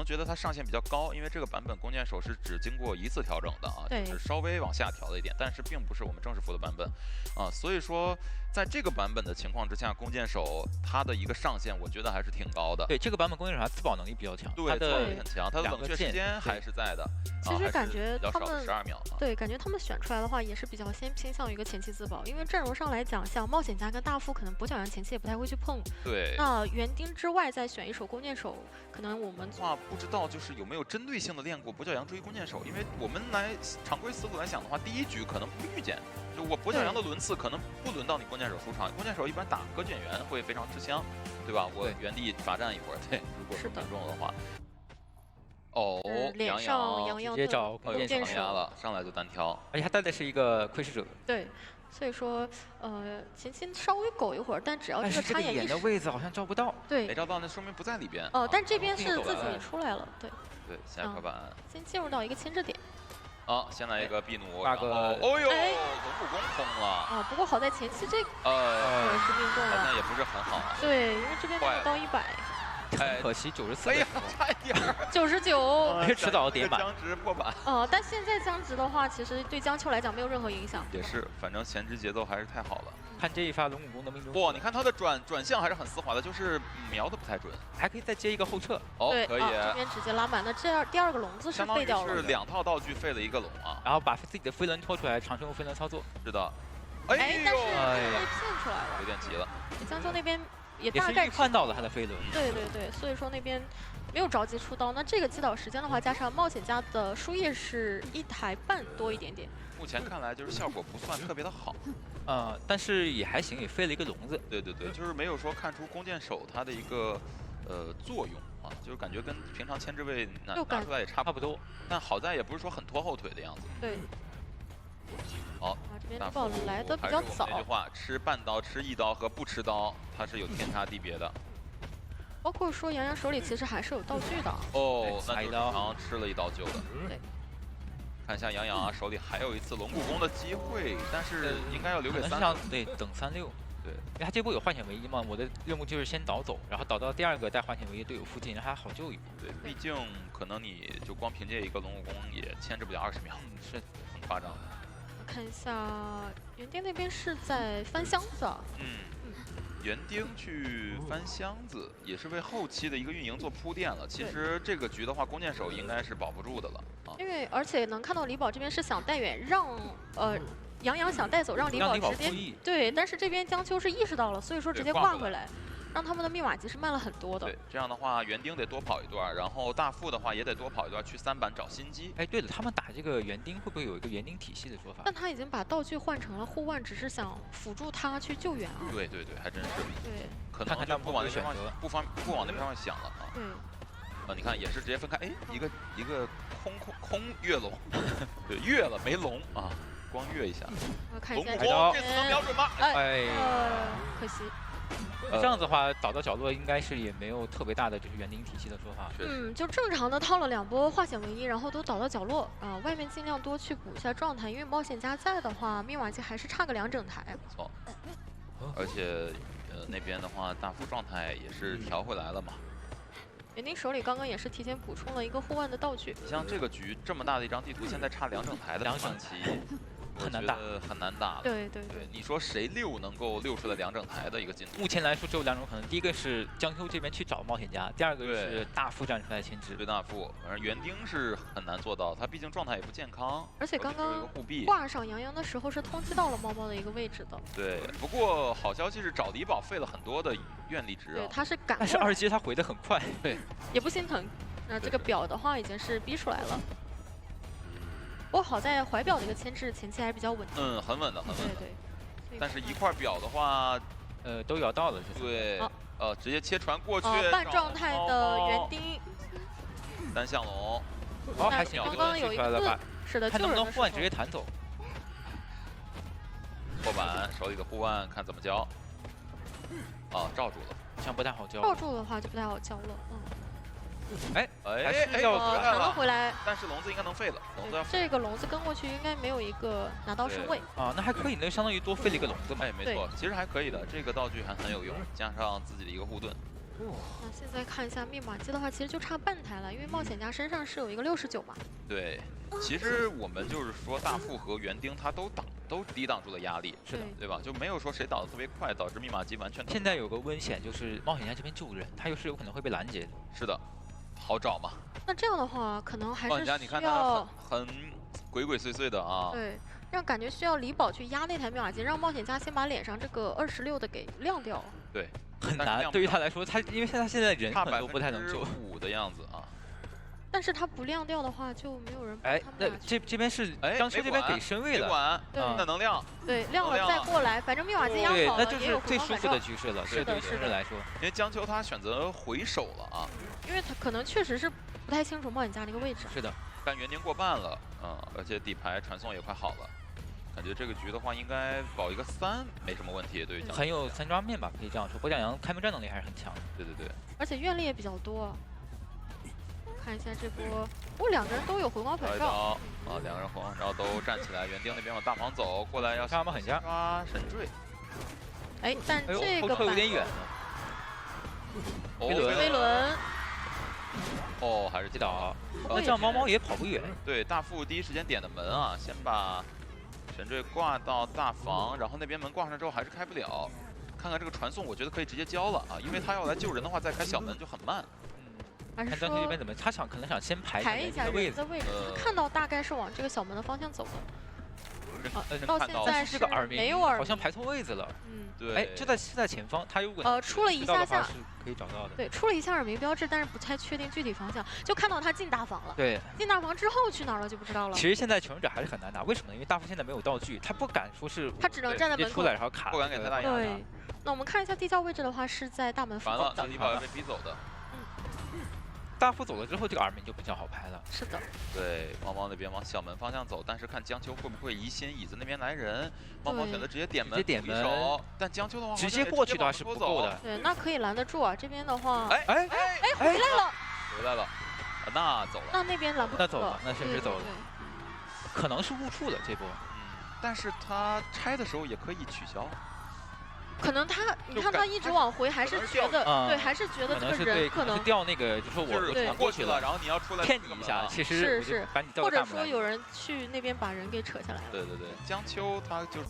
觉得它上限比较高，因为这个版本弓箭手是只经过一次调整的啊，就是稍微往下调了一点，但是并不是我们正式服的版本啊，所以说在这个版本的情况之下，弓箭手它的一个上限，我觉得还是挺高的。对，这个版本弓箭手它自保能力比较强，对，自保能力很强，它的冷却时间还是在的。其实感觉他们12秒，对，感觉他们选出来的话也是比较偏向于一个前期自保，因为阵容上来讲，像冒险家跟大副可能跛脚羊前期也不太会去碰。对。那园丁之外再选一手弓箭手，可能我们话不知道就是有没有针对性的练过跛脚羊追弓箭手，因为我们来常规思路来想的话，第一局可能不遇见，就我跛脚羊的轮次可能不轮到你弓箭手出场，弓箭手一般打割卷员会非常吃香，对吧？我原地罚站一会儿，对，如果是命中的话。哦，脸上杨洋直接找弓箭手了，上来就单挑，而且他带的是一个窥视者。对，所以说前期稍微苟一会儿，但只要这个插眼眼的位置好像照不到，对，没照到那说明不在里边。哦，但这边是自己出来了，对。对，下一块板。先进入到一个牵制点。啊，先来一个秘弩，然后哦呦，龙骨弓空了。啊，不过好在前期这个是命中了，好像也不是很好。对，因为这边没有到100。很可惜94。哎呀，差一点99。迟早点板。僵直破板。但现在僵直的话，其实对江秋来讲没有任何影响。也是，反正前置节奏还是太好了。看这一发龙骨弓的命中。哇，你看他的转向还是很丝滑的，就是瞄的不太准。还可以再接一个后撤。哦，可以。这边直接拉满，那这第2个笼子是废掉了。是2套道具废了1个龙啊。然后把自己的飞轮拖出来，长生用飞轮操作。是的。但是被骗出来了。有点急了。江秋那边。也大概预判到了他的飞轮，对，所以说那边没有着急出刀。那这个击倒时间的话，加上冒险家的输液是1台半多一点点。目前看来就是效果不算特别的好，但是也还行，也飞了一个笼子。对，就是没有说看出弓箭手它的一个作用啊，就是感觉跟平常牵制位拿出来也差不多。但好在也不是说很拖后腿的样子。对。好，这边爆来的比较早。那句话，吃半刀、吃1刀和不吃刀，它是有天差地别的。包括说杨洋手里其实还是有道具的。哦，那就是好像吃了1刀救的。对。看一下杨洋啊，手里还有一次龙骨弓的机会，但是应该要留给3。对，等36。对，因为他这波有化险为夷嘛，我的任务就是先倒走，然后倒到第2个带化险为夷队友附近，让他好救一波。对，毕竟可能你就光凭借一个龙骨弓也牵制不了20秒，是很夸张。看一下园丁那边是在翻箱子。园丁去翻箱子也是为后期的一个运营做铺垫了。其实这个局的话，弓箭手应该是保不住的了啊。因为而且能看到李宝这边是想带远，让杨洋想带走，让李宝直接对，但是这边江秋是意识到了，所以说直接挂回来。让他们的密码级是慢了很多的。对，这样的话园丁得多跑一段，然后大副的话也得多跑一段，去3板找心机。哎，对了，他们打这个园丁会不会有一个园丁体系的说法？但他已经把道具换成了护腕，只是想辅助他去救援啊。对，还真是。对，可能就不往那边想了啊。对。你看也是直接分开，哎，一个空跃龙，对，跃了没龙啊，光跃一下。看一下这次能瞄准吗？可惜。这样子的话，倒到角落应该是也没有特别大的就是园丁体系的说法。就正常的套了2波化险为夷，然后都倒到角落啊，外面尽量多去补一下状态，因为冒险家在的话，密码级还是差个2整台。没错，而且那边的话，大副状态也是调回来了嘛。园丁手里刚刚也是提前补充了一个护腕的道具。你像这个局这么大的一张地图，现在差2整台的2整旗。很难打，很难打了。对，你说谁能够溜出来2整台的一个进度？目前来说只有2种可能，第一个是江秋这边去找冒险家，第2个是大副站出来牵制。对大副，反正园丁是很难做到，他毕竟状态也不健康。而且刚刚挂上杨洋的时候是通缉到了猫猫的一个位置的。对，不过好消息是找李宝费了很多的愿力值啊。对，他是赶。但是2阶他回得很快，对，也不心疼。那这个表的话已经是逼出来了。不过好在怀表的一个牵制前期还是比较稳定。很稳的，很稳的。对。但是一块表的话，都咬到了。对。直接切船过去。半状态的园丁。单向龙。还行，刚刚有一个是的，看能不能护腕直接弹走。后板手里的护腕看怎么交。罩住了，像不太好交。罩住的话就不太好交了，还是要弹了回来，但是笼子应该能废了，笼子要这个笼子跟过去应该没有一个拿刀升位啊，那还可以，那相当于多废了一个笼子嘛。没错，其实还可以的，这个道具还很有用，加上自己的一个护盾。那现在看一下密码机的话，其实就差半台了，因为冒险家身上是有一个69嘛。对，其实我们就是说大副和园丁他都抵挡住了压力，是的，对吧？就没有说谁倒的特别快，导致密码机完全。现在有个危险就是冒险家这边救人，他又是有可能会被拦截的。是的，好找嘛。那这样的话，可能还是需要。你看他很鬼鬼祟祟的啊。对。 让感觉需要李宝去压那台密码机，让冒险家先把脸上这个26的给亮掉。对，很难。对于他来说，因为他现在人可能都不太能救。5%的样子啊。但是他不亮掉的话，就没有人。哎，那这边是江秋这边给身位了。对，那能亮。对，亮了再过来，反正密码机压好了，那就是最舒服的局势了。是的，是的来说，因为江秋他选择回手了啊。因为他可能确实是不太清楚冒险家的一个位置。是的。但园丁过半了，而且底牌传送也快好了。 感觉这个局的话，应该保一个3没什么问题，对于很有3抓面吧，可以这样说。博奖阳开门战能力还是很强的。对对对，而且愿力也比较多。看一下这波，两个人都有回光返照。啊，2个人回光返照都站起来，园丁那边往大房走过来要杀冒险家，抓神坠。哎，但这个有点远了。飞轮。哦，还是击倒。那这样猫猫也跑不远。对，大副第一时间点的门啊，先把。 神坠挂到大房，然后那边门挂上之后还是开不了。看看这个传送，我觉得可以直接交了啊，因为他要来救人的话，再开小门就很慢。看张球这边怎么？他可能想先排一下人的位置，他看到大概是往这个小门的方向走的。到现在是个耳鸣，没有耳鸣，好像排错位置了。对。哎，就在前方，他如果出了一下下是可以找到的。对，出了一下耳鸣标志，但是不太确定具体方向，就看到他进大房了。对，进大房之后去哪儿了就不知道了。其实现在求生者还是很难打，为什么呢？因为大副现在没有道具，他不敢说是，他只能站在门口出来然后卡，不敢给太大压力。对，那我们看一下地窖位置的话，是在大门附近的。完了，李宝要被逼走的。大副走了之后，这个耳鸣就比较好拍了。是的。对，猫猫那边往小门方向走，但是看江秋会不会疑心椅子那边来人。猫猫选择直接点门，但江秋的话直接过去的话是不够的。对，那可以拦得住啊。这边的话，哎，回来了，回来了，那走了。那边拦不住。那走了，那甚至走了。可能是误触了这波。但是他拆的时候也可以取消。 可能你看他一直往回，还是觉得对，还是觉得这个人可能掉那个，就说我传过去了，然后你要出来骗你一下，其实是或者说有人去那边把人给扯下来了。对对对，江秋他就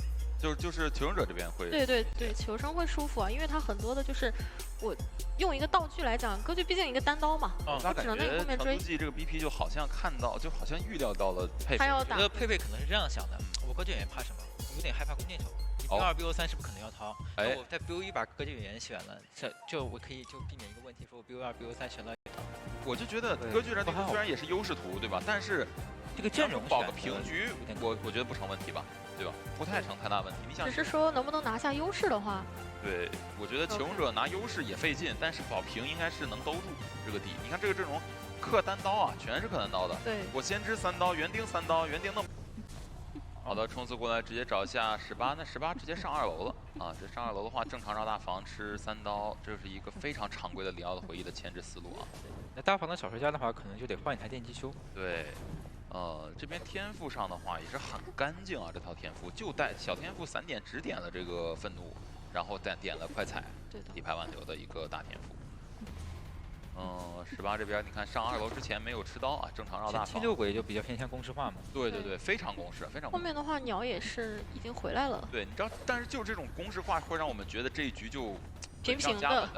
是求生者这边会。对，求生会舒服啊，因为他很多的就是我用一个道具来讲，歌剧毕竟一个单刀嘛，我只能在你后面追。这个 BP 就好像看到，就好像预料到了佩佩。他要打。佩佩可能是这样想的，我歌剧演员怕什么？有点害怕弓箭手。 BO2 BO3 是不是可能要掏？哎，我在 BO1 把歌剧演员选了，就我可以就避免一个问题，说我 BO2 BO3 选了。我就觉得歌剧人那个虽然也是优势图，对吧？但是这个阵容保个平局，我觉得不成问题吧，对吧？不太成太大问题。你想，只是说能不能拿下优势的话，对，我觉得求生者拿优势也费劲，但是保平应该是能兜住这个底。你看这个阵容，克单刀啊，全是克单刀的。对，我先知3刀，园丁3刀，园丁弄。 好的，冲刺过来直接找一下18，那18直接上2楼了啊！这上2楼的话，正常绕大房吃3刀，这是一个非常常规的里奥的回忆的前置思路啊。那大房的小说家的话，可能就得换一台电击修。对，这边天赋上的话也是很干净啊，这套天赋就带小天赋3点只点了这个愤怒，然后点了快踩，底牌挽留的一个大天赋。18这边你看上2楼之前没有吃刀啊，正常绕大房。7、6轨就比较偏向公式化嘛。对，非常公式，非常。后面的话鸟也是已经回来了。对，你知道，但是就这种公式化会让我们觉得这一局就平平的，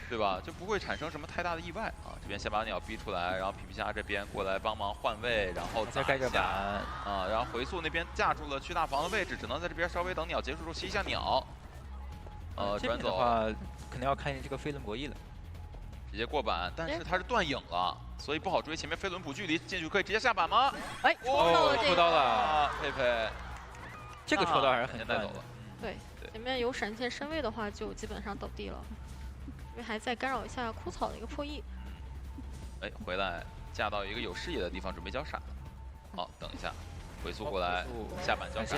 对吧？就不会产生什么太大的意外啊。这边先把鸟逼出来，然后皮皮虾这边过来帮忙换位，然后再盖个板啊，然后回溯那边架住了去大房的位置，只能在这边稍微等鸟结束之后吸一下鸟。转走的话，可能要看这个飞轮博弈了。 直接过板，但是他是断影了，所以不好追。前面飞轮补距离进去可以直接下板吗？哎，抽到了，佩佩，这个抽到还是很带走了。对，前面有闪现身位的话，就基本上倒地了，因为还在干扰一下枯草的一个破译。哎，回来架到一个有视野的地方，准备交闪。好，等一下。 回速过来，下板交闪，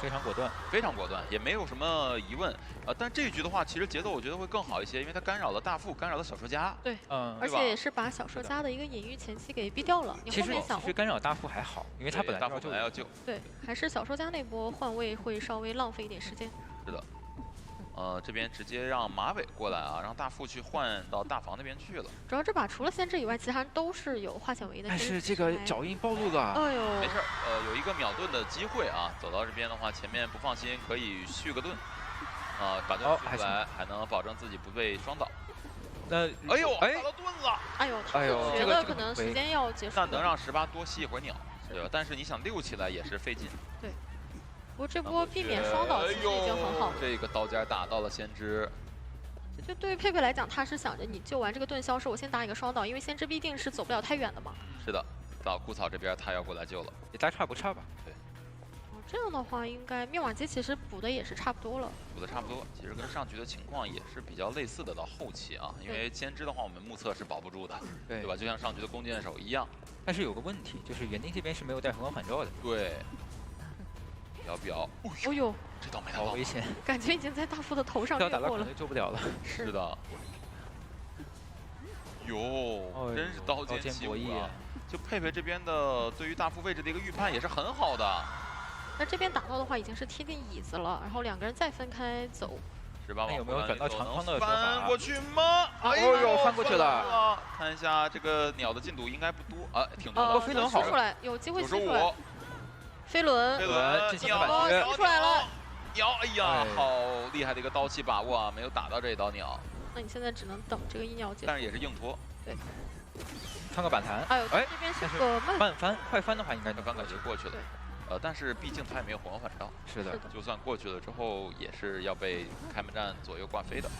非常果断，非常果断，也没有什么疑问。但这一局的话，其实节奏我觉得会更好一些，因为它干扰了大副，干扰了小说家。对，而且也是把小说家的一个隐喻前期给逼掉了。你后面想，其实干扰大副还好，因为他本来要救。对，还是小说家那波换位会稍微浪费一点时间。是的。这边直接让马尾过来啊，让大副去换到大房那边去了。主要这把除了先知以外，其他人都是有化险为夷的。但是这个脚印暴露了。哎呦，没事，有一个秒盾的机会啊，走到这边的话，前面不放心可以续个盾，把盾续出来，还能保证自己不被双倒。那哎呦，打到盾了！哎呦，我觉得可能时间要结束。那能让18多吸一会儿鸟，对吧？但是你想溜起来也是费劲。对。不过这波避免双倒其实已经很好了。这个刀尖打到了先知。就对于佩佩来讲，他是想着你救完这个盾消失，我先打一个双倒，因为先知必定是走不了太远的嘛。是的，到枯草这边他要过来救了，也大差不差吧？对。这样的话，应该密码机其实补的也是差不多了。补的差不多，其实跟上局的情况也是比较类似的。到后期啊，因为先知的话，我们目测是保不住的，对吧？就像上局的弓箭手一样。但是有个问题，就是园丁这边是没有带回光返照的。对。表，哦呦，这倒没打到，好危险，感觉已经在大副的头上越过了，救不了了。是的。哟，真是刀剑起舞啊！就佩佩这边的对于大副位置的一个预判也是很好的。那这边打到的话已经是贴定椅子了，然后2个人再分开走。18往有没有转到长框的说法？翻过去吗？哎呦，翻过去了！看一下这个鸟的进度应该不多啊，挺多的。飞轮好出来，有机会吸出来。 95，飞轮，鸟吸出来了。鸟，哎呀，好厉害的一个刀气把握啊，没有打到这一刀鸟。那你现在只能等这个一鸟结束。但是也是硬拖。对。翻个反弹。哎呦，这边是个慢翻，快翻的话应该刚就过去了。但是毕竟他也没有回光返照。是的。就算过去了之后，也是要被开门战左右挂飞的。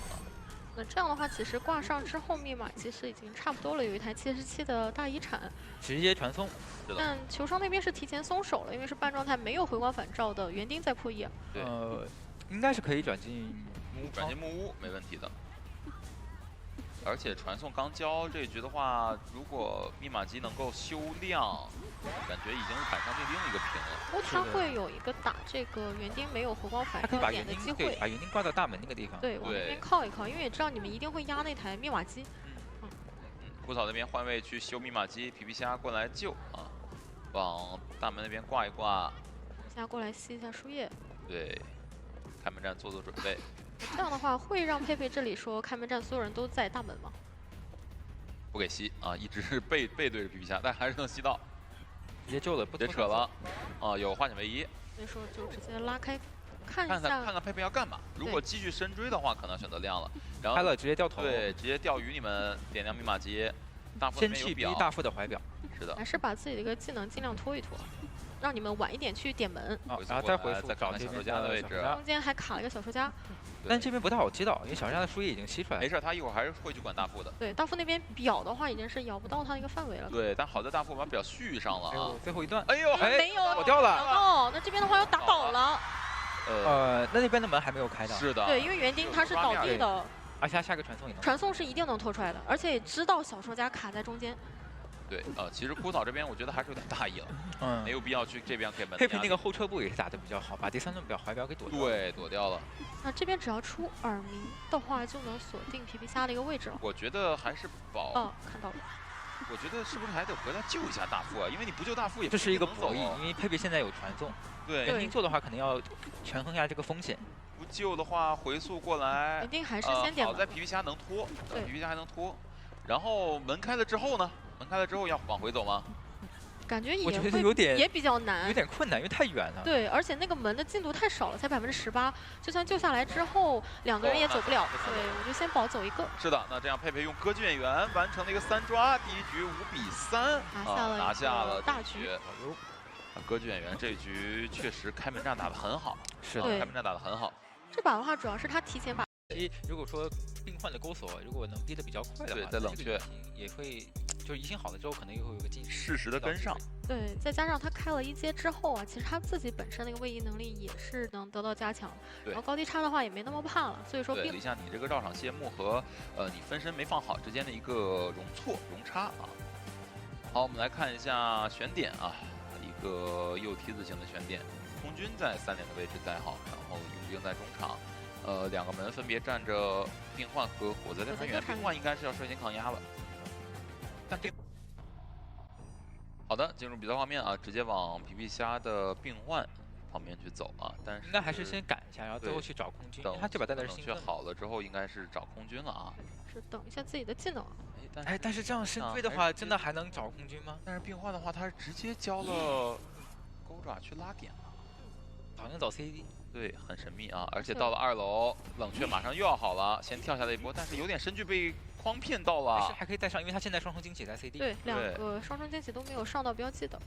那这样的话，其实挂上之后，密码其实已经差不多了，有一台77的大遗产，直接传送。但球商那边是提前松手了，因为是半状态没有回光返照的园丁在破译。对，应该是可以转进木屋，没问题的。而且传送刚交这一局的话，如果密码机能够修亮，感觉已经是板上钉钉一个平了。不过他会有一个打这个园丁没有回光返照点的机会，把园丁挂到大门那个地方。对，往那边靠一靠，因为也知道你们一定会压那台密码机。枯草那边换位去修密码机，皮皮虾过来救啊，往大门那边挂一挂。皮皮虾过来吸一下树叶。对，开门战做准备。这样的话会让佩佩这里说开门战所有人都在大门吗？不给吸啊，一直是背对着皮皮虾，但还是能吸到。直接救了，别扯了啊！有化险为夷，所以说就直接拉开，看看佩佩要干嘛。如果继续深追的话，可能选择亮了。然后开了直接掉头，对，直接钓鱼。你们点亮密码机，大副先去逼大副的怀表。是的，还是把自己的一个技能尽量拖一拖，让你们晚一点去点门。然后再回复再找小说家的位置。中间还卡了一个小说家。但这边不太好接到，因为小说家的树叶已经吸出来了。没事，他一会儿还是会去管大副的。对，大副那边表的话已经是咬不到他那个范围了。对，但好在大副把表续上了啊。最后一段，哎呦，没有我掉了。哦，那这边的话要打倒了。那边的门还没有开到。是的。对，因为园丁他是倒地的。而且他下个传送也能。传送是一定能拖出来的，而且也知道小说家卡在中间。对，其实枯草这边我觉得还是有点大意了，没有必要去这边给门。佩佩那个后撤步也是打得比较好，把第3盾表怀表给躲掉。对，躲掉了。那这边只要出耳鸣的话，就能锁定皮皮虾的一个位置了。我觉得还是保。哦，看到了。我觉得是不是还得回来救一下大副啊？因为你不救大副也这是一个博弈，因为佩佩现在有传送。对。园丁做的话，可能要权衡一下这个风险。不救的话，回速过来。园丁还是先点。好在皮皮虾能拖，皮皮虾还能拖。然后门开了之后呢？门开了之后要往回走吗？感觉我觉得有点也比较难，有点困难，因为太远了。对，而且那个门的进度太少了，才18%，就算救下来之后，2个人也走不了。对，我就先保走一个。是的，那这样佩佩用歌剧演员完成了一个3抓，第一局5比3，拿下了大局。歌剧演员这一局确实开门战打得很好，是的，开门战打得很好。这把的话，主要是他提前把。如果说病患的钩锁如果能逼得比较快的话，对，在冷却也会，就移形好了之后，可能又会有个进适时的跟上。对，再加上他开了1阶之后啊，其实他自己本身那个位移能力也是能得到加强，然后高低差的话也没那么怕了，所以说对，像你这个绕场谢幕和你分身没放好之间的一个容差啊。好，我们来看一下选点啊，一个右梯子型的选点，空军在3点的位置待好，然后佣兵在中场。2个门分别站着病患和火灾侦查员，病患应该是要率先抗压了。好的，进入比赛画面啊，直接往皮皮虾的病患旁边去走啊，但是应该还是先赶一下，然后最后去找空军。等他这把带的是兴奋。冷却好了之后，应该是找空军了啊。是等一下自己的技能。但是这样深追的话，真的还能找空军吗？但是病患的话，他是直接交了钩爪去拉点了，好像找 CD。对，很神秘啊！而且到了2楼，冷却马上又要好了，先跳下来一波，但是有点身具被诓骗到了。还可以再上，因为他现在双重惊喜在 CD。对，2个双重惊喜都没有上到标记的。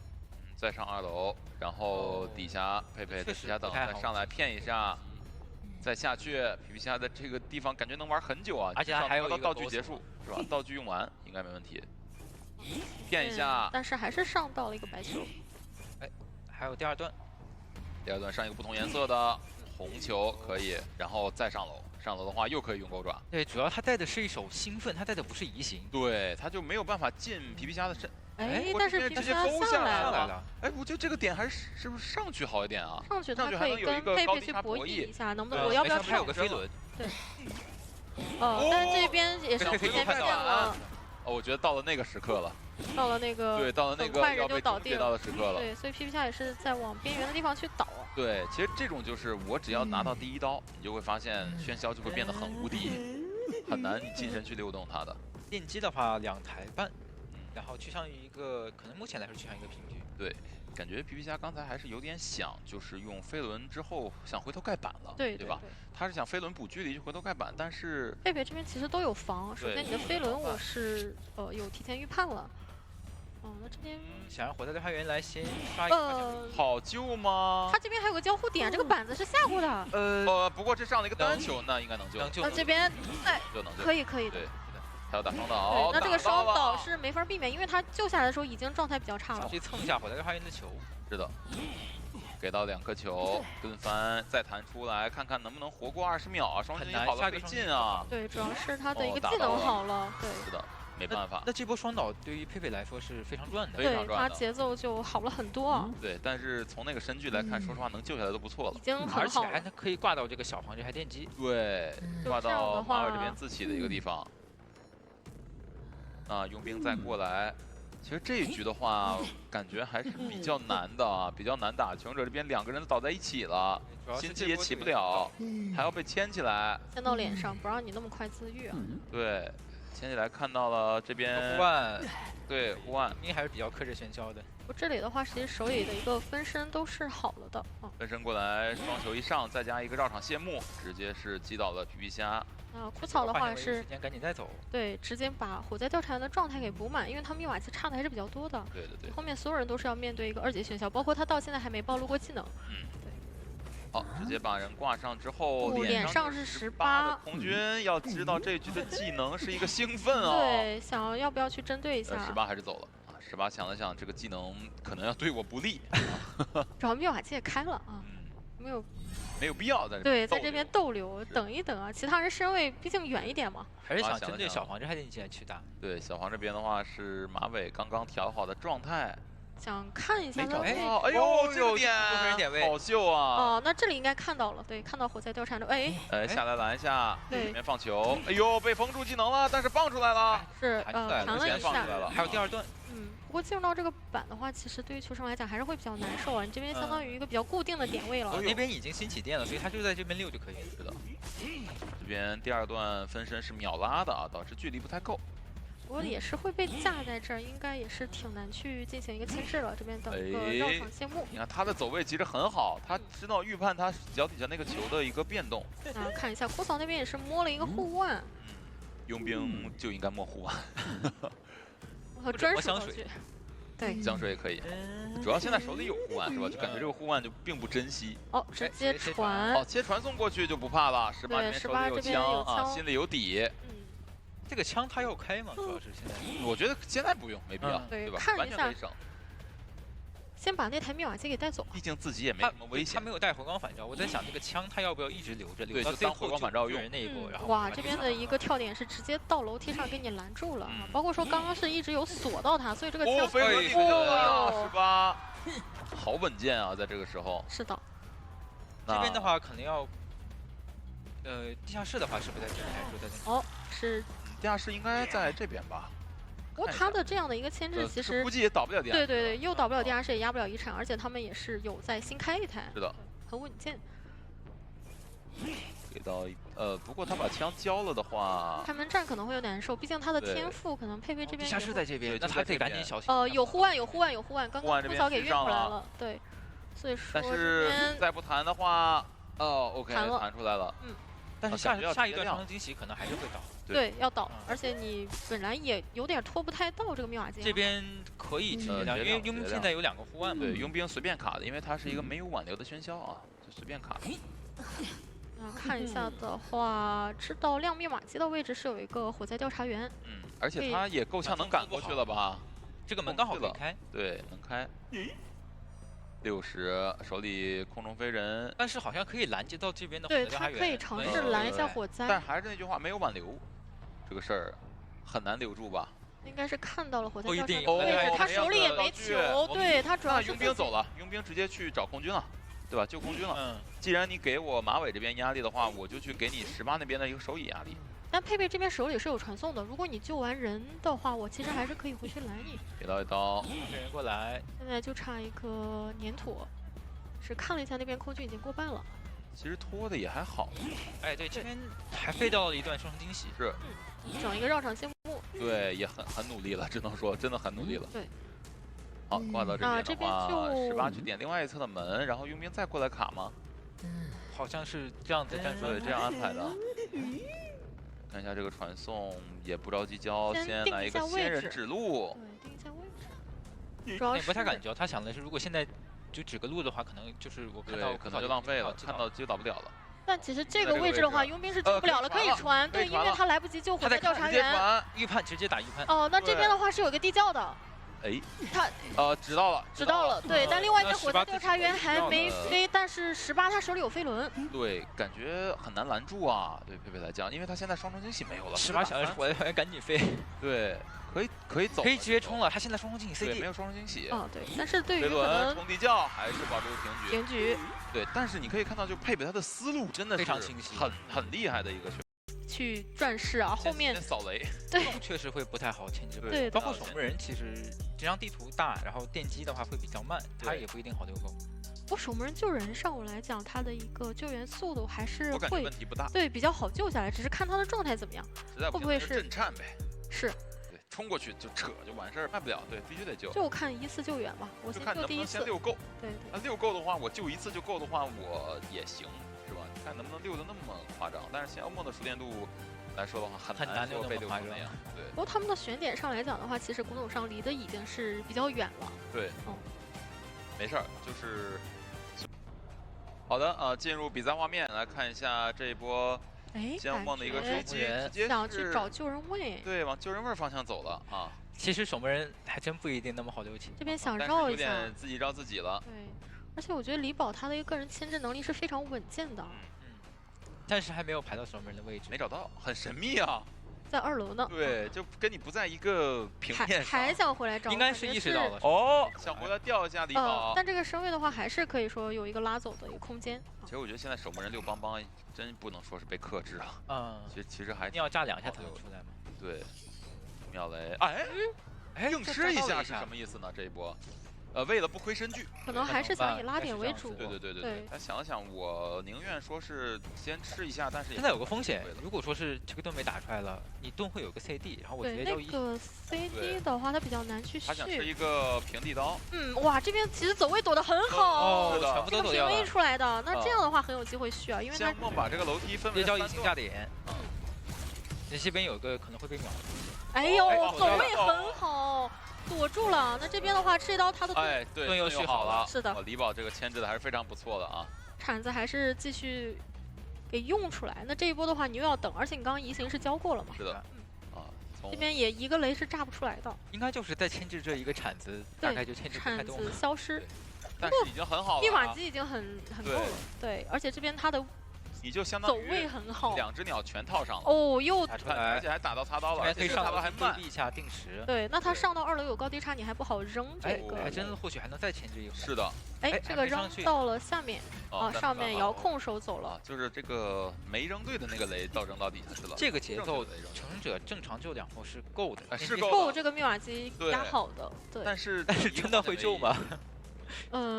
再上2楼，然后底下佩佩在底下等，再上来骗一下，再下去。皮皮虾的这个地方感觉能玩很久啊，而且还有到道具结束是吧？道具用完应该没问题。骗一下，但是还是上到了一个白球。哎，还有第2段。第2段上一个不同颜色的红球可以，然后再上楼。上楼的话又可以用钩爪。对，主要他带的是一手兴奋，他带的不是移形。对，他就没有办法进皮皮虾的身。哎，但是皮皮虾下来了。哎，我觉得这个点还是不是上去好一点啊？上去他可以跟佩佩去博弈一下，能不能？我要不要跳？有个飞轮。对。哦，但是这边也是提前变了。哦，我觉得到了那个时刻了。到了那个。对，到了那个快人就倒地到的时刻了。对，所以皮皮虾也是在往边缘的地方去倒。对，其实这种就是我只要拿到第1刀，你就会发现喧嚣就会变得很无敌，很难你近身去溜动它的。电机的话2台半，然后趋向于一个可能目前来说趋向于一个平局。对，感觉皮皮虾刚才还是有点想，就是用飞轮之后想回头盖板了，对吧？他是想飞轮补距离去回头盖板，但是佩佩这边其实都有防。首先你的飞轮我是有提前预判了。那这边想让火灾调查员来先刷一个好救吗？他这边还有个交互点，这个板子是下过的。不过这上了一个单球，那应该能救。那这边可以的。对，还要打双倒。那这个双倒是没法避免，因为他救下来的时候已经状态比较差了。去蹭一下火灾调查员的球。是的，给到2颗球，蹲翻再弹出来，看看能不能活过20秒啊！双击好了费劲啊。对，主要是他的一个技能好了。对，是的。没办法，那这波双倒对于佩佩来说是非常赚的，对他节奏就好了很多。对，但是从那个身具来看，说实话能救下来都不错了，已经很好了。而且还可以挂到这个小黄这台电机，对，挂到马尔这边自起的一个地方。佣兵再过来，其实这一局的话，感觉还是比较难的啊，比较难打。求生者这边2个人都倒在一起了，心机也起不了，还要被牵起来，牵到脸上，不让你那么快自愈啊。对。牵起来看到了这边护腕，对护腕，因为还是比较克制喧嚣的。我这里的话，其实手里的一个分身都是好了的。分身过来，双球一上，再加一个绕场谢幕，直接是击倒了皮皮虾。枯草的话是时间赶紧带走。对，直接把火灾调查员的状态给补满，因为他密码器差的还是比较多的。对。后面所有人都是要面对一个2级喧嚣，包括他到现在还没暴露过技能。好，直接把人挂上之后，脸上是18的空军要知道这局的技能是一个兴奋啊。对，想要不要去针对一下？18还是走了啊？18想了想，这个技能可能要对我不利。主要密码器也开了啊，没有必要在这对，在这边逗留，等一等啊。其他人身位毕竟远一点嘛。还是想针对小黄这台电机去打。对，小黄这边的话是马尾刚刚调好的状态。想看一下他哎呦，这个点位好秀啊！哦，那这里应该看到了，对，看到火灾调查的，下来拦下，对，里面放球，哎呦，被封住技能了，但是放出来了，是弹了一下，还有第2段，不过进入到这个板的话，其实对于球生来讲还是会比较难受啊，你这边相当于一个比较固定的点位了，那边已经新起电了，所以他就在这边溜就可以了，是的，这边第2段分身是秒拉的啊，导致距离不太够。不过也是会被架在这儿，应该也是挺难去进行一个牵制了。这边等个绕场谢幕。你看他的走位其实很好，他知道预判他脚底下那个球的一个变动。看一下枯草那边也是摸了一个护腕。佣兵就应该摸护腕。专属道具。对，香水也可以。主要现在手里有护腕是吧？就感觉这个护腕就并不珍惜。哦，直接传。哦，切传送过去就不怕了。18这边手里有枪啊，心里有底。这个枪他要开吗？主要是现在，我觉得现在不用，没必要，对吧？完全可以省。先把那台密码器给带走。毕竟自己也没什么危险。他没有带回光返照，我在想这个枪他要不要一直留着，留到最后回光返照用那一波。然后哇，这边的一个跳点是直接到楼梯上给你拦住了，包括说刚刚是一直有锁到他，所以这个枪18，好稳健啊，在这个时候。是的。这边的话可能要，地下室的话是不是在这边还是说在那？哦，是。地下室应该在这边吧？不过他的这样的一个牵制，其实估计也倒不了 DRX。对对对，又倒不了 DRX，也压不了遗产，而且他们也是有在新开一台，是的，很稳健。给到不过他把枪交了的话，开门战可能会有点难受，毕竟他的天赋可能佩佩这边地下室在这边，那他得赶紧小心。有护腕，有护腕，有护腕，刚刚不早给运回来了，对，所以说但是再不弹的话，，OK， 弹出来了，但是下一段双生惊喜可能还是会倒。对，要倒，而且你本来也有点拖不太到这个密码机。这边可以直接亮，因为佣兵现在有2个护腕嘛。对，佣兵随便卡的，因为它是一个没有挽留的喧嚣啊，就随便卡。那看一下的话，知道亮密码机的位置是有一个火灾调查员。而且他也够呛能赶过去了吧？这个门刚好可以开。对，能开。60，手里空中飞人，但是好像可以拦截到这边的火对，灾调查员。他可以尝试拦一下火灾。但还是那句话，没有挽留，这个事儿很难留住吧？应该是看到了火灾调查员的位置，他手里也没球，对他主要是佣兵走了，佣兵直接去找空军了，对吧？救空军了。既然你给我马尾这边压力的话，我就去给你18那边的一个手椅压力。但佩佩这边手里是有传送的，如果你救完人的话，我其实还是可以回去拦你。给到一刀，人过来，现在就差一个粘土，是看了一下那边空军已经过半了。其实拖的也还好。哎，对，这边还费到了一段双生惊喜，是，整一个绕场谢幕。对，也很努力了，只能说真的很努力了。对。好，挂到这边的话，18去点另外一侧的门，然后佣兵再过来卡吗？好像是这样子战术，对，这样安排的。看一下这个传送，也不着急交，先来一个仙人指路。对，定一下位置。主要是不太敢交，他想的是如果现在就指个路的话，可能就是我看到可能就浪费了，看到就倒不了了。但其实这个位置的话，佣兵是救不了了，可以传，对，因为他来不及救火灾调查员。预判直接打预判。哦，那这边的话是有个地窖的。哎，他知道了，知道了，对，但另外一个火灾调查员还没飞，但是18他手里有飞轮，对，感觉很难拦住啊，对佩佩来讲，因为他现在双重惊喜没有了，18想要火灾调员赶紧飞，对，可以走，可以直接冲了，他现在双重惊喜 CD， 没有双重惊喜，对，但是对于飞轮冲地窖还是保住平局，对，但是你可以看到，就佩佩他的思路真的是非常清晰，很厉害的一个选手。去转世啊，后面扫雷，对，确实会不太好牵制。对，包括守门人，其实这张地图大，然后电击的话会比较慢，他也不一定好溜够。不过守门人救人上我来讲，他的一个救援速度还是会问题不大，对，比较好救下来，只是看他的状态怎么样，会不会是震颤呗？是。对，冲过去就扯就完事儿，卖不了，对，必须得救。就看1次救援吧，我先救第1次。先溜够，对，那溜够的话，我救1次就够的话，我也行，是吧？看能不能溜得那么夸张。但是仙妖梦的熟练度来说的话，很难说被溜成那样。对。不过他们的选点上来讲的话，其实古董上离的已经是比较远了。对。没事儿，就是。好的，进入比赛画面来看一下这一波仙妖梦的一个追击，直接想去找救人位。对，往救人位方向走了啊。其实守门人还真不一定那么好溜起。这边想绕一下，有点自己绕自己了。对，而且我觉得李宝他的一个个人牵制能力是非常稳健的。但是还没有排到守门人的位置，没找到，很神秘啊。在2楼呢。对，就跟你不在一个平面上。还想回来找，应该是意识到了哦，想回来吊一下李宝。但这个身位的话，还是可以说有一个拉走的一个空间。其实我觉得现在守门人6邦邦真不能说是被克制了。其实还你要炸2下才能出来吗？对，妙雷，硬吃一下是什么意思呢？这一波。为了不亏身距，可能还是想以拉点为主。对。他想了想，我宁愿说是先吃一下，但是现在有个风险，如果说是这个盾没打出来了，你盾会有个 CD， 然后我直接就那个 CD 的话，它比较难去续。他想吃一个平地刀。哇，这边其实走位躲得很好，全部都躲掉了。平 A 出来的，那这样的话很有机会续啊，因为仙梦把这个楼梯分为交移形架点。这边有个可能会被秒。哎呦，走位很好。躲住了，那这边的话吃一刀，他的盾又续好了。是的，李宝这个牵制的还是非常不错的啊。铲子还是继续给用出来，那这一波的话你又要等，而且你刚刚移形是交过了嘛？是的，这边也一个雷是炸不出来的。应该就是在牵制这一个铲子，大概就牵制不太动。铲子消失，但是已经很好了。密码机已经很够了，对，而且这边他的你就相当走于位很好。2只鸟全套上了。哦，又打出来，而且还打到擦刀了，可以上擦刀还慢。一下定时。对，那他上到2楼有高低差，你还不好扔这个。还真的或许还能再牵制一会儿。是的。哎，这个扔到了下面，上面遥控手走了。就是这个没扔对的那个雷，到扔到底下去了。这个节奏，承者正常救2波是够的，是够这个密码机压好的。对。但是真的会救吗？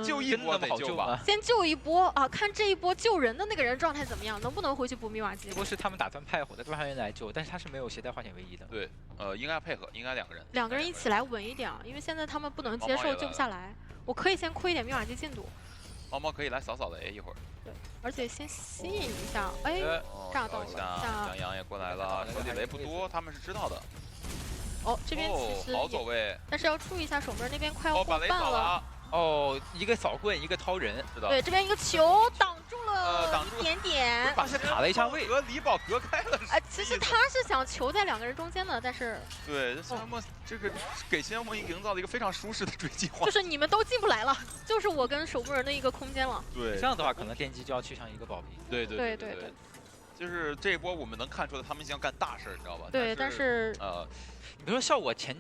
救一波得救吧，先救一波啊！看这一波救人的那个人状态怎么样，能不能回去补密码机？这波是他们打算派火的多少人来救，但是他是没有携带化险为夷的。对，应该配合，应该2个人。2个人一起来稳一点，因为现在他们不能接受救不下来。我可以先亏一点密码机进度。猫猫可以来扫扫雷一会儿。对，而且先吸引一下，哎，炸到了。杨洋也过来了，手里雷不多，他们是知道的。哦，这边其实好走位，但是要注意一下守门那边快要过半了。哦，一个扫棍，一个掏人，是的。对，这边一个球挡住了一点点，把他卡了一下位，和李宝隔开了。其实他是想球在2个人中间的，但是对，新阳梦这个给新阳梦营造了一个非常舒适的追击环，就是你们都进不来了，就是我跟守门人的一个空间了。对，这样的话可能电击就要去上一个保平。对。就是这一波我们能看出来他们想干大事，你知道吧？对，但是你比如说效果前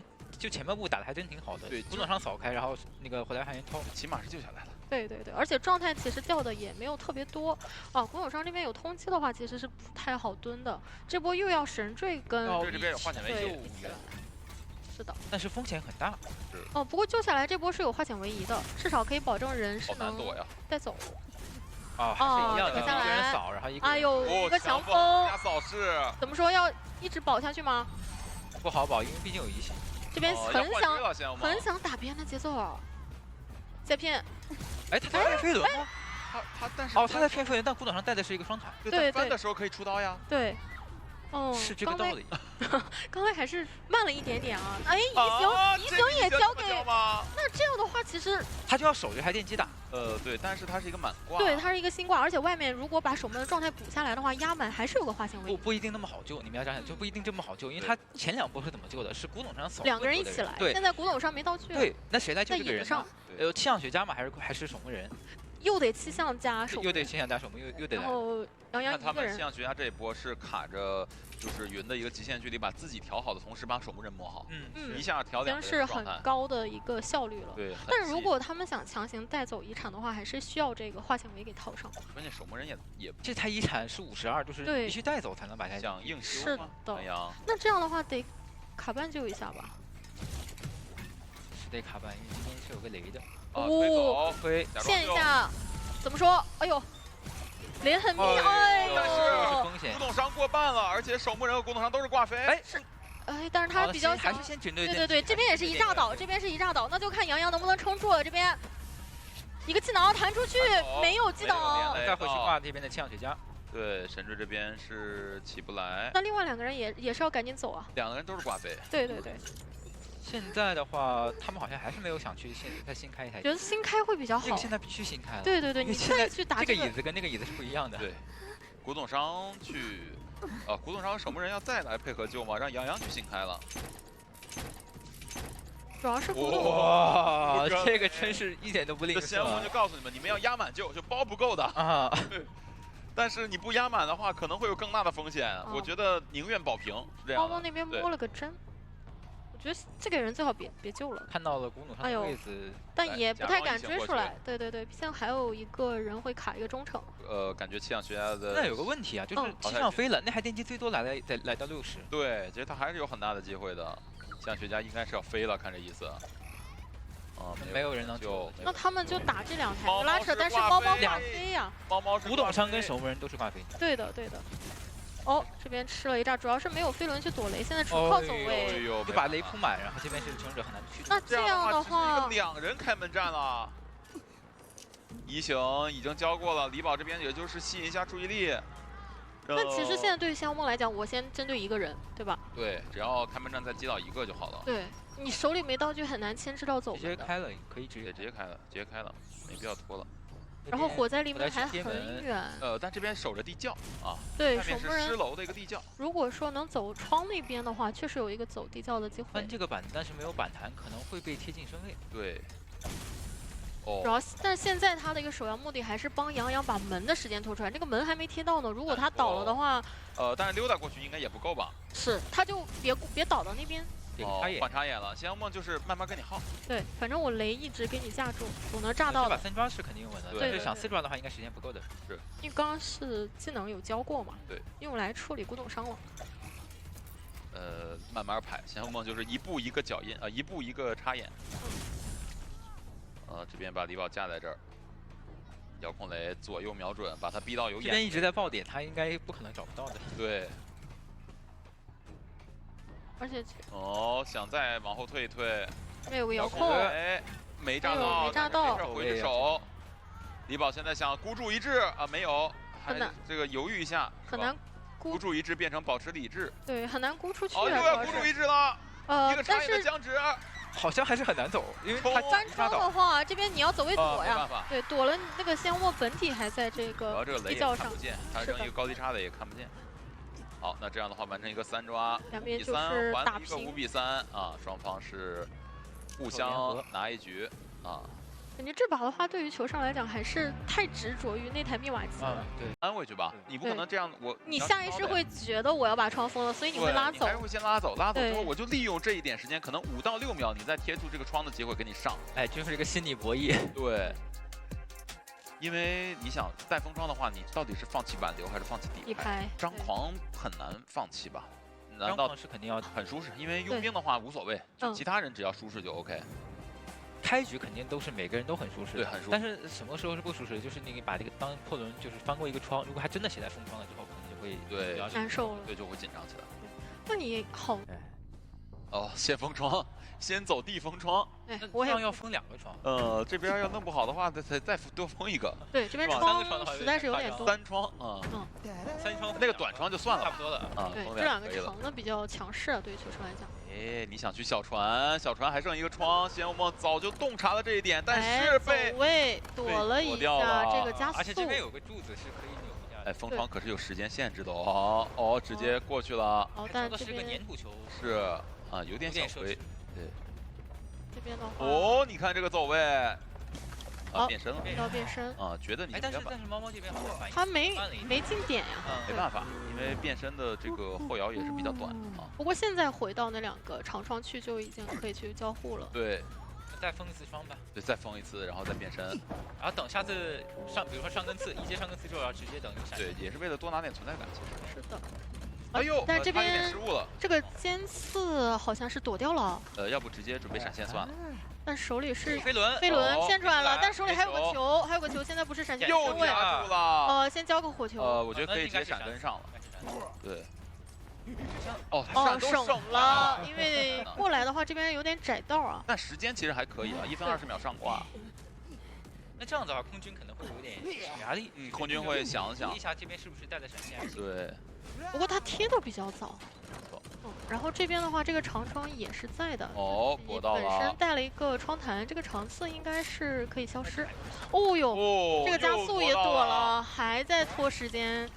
半部打的还真挺好的，对，古董上扫开，然后那个回来还原掏，起码是救下来了。对，而且状态其实掉的也没有特别多。古董商这边有通缉的话，其实是不太好蹲的。这波又要神坠跟这边有化险为夷，是的，但是风险很大。不过救下来这波是有化险为夷的，至少可以保证人是能带走。还是一样的，停下来，一个人扫，然后一个哎呦，一个强风加扫视，怎么说要一直保下去吗？不好保，因为毕竟有移形。这边很想打别人的节奏啊，再骗。哎，他在骗飞轮吗？但是他在骗飞轮，但古董上带的是一个双塔。对，翻的时候可以出刀呀。对。是这个道理。刚才还是慢了一点点啊！哎，移形也交给，那这样的话其实他就要守着台电击打。对，但是它是一个满挂。对，它是一个新挂，而且外面如果把守门的状态补下来的话，压满还是有个化险为夷。不一定那么好救，你们要想想，就不一定这么好救，因为他前2波是怎么救的？是古董上扫2个人一起来。对，现在古董上没道具。对，那谁来救这个人呢？气象学家嘛，还是守门人？又得气象加守门，又得气象加守门，又得来。然后杨洋一个人。他们气象学家这一波是卡着，就是云的一个极限距离，把自己调好的同时，把守门人摸好。一下调2个人已经是很高的一个效率了。对。但是如果他们想强行带走遗产的话，还是需要这个化险为夷给套上。关键守门人也这台遗产是52，就是必须带走才能把它想硬修。是的。那这样的话得卡半救一下吧。是得卡半，因为今天是有个雷的。推线一下，怎么说？哎呦，雷很密，哎呦！但是古董商过半了，而且守门人和古董商都是挂飞。但是他比较还是先针对。对，这边也是一炸倒，这边是一炸倒，那就看杨洋能不能撑住了。这边一个技能弹出去，没有击倒，再回去挂这边的气象学家。对，神坠这边是起不来。那另外2个人也是要赶紧走啊。2个人都是挂飞。对。现在的话，他们好像还是没有想去再新开一台。觉得新开会比较好。现在必须新开了。对，你再去打这个椅子跟那个椅子是不一样的。对，古董商去，古董商和守门人要再来配合救吗？让杨洋去新开了。主要是古董。哇，这个真是一点都不吝啬。先我就告诉你们，你们要压满救，就包不够的啊。但是你不压满的话，可能会有更大的风险。我觉得宁愿保平，是这样。猫猫那边摸了个针。我觉得这个人最好别救了。看到了古董上的位置，但也不太敢追出来。对，毕竟还有一个人会卡一个中程。感觉气象学家的那有个问题啊，就是气象飞了，那台电机最多来到60。对，其实他还是有很大的机会的。气象学家应该是要飞了，看这意思。没有人能救。那他们就打这2台拉扯，但是猫猫挂飞呀。古董商跟守门人都是挂飞。对的。这边吃了一炸，主要是没有飞轮去躲雷，现在纯靠走位，就把雷铺满，然后这边是承者很难去。那这样的话，2人开门战了。移形已经交过了，李宝这边也就是吸引一下注意力。那其实现在对于香梦来讲，我先针对1个人，对吧？对，只要开门战再击倒1个就好了。对，你手里没道具很难牵制到走。直接开了，可以直接开了，没必要拖了。然后火灾离门还很远，但这边守着地窖啊，对，外面是失楼的一个地窖。如果说能走窗那边的话，确实有一个走地窖的机会。翻这个板，但是没有板弹，可能会被贴近身位。对，主要，但是现在他的一个首要目的还是帮杨洋把门的时间拖出来，这个门还没贴到呢。如果他倒了的话，但是溜达过去应该也不够吧？是，他就别倒到那边。换插眼了，仙阳梦就是慢慢跟你耗。对，反正我雷一直给你架住，总能炸到的。把3抓是肯定稳的，但是想4抓的话，应该时间不够的。是，因为刚刚是技能有教过嘛，对，用来处理古董伤亡。慢慢排，仙阳梦就是一步一个脚印，一步一个插眼。这边把李宝架在这儿，遥控雷左右瞄准，把他逼到有眼。这边一直在爆点，他应该不可能找不到的。对。而且想再往后退一退。这边有个遥控，哎，没炸到，没炸到，回着手。李宝现在想孤注一掷啊，没有，还这个犹豫一下，很难孤注一掷变成保持理智。对，很难孤出去。又要孤注一掷了。一个插眼的僵直。好像还是很难走，因为他翻窗的话，这边你要走位躲呀。对，躲了那个仙雾本体还在这个地窖上，他扔一个高低差的也看不见。好，那这样的话完成一个3抓，2边5比3还一个5比3啊，双方是互相拿一局啊。感觉这把的话，对于球上来讲还是太执着于那台密码机了。对，安回去吧，你不可能这样。你下意识会觉得我要把窗封了，所以你会拉走。还是会先拉走，拉走之后我就利用这一点时间，可能5到6秒，你再贴出这个窗的机会给你上。哎，就是一个心理博弈。对，因为你想带封窗的话，你到底是放弃挽留还是放弃底牌？张狂很难放弃吧？难道是肯定要很舒适？因为佣兵的话无所谓，就其他人只要舒适就 OK。开局肯定都是每个人都很舒适，对，很舒适。但是什么时候是不舒适？就是你把这个当破轮，就是翻过一个窗，如果还真的写在封窗了之后，可能就会比较难受了，对，就会紧张起来。那你好，先封窗，先走地封窗。哎，我也要封2个窗。这边要弄不好的话，再多封一个。对，这边窗实在是有点多。3窗啊，3窗那个短窗就算了，差不多了啊。对，这2个长的比较强势啊，对于球手来讲。哎，你想去小船，小船还剩一个窗，仙雾梦早就洞察了这一点，但是被走位躲了一下，这个加速。而且这边有个柱子是可以扭一下。哎，封窗可是有时间限制的哦，直接过去了。但这是个粘土球。是啊，有点小亏。对。这边的话。你看这个走位。变身了，要变身啊！觉得你但是猫猫这边好像反应他没进点呀，没办法，因为变身的这个后摇也是比较短啊。不过现在回到那2个长窗去就已经可以去交互了。对，再封一次窗吧。对，再封一次，然后再变身，然后等下次比如说上根刺，1阶上根刺之后，然后直接等一个闪。对，也是为了多拿点存在感，其实。是的。哎呦，但这边有点失误了。这个尖刺好像是躲掉了。要不直接准备闪现算了。但手里是飞轮现出来了，但手里还有个球，现在不是闪现身位。又夹住了。先交个火球。我觉得可以直接闪跟上了。对。省了，因为过来的话这边有点窄道啊。但时间其实还可以啊，1分20秒上挂。那这样子的话，空军可能会有点压力。空军会想一下这边是不是带了闪现？对。不过他贴的比较早。然后这边的话，这个长窗也是在的。躲到了。本身带了一个窗弹，这个长刺应该是可以消失。哦呦，这个加速也躲了，还在拖时间。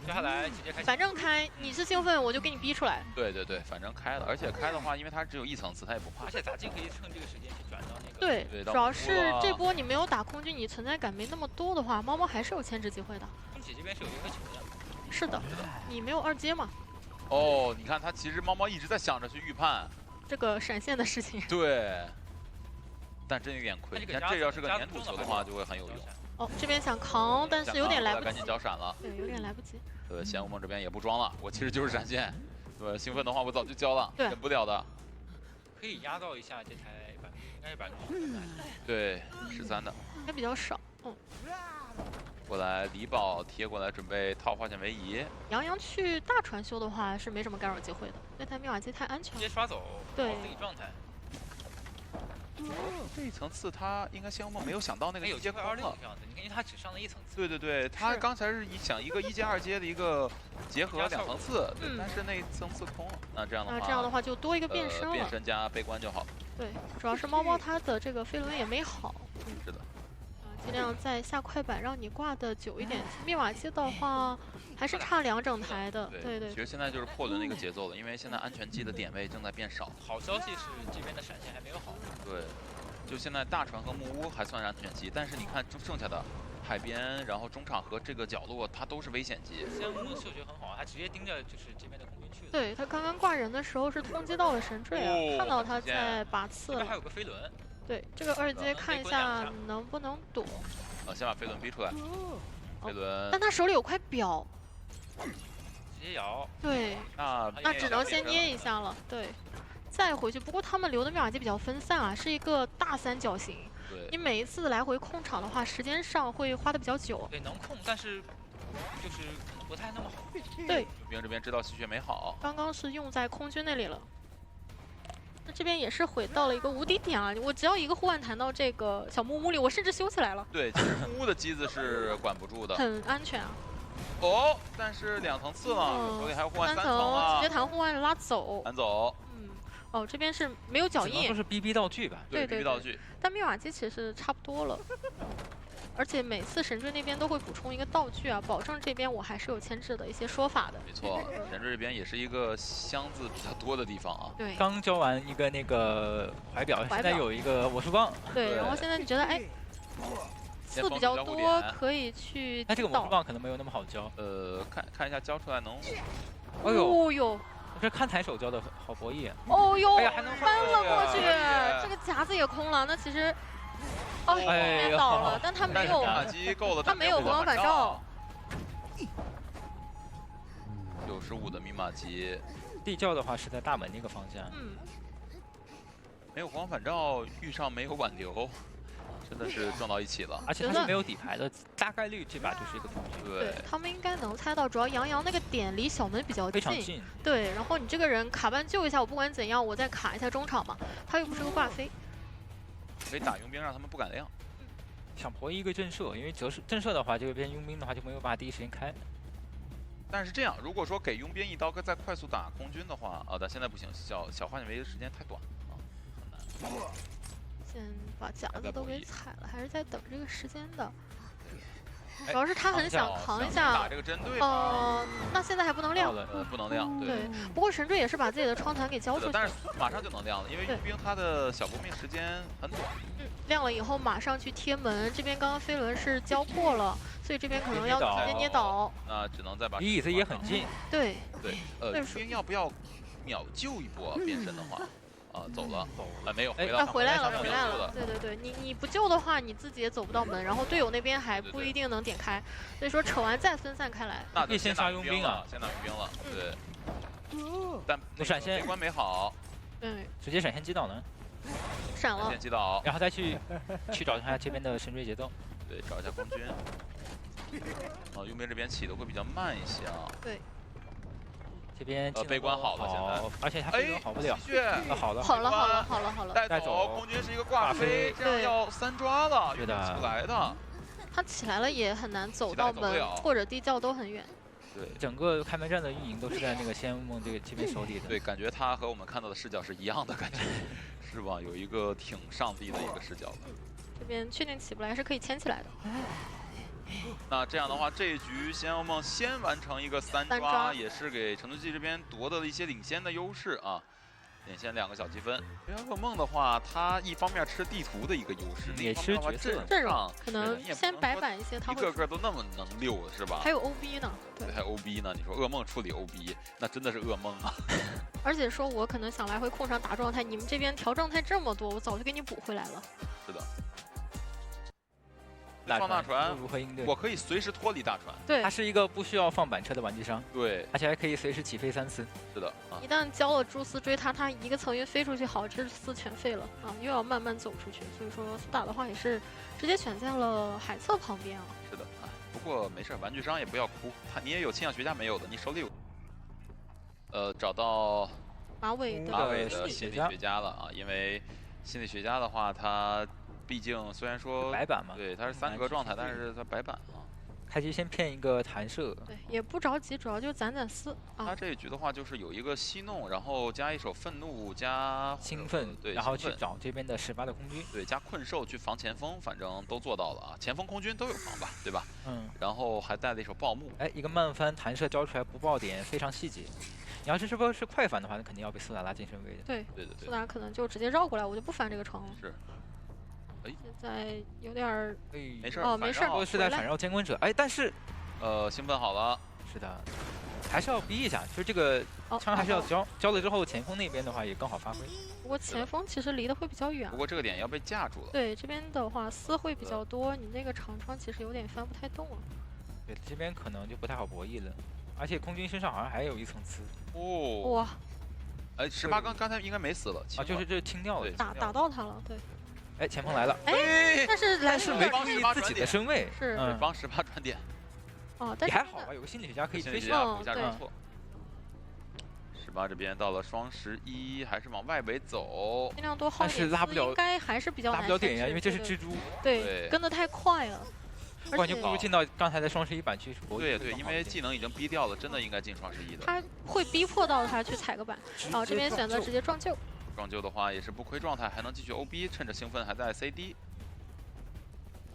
接下来直接开。反正开，你是兴奋，我就给你逼出来。对，反正开了，而且开的话，因为它只有1层次，它也不怕。而且杂技可以趁这个时间去转到那个。对，主要是这波你没有打空军，你存在感没那么多的话，猫猫还是有牵制机会的。空姐这边是有一个球的。是的，你没有2阶嘛。你看他其实猫猫一直在想着去预判这个闪现的事情。对，但真有点亏。你看这要是个粘土球的话，就会很有用。这边想扛，但是有点来不及。赶紧交闪了。对，有点来不及。对，仙雾梦这边也不装了，我其实就是闪现。对，兴奋的话我早就交了，忍不了的。可以压到一下这台应该是13%。对，13的。还比较少。过来，李宝贴过来，准备套化险为夷。杨洋去大船修的话是没什么干扰机会的，那台密码机太安全了。直接刷走，对自己状态。这一层次他应该仙雾梦没有想到那个有阶2.26这样子，你看因为他只上了1层次。对，他刚才是想一个1阶2阶的一个结合2层次，但是那一层次空了。那这样的话就多一个变身了。变身加悲观就好。对，主要是猫猫它的这个飞轮也没好。是的。尽量再下快板，让你挂的久一点。密码机的话，还是差2整台的。对。其实现在就是破轮的一个节奏了，因为现在安全机的点位正在变少。好消息是这边的闪现还没有好。对。就现在大船和木屋还算是安全期，但是你看剩下的海边，然后中场和这个角落，它都是危险期。仙木嗅觉很好，他直接盯着就是这边的空军去了。对他刚刚挂人的时候是通缉到了神坠啊，看到他在拔刺了。这边还有个飞轮。对，这个二阶看一下能不能躲。先把飞轮逼出来。飞轮。但他手里有块表。直接摇。对。那只能先捏一下了。对。再回去，不过他们留的密码机比较分散啊，是一个大三角形。对。你每一次来回控场的话，时间上会花的比较久。对，能控，但是就是可能不太那么好。对。佣兵这边知道吸血没好。刚刚是用在空军那里了。那这边也是回到了一个无敌点啊！我只要一个护腕弹到这个小木屋里，我甚至修起来了。对，其实木屋的机子是管不住的，很安全啊。哦，但是2层刺了，手里还有护腕3层啊，直接弹护腕拉走。弹走。哦，这边是没有脚印，说是 BB 道具吧？对 ，BB 道具。但密码机其实差不多了。而且每次神坠那边都会补充一个道具啊，保证这边我还是有牵制的一些说法的。没错，神坠这边也是一个箱子比较多的地方啊。对。刚交完一个那个怀表，现在有一个魔术棒。对，然后现在你觉得哎，刺比较多，可以去。那这个魔术棒可能没有那么好交。看一下交出来能。哎呦！这看台手交的好博弈。哦呦！哎呀，还能翻了过去，这个夹子也空了。那其实。哦，也倒了，但他没有，他没有回光返照。95的密码机，地窖的话是在大门那个方向。没有回光返照，遇上没有挽留，真的是撞到一起了。而且他是没有底牌的，大概率这把就是一个平局。对，他们应该能猜到，主要杨洋那个点离小门比较近，非常近。对，然后你这个人卡半救一下，我不管怎样，我再卡一下中场嘛。他又不是个挂飞。可以打佣兵，让他们不敢亮。想博一个震慑，因为震慑的话，这边佣兵的话就没有办法第一时间开。但是这样，如果说给佣兵一刀再快速打空军的话，但现在不行，小化解围的时间太短了，很难。先把夹子都给踩了，还是在等这个时间的。主要是他很想扛一下打这个针对。那现在还不能亮，不能亮。对。不过神坠也是把自己的窗团给交出去，但是马上就能亮了，因为佣兵他的小搏命时间很短。亮了以后马上去贴门，这边刚刚飞轮是交过了，所以这边可能要直接捏倒。那只能再把。离椅子也很近。对。佣兵要不要秒救一波变身的话？走了，没有，回来了，对，你不救的话，你自己也走不到门，然后队友那边还不一定能点开，所以说扯完再分散开来。那先杀佣兵啊，先打佣兵了，对。但闪现飞关没好，对，直接闪现击倒呢，闪了，先击倒，然后再去找一下这边的神坠节奏，对，找一下空军。佣兵这边起的会比较慢一些啊，对。这边被关好了，现在，而且他飞轮好不了。好了，带走，空军是一个挂飞，这样要3抓了，对的，出来的。他起来了也很难走到门或者地窖都很远。对，整个开门战的运营都是在那个仙梦这边手里的。对，感觉他和我们看到的视角是一样的感觉，是吧？有一个挺上帝的一个视角。这边确定起不来是可以牵起来的。那这样的话，这一局仙妖梦先完成一个3抓，也是给成都记这边夺得了一些领先的优势啊，领先2个小积分。噩梦的话，他一方面吃地图的一个优势，也吃角色阵容，可能先白板一些，他一个个都那么能溜是吧？还有 OB 呢，对，还有 OB 呢。你说噩梦处理 OB， 那真的是噩梦啊！而且说我可能想来回控场打状态，你们这边调状态这么多，我早就给你补回来了。是的。放大船如何应对？我可以随时脱离大船。对，它是一个不需要放板车的玩具商。对，而且还可以随时起飞3次。是的，一旦交了蛛丝追他一个层云飞出去，好，这丝全废了啊！又要慢慢走出去，所以说苏打的话也是直接选在了海侧旁边啊。是的啊，不过没事，玩具商也不要哭，你也有气象学家没有的，你手里有。找到马尾的心理学家了啊，因为心理学家的话，他。毕竟虽然说白板嘛，对，它是3格状态，但是它白板啊。开局先骗一个弹射，对，也不着急，主要就攒丝啊。他这一局的话，就是有一个戏弄，然后加一手愤怒，加兴奋，对，然后去找这边的18的空军，对，加困兽去防前锋，反正都做到了啊。前锋空军都有防吧，对吧？然后还带了一手暴木，一个慢翻弹射交出来不爆点，非常细节。你要是这波是快翻的话，那肯定要被苏打拉近身位的。对，苏打可能就直接绕过来，我就不翻这个城了。是。现在有点儿没事哦，没事，都是在反绕监管者。哎，但是兴奋好了，是的，还是要逼一下，就是这个枪还是要交了之后，前锋那边的话也更好发挥。不过前锋其实离得会比较远。不过这个点要被架住了。对，这边的话丝会比较多，你那个长窗其实有点翻不太动了。对，这边可能就不太好博弈了，而且空军身上好像还有一层刺。哦。哇！哎，18刚才应该没死了啊，就是这清掉了，打到他了，对。哎，前锋来了，哎，但是没注意自己的身位，是帮18转点。哦，但也还好吧，有个心理学家可以追上，补下认错。18这边到了双11，还是往外围走，尽量多耗一点，但是拉不了，应该还是比较难拉不了点呀，因为这是蜘蛛，对，跟得太快了。感觉不如进到刚才的双11板去。对，因为技能已经逼掉了，真的应该进双11的。他会逼迫到他去踩个板，这边选择直接撞救。撞救的话也是不亏状态，还能继续 OB， 趁着兴奋还在 CD。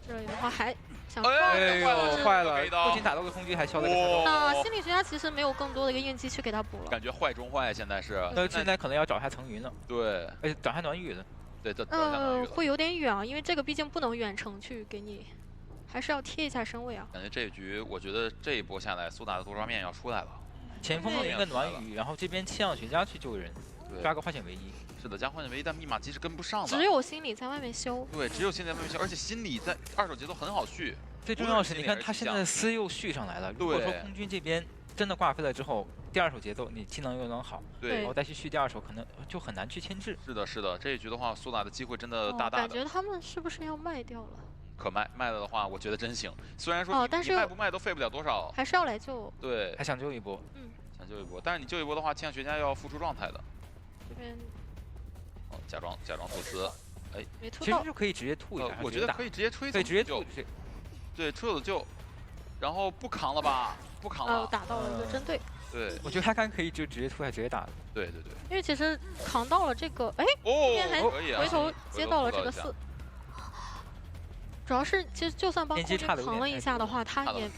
这里的话还想撞，哎呦，坏了！不仅打到了空军，还敲了个插刀。那心理学家其实没有更多的一个应激去给他补了。感觉坏中坏，现在是。现在可能要找一下层云了。对。而且找一下暖雨了。对，会有点远啊，因为这个毕竟不能远程去给你，还是要贴一下身位啊。感觉这一局，我觉得这一波下来，苏打的多少面要出来了。前锋有一个暖雨，然后这边气象学家去救人，抓个化险为夷。是的，加化险为夷，但密码机是跟不上的。只有心理在外面修。对，只有心理在外面修，而且心理在二手节奏很好续。最重要的是，你看他现在丝又续上来了。如果说空军这边真的挂飞了之后，第二手节奏你技能又能好，对，然后再去续第二手，可能就很难去牵制。是的，是的，这一局的话，苏打的机会真的大大的。感觉他们是不是要卖掉了？可卖了的话，我觉得真行。虽然说但是卖不卖都费不了多少，还是要来救。对，还想救一波。想救一波，但是你救一波的话，气象学家要付出状态的。这边。假装吐丝，哎，其实就可以直接吐一下。我觉得可以直接吹，对，直接吐。对，吹了救，然后不扛了吧？不扛了。打到了一个针对。对，我觉得他刚可以就直接吐，还直接打了。对。因为其实扛到了这个，哎，这边还回头接到了这个4。主要是其实就算帮空军扛了一下的话，他也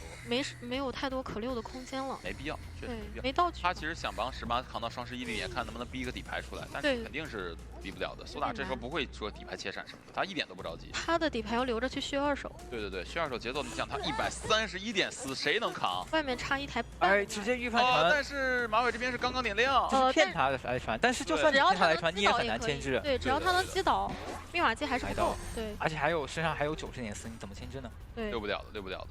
没有太多可溜的空间了。没必要，确实没必要。没道具。他其实想帮18扛到双11里面，看能不能逼一个底牌出来，但是肯定是逼不了的。苏打这时候不会说底牌切闪什么的，他一点都不着急。他的底牌要留着去续二手。对，续二手节奏，你想他131点4，谁能扛？外面差1台半。哎，直接预判船。但是马尾这边是刚刚点亮，骗他的来船，但是就算你骗他来船，你也很难牵制。对，只要他能击倒，密码机还是不够。对，而且身上还有90点4，你怎么牵制呢？对，溜不了的。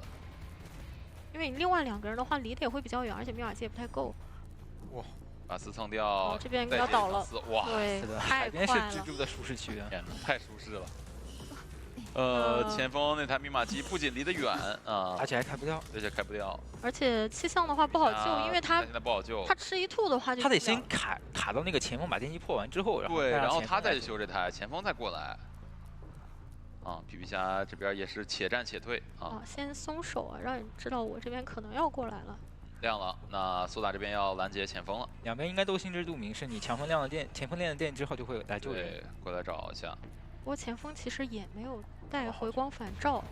因为你另外2个人的话离得也会比较远，而且密码机也不太够。哇，把4蹭掉，这边要倒了。哇，对，是的，太快了。是蜘蛛的舒适区啊！天哪，太舒适了。前锋那台密码机不仅离得远啊，而且还开不掉，而且开不掉。而且气象的话不好救，因为他现在不好救。他吃一吐的话就。他得先卡到那个前锋把电机破完之后，然后他再去修这台，前锋再过来。皮皮虾这边也是且战且退啊。先松手啊，让你知道我这边可能要过来了。亮了，那苏打这边要拦截前锋了。两边应该都心知肚明，是你前锋亮了电之后就会来救人。对，过来找一下。不过前锋其实也没有带回光返照，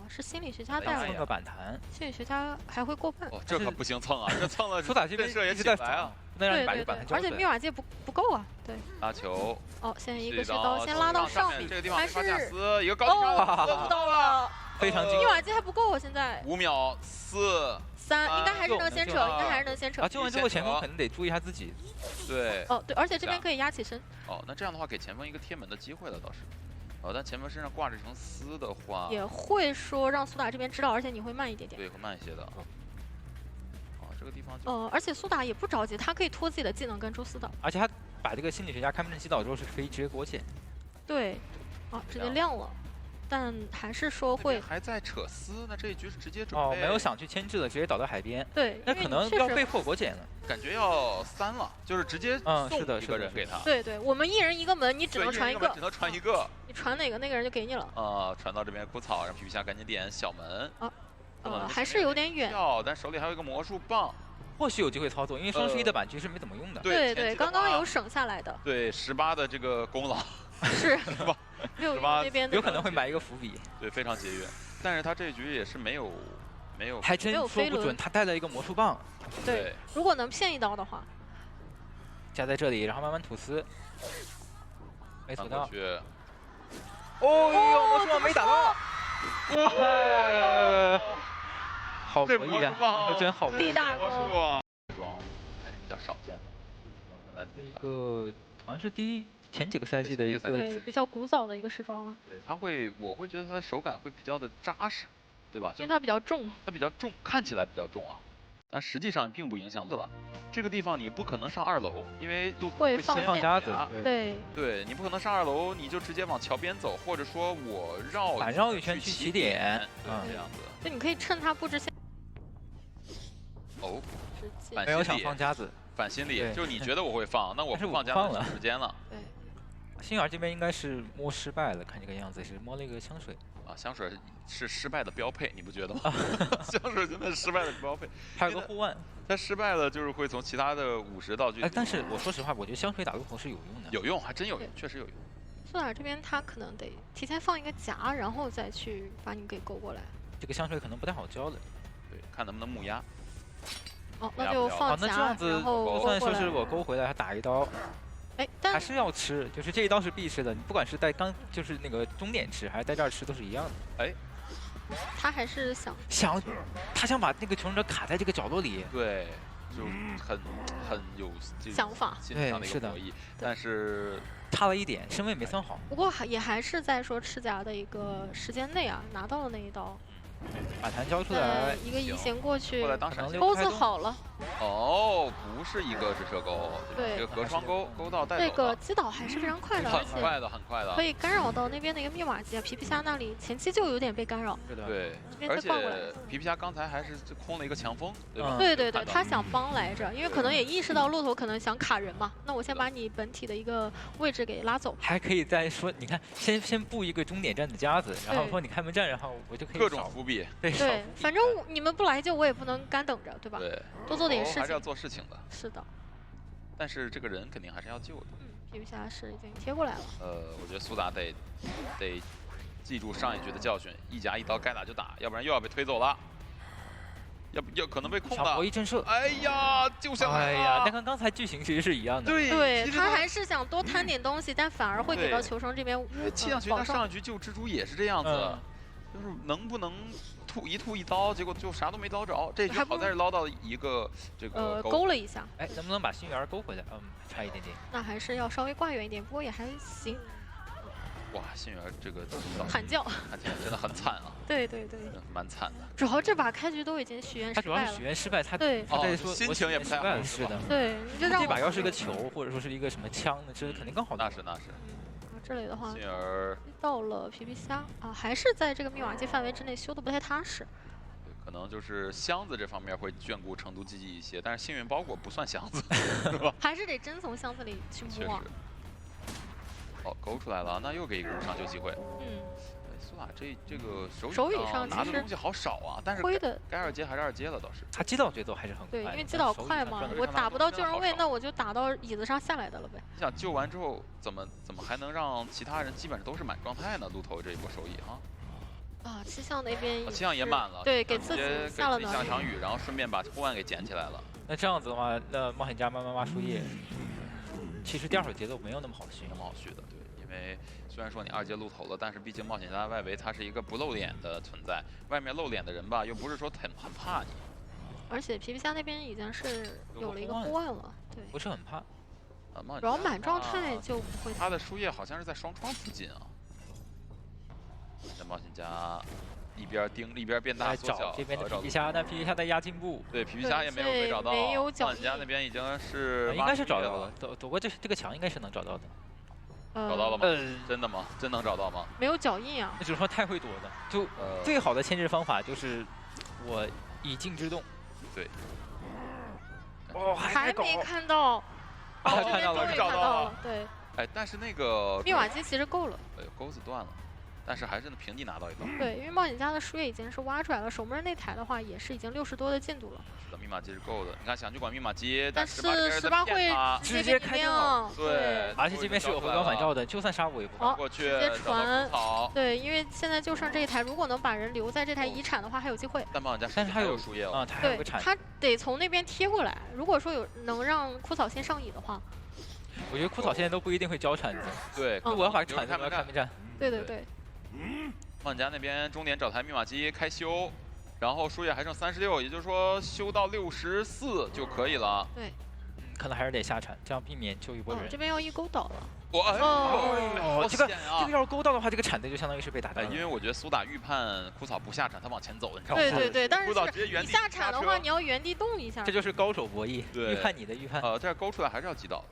是心理学家带了。蹭个板弹。心理学家还会过半。这可不行蹭啊！这蹭了，苏打这边射也起不来啊。不能让你把这板弹交而且密码机不够啊，对。拉球。现在一个雪刀先拉到上面，这个地方还是一个高做到了，非常精。密码机还不够，现在。 5秒4、3，应该还是能先扯，救完之后前锋可能得注意一下自己。对。对，而且这边可以压起身。那这样的话给前锋一个贴门的机会了倒是。但前锋身上挂着一层丝的话，也会说让苏打这边知道，而且你会慢一点点。对，会慢一些的。这个地方就。而且苏打也不着急，他可以拖自己的技能跟周四岛。而且他把这个心理学家开门击倒之后是可以直接裹起。对，直接亮了，但还是说会还在扯丝，那这一局是直接准备。没有想去牵制了，直接倒到海边。对，那可能要被迫裹减了。感觉要3了，就是直接送一个人给他。对，我们1人1个门，你只能传一个。只能传一个。你传哪个，那个人就给你了。传到这边枯草，让皮皮虾赶紧点小门。还是有点远。但手里还有一个魔术棒。或许有机会操作，因为双11的板局是没怎么用的。对，刚刚有省下来的。对18的这个功劳是吧？6这边有可能会埋一个伏笔。对，非常节约。但是他这局也是没有，还真说不准，他带了一个魔术棒。对，如果能骗一刀的话，夹在这里，然后慢慢吐丝，没吐到。哦呦，魔术王没打到。好博弈啊！真好博弈。地大魔术王还是比较少见的。一个好像是前几个赛季的一个对比较古早的一个时装了。对，我会觉得它的手感会比较的扎实，对吧？因为它比较重。它比较重，看起来比较重啊，但实际上并不影响，对吧？这个地方你不可能上2楼，因为路会放夹子。对，你不可能上2楼，你就直接往桥边走，或者说我反绕一圈去起点，这样子。就你可以趁它布置线。哦，没有想放夹子，反心理，就是你觉得我会放，那我不放夹子时间了。对，星儿这边应该是摸失败了，看这个样子是摸了一个香水。香水是失败的标配，你不觉得吗？香水真的是失败的标配。还有个护腕，它失败了就是会从其他的50道具。但是我说实话，我觉得香水打路头是有用的。有用，还真有用，确实有用。苏打这边他可能得提前放一个夹，然后再去把你给勾过来。这个香水可能不太好教的。对，看能不能木压。哦，那就放夹，那这样子然后就算说是我勾回来，还打一刀。哎，但还是要吃，就是这一刀是必吃的，你不管是在就是那个终点吃，还是在这儿吃，都是一样的。哎，他还是他想把那个求生者卡在这个角落里。对，就很有想法，心上的一个博弈，但是差了一点，身位没算好。不过也还是在说吃夹的一个时间内啊，拿到了那一刀。把弹交出来，一个移形过去，过来当闪现，钩子好了。哦，不是一个直射钩，对，这个隔窗钩到带走。这个击倒还是非常快的，很快的，可以干扰到那边的一个密码机，皮皮虾那里前期就有点被干扰。对，而且皮皮虾刚才还是空了一个强风，对吧？对，他想帮来着，因为可能也意识到骆驼可能想卡人嘛，那我先把你本体的一个位置给拉走。还可以再说，你看，先布一个终点站的夹子，然后说你开门站，然后我就可以各种伏笔。对，反正你们不来救，我也不能干等着，对吧？对，多做点事情。还是要做事情的。是的。但是这个人肯定还是要救的。皮皮虾是已经贴过来了。我觉得苏打得记住上一局的教训，一夹一刀该打就打，要不然又要被推走了。要可能被控的。博弈震慑。哎呀，救下来了！哎呀，那跟刚才剧情其实是一样的。对，他还是想多摊点东西，但反而会给到求生这边。因为气象局他上一局救蜘蛛也是这样子。就是能不能吐一刀，结果就啥都没捞着。这局好在是捞到一个这个勾了一下。哎，能不能把心源勾回来？差一点点。那还是要稍微挂远一点，不过也还行。哇，心源这个喊叫，真的很惨啊。对，蛮惨的。主要这把开局都已经许愿失败了。他主要是许愿失败，他对，说心情也不太好。是的。对，你就让这把要是个球，或者说是一个什么枪，这肯定更好。那是。这里的话，心儿到了皮皮虾啊，还是在这个密码机范围之内修的不太踏实。可能就是箱子这方面会眷顾成都积极一些，但是幸运包裹不算箱子，是吧？还是得真从箱子里去摸。好，勾出来了，那又给一个上救机会。苏打这个手语上拿的东西好少啊，但是该2阶还是2阶了倒是。他击倒节奏还是很快。对，因为击倒快嘛，我打不到救人位，那我就打到椅子上下来的了呗。你想救完之后，怎么还能让其他人基本上都是满状态呢？路头这一波手艺啊，气象那边气象也满了，对，给自己下了下场雨，然后顺便把护腕给捡起来了。那这样子的话，那冒险家慢慢挖树叶，其实第2手节奏没有那么好续的，对，因为虽然说你2阶露头了，但是毕竟冒险家外围它是一个不露脸的存在，外面露脸的人吧，又不是说很怕你。而且皮皮虾那边已经是有了一个护腕了，对，不是很怕。主要满状态就不会。他的输液好像是在双窗附近啊。那冒险家一边盯一边变大缩小，这边的皮皮虾，但皮皮虾在压进步。对，皮皮虾也没有被找到。没有脚。冒险家那边已经是应该是找到了，躲过这个墙应该是能找到的。找到了吗？真的吗？真能找到吗？没有脚印啊。那只是说太会躲的，就最好的牵制方法就是我以静制动。对。还没看到。看到了，找到了。对。哎，但是那个密码机其实够了。钩子断了。但是还是能平地拿到一刀。对，因为冒险家的输液已经是挖出来了，守门那台的话也是已经60多的进度了。是的，密码机是够的。你看想去管密码机，但是18会直接开掉。对，而且这边是有回光返照的，就算杀我也不过去。直接传。对，因为现在就剩这一台，如果能把人留在这台遗产的话，还有机会。但冒险家但是他有输液了，对，他得从那边贴过来。如果说能让枯草先上椅的话。我觉得枯草现在都不一定会交铲子。对，我要把铲子要看没战。对对对。万家那边终点找台密码机开修，然后输液还剩36，也就是说修到64就可以了。对。可能还是得下铲，这样避免救一波人。这边要一勾倒了。这个要是勾到的话，这个铲子就相当于是被打断了。因为我觉得苏打预判枯草不下铲，他往前走，你知道吗？对对对，但是枯草直接原地你下铲的话，你要原地动一下。这就是高手博弈，对，预判你的预判。这勾出来还是要击倒。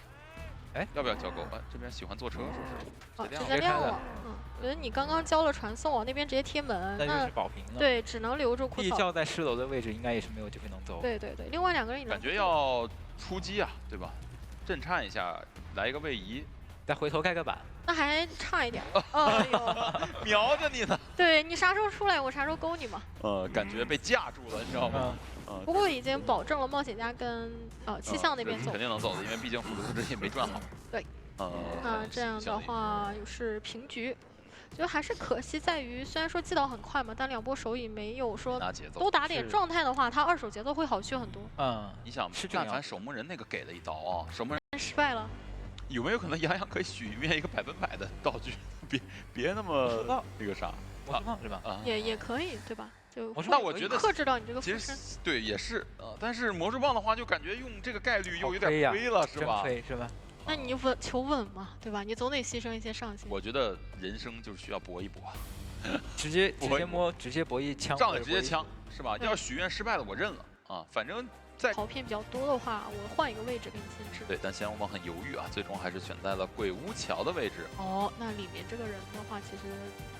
哎，要不要交勾？这边喜欢坐车，是不是？直接亮了。我觉得你刚刚交了传送，那边直接贴门，那就是保平了。对，只能留住枯草。地窖在10楼的位置应该也是没有机会能走。对对对，另外2个人也感觉要出击啊，对吧？震颤一下，来一个位移，再回头盖个板。那还差一点。哎呦，瞄着你呢。对你啥时候出来，我啥时候勾你嘛。感觉被架住了，你知道吗？不过已经保证了冒险家跟气象那边走，肯定能走的，因为毕竟辅助之前没转好。对。那这样的话是平局，就还是可惜在于，虽然说击倒很快嘛，但2波手影没有说都打点状态的话，他2手节奏会好去很多。你想，但凡守门人那个给了一刀啊，守门人失败了。有没有可能杨洋可以许愿一个100%的道具？别那么那个啥，魔术棒是吧？也可以，对吧？就那我觉得克制到你这个其实对也是但是魔术棒的话，就感觉用这个概率又有点亏了，是吧？亏是吧？那你求稳嘛，对吧？你总得牺牲一些上限。我觉得人生就是需要搏一搏，直接摸，直接搏一枪，上来直接枪是吧？要许愿失败了，我认了啊，反正。跑片比较多的话，我换一个位置给你先制。对，但先我们很犹豫啊，最终还是选在了鬼屋桥的位置。那里面这个人的话，其实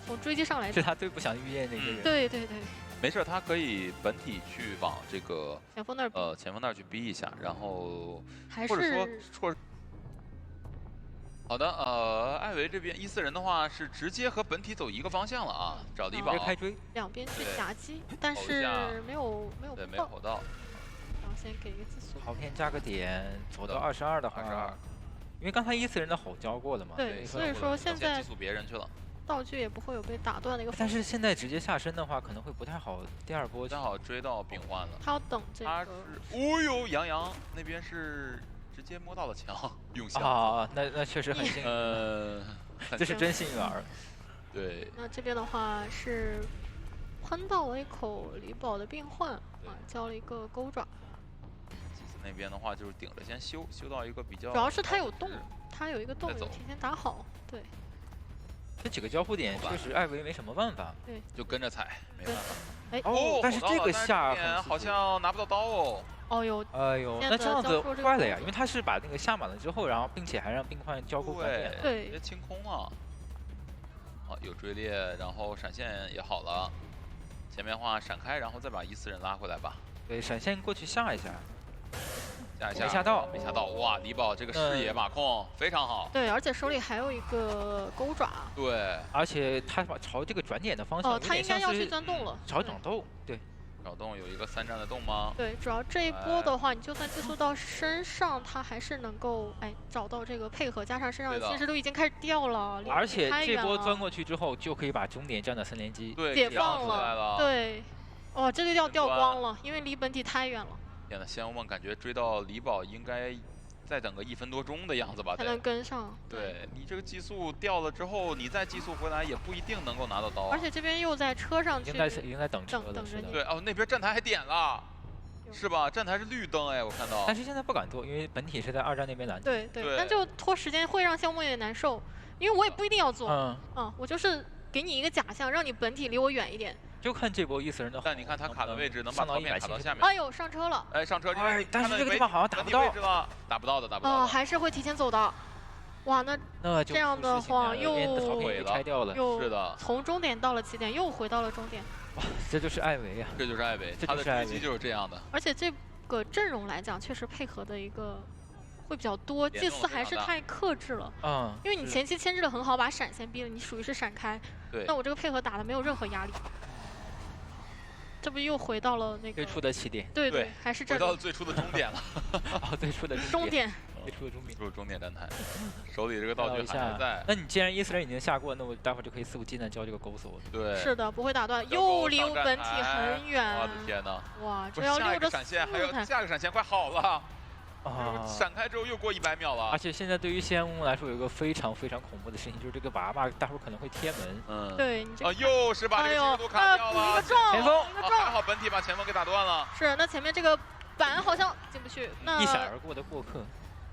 从追击上来是他最不想遇见的一个人。对对对。没事，他可以本体去往这个前锋那儿前锋那儿去逼一下，然后还是或者说好的，艾维这边14人的话是直接和本体走一个方向了啊，找李宝开追，两边去夹击，但是没有吼到。先给一个自速，跑片加个点，走到22的话，22，因为刚才14人的吼交过了嘛，对，所以说现在激素别人去了，道具也不会有被打断的一个。但是现在直接下身的话，可能会不太好，第2波正好追到丙焕了。他要等这个。他是，哦呦，杨那边是直接摸到了墙，用箱啊，那确实很幸运，这是真幸运儿。对。那这边的话是喷到了一口李宝的病患交了一个钩爪。那边的话就是顶着先修到一个比较，主要是他有洞，他有一个洞有提前打好，对。这几个交互点确实艾维没什么办法，对，就跟着踩，没办法。哎但是这个下好像拿不到刀哦。哎呦，那这样子坏了呀，因为他是把那个下满了之后，然后并且还让病患交互反点，对，直接清空了。有追猎，然后闪现也好了，前面的话闪开，然后再把14人拉回来吧。对，闪现过去下一下。没下到，哇！李宝这个视野把控非常好。对，而且手里还有一个钩爪。对，而且他朝这个转点的方向，他应该要去钻洞了。找洞，对。找洞有一个3站的洞吗？对，主要这一波的话，你就算寄宿到身上，他还是能够找到这个配合，加上身上的侵蚀度已经开始掉了。而且这波钻过去之后，就可以把终点站的3连击解放了。对，这个要掉光了，因为离本体太远了。天呐，仙雾梦感觉追到李宝应该再等个1分多钟的样子吧，才能跟上。对你这个寄宿掉了之后，你再寄宿回来也不一定能够拿到刀。而且这边又在车上去，已经在等车了。等着你。对那边站台还点了，是吧？站台是绿灯我看到。但是现在不敢做，因为本体是在2站那边拦。对，但就拖时间会让仙雾梦有点难受，因为我也不一定要做。我就是给你一个假象，让你本体离我远一点。就看这波14人的，但你看他卡的位置能把刀片卡到下面。哎呦，上车了！上车！但是这个地方好像打不到，打不到的。还是会提前走的。哇，那这样的话又拆掉了，是的，从终点到了起点，又回到了终点。哇，这就是艾维啊！这就是艾维，他的追击就是这样的。而且这个阵容来讲，确实配合的一个会比较多，祭司还是太克制了。因为你前期牵制的很好，把闪现逼了，你属于是闪开。对。那我这个配合打的没有任何压力。这不又回到了那个最初的起点？对，还是这回到了最初的终点了。最初的终点。最初的终点。入终点站台，手里这个道具还在。那你既然14人已经下过，那我待会儿就可以肆无忌惮交这个钩索。对。是的，不会打断，又离我本体很远。我的天哪！哇，这要溜着闪现，还有下个闪现快好了。啊！闪开之后又过100秒了。而且现在对于仙木来说，有一个非常非常恐怖的事情，就是这个娃娃待会儿可能会贴门。嗯，对，又是把这个进度卡掉了。补一个撞，前锋，还好本体把前锋给打断了。是，那前面这个板好像进不去。那一闪而过的过客。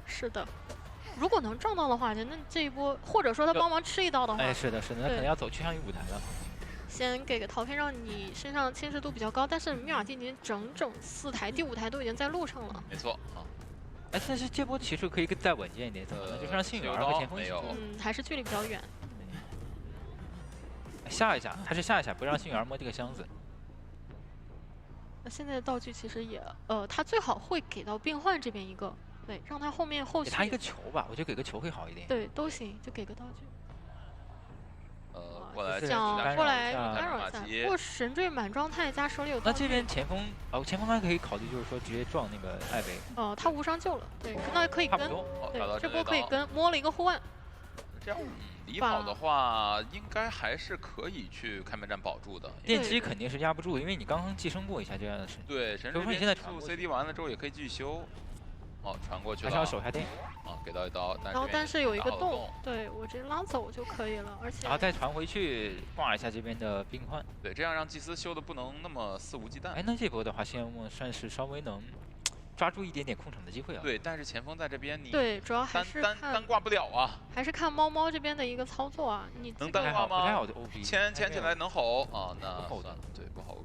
是的。如果能撞到的话，那这一波，或者说他帮忙吃一刀的话，哎，是的，是的，那可能要走趋向于舞台了。先给个陶片，让你身上侵蚀度比较高，但是密码机已经整整4台，第5台都已经在路上了。没错啊。哎，但是这波骑术可以再稳健一点，怎么呢？就是让幸运儿和前锋没有。还是距离比较远。下一下，还是下一下，不让幸运儿摸这个箱子。那现在的道具其实也，他最好会给到病患这边一个。对，让他后续给他一个球吧，我觉得给个球会好一点。对，都行，就给个道具。过来想过来干扰一下。不过神坠满状态加手里有道具。那这边前锋前锋还可以考虑，就是说直接撞那个艾维。他无伤救了，对，那可以跟。对，这波可以跟，摸了一个护腕。这样离跑的话，应该还是可以去开门战保住的。电击肯定是压不住，因为你刚刚寄生过一下这样的事情。对，神坠现在传 CD 完了之后也可以继续修。传过去了，还是要守下电。给到一刀，但是有一个洞，对我直接拉走就可以了，而且然后再传回去挂一下这边的冰块。对，这样让祭司修的不能那么肆无忌惮。哎，那这波的话，仙木算是稍微能抓住一点点控场的机会啊。对，但是前锋在这边你对，主要还是单挂不了啊，还是看猫猫这边的一个操作啊，你能单挂吗？不太好的 OP， 牵起来能吼啊，那后段对不好。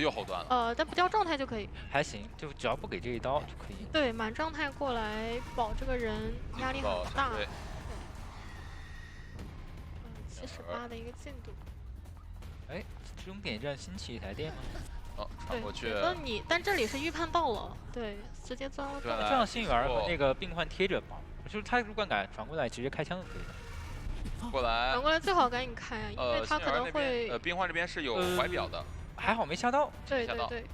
又后段了。但不掉状态就可以。还行，就只要不给这一刀就可以。对，满状态过来保这个人压力很大。对。78的一个进度。哎，终点站新起一台电吗？传过去。但这里是预判到了，对，直接钻了。这样幸运儿和那个病患贴着保，就是他如果敢传过来，直接开枪就可以了。过来。传过来最好赶紧开啊，因为他可能会。病患这边是有怀表的。还好没下到，对对对。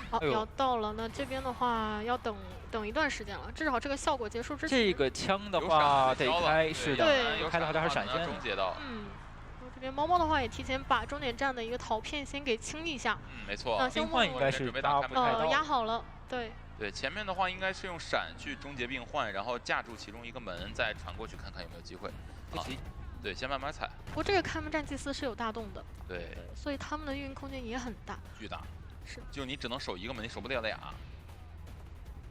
好，要到了，那这边的话要等一段时间了，至少这个效果结束之前。这个枪的话得开，是的，对，开的话它是闪现。这边猫猫的话也提前把终点站的一个陶片先给清一下。没错。那病患应该是压好了，对。对，前面的话应该是用闪去终结病患，然后架住其中一个门，再传过去看看有没有机会。对，先慢慢踩。不过这个开门战祭司是有大洞的，对，所以他们的运营空间也很大，巨大。是，就你只能守一个门，你守不了俩。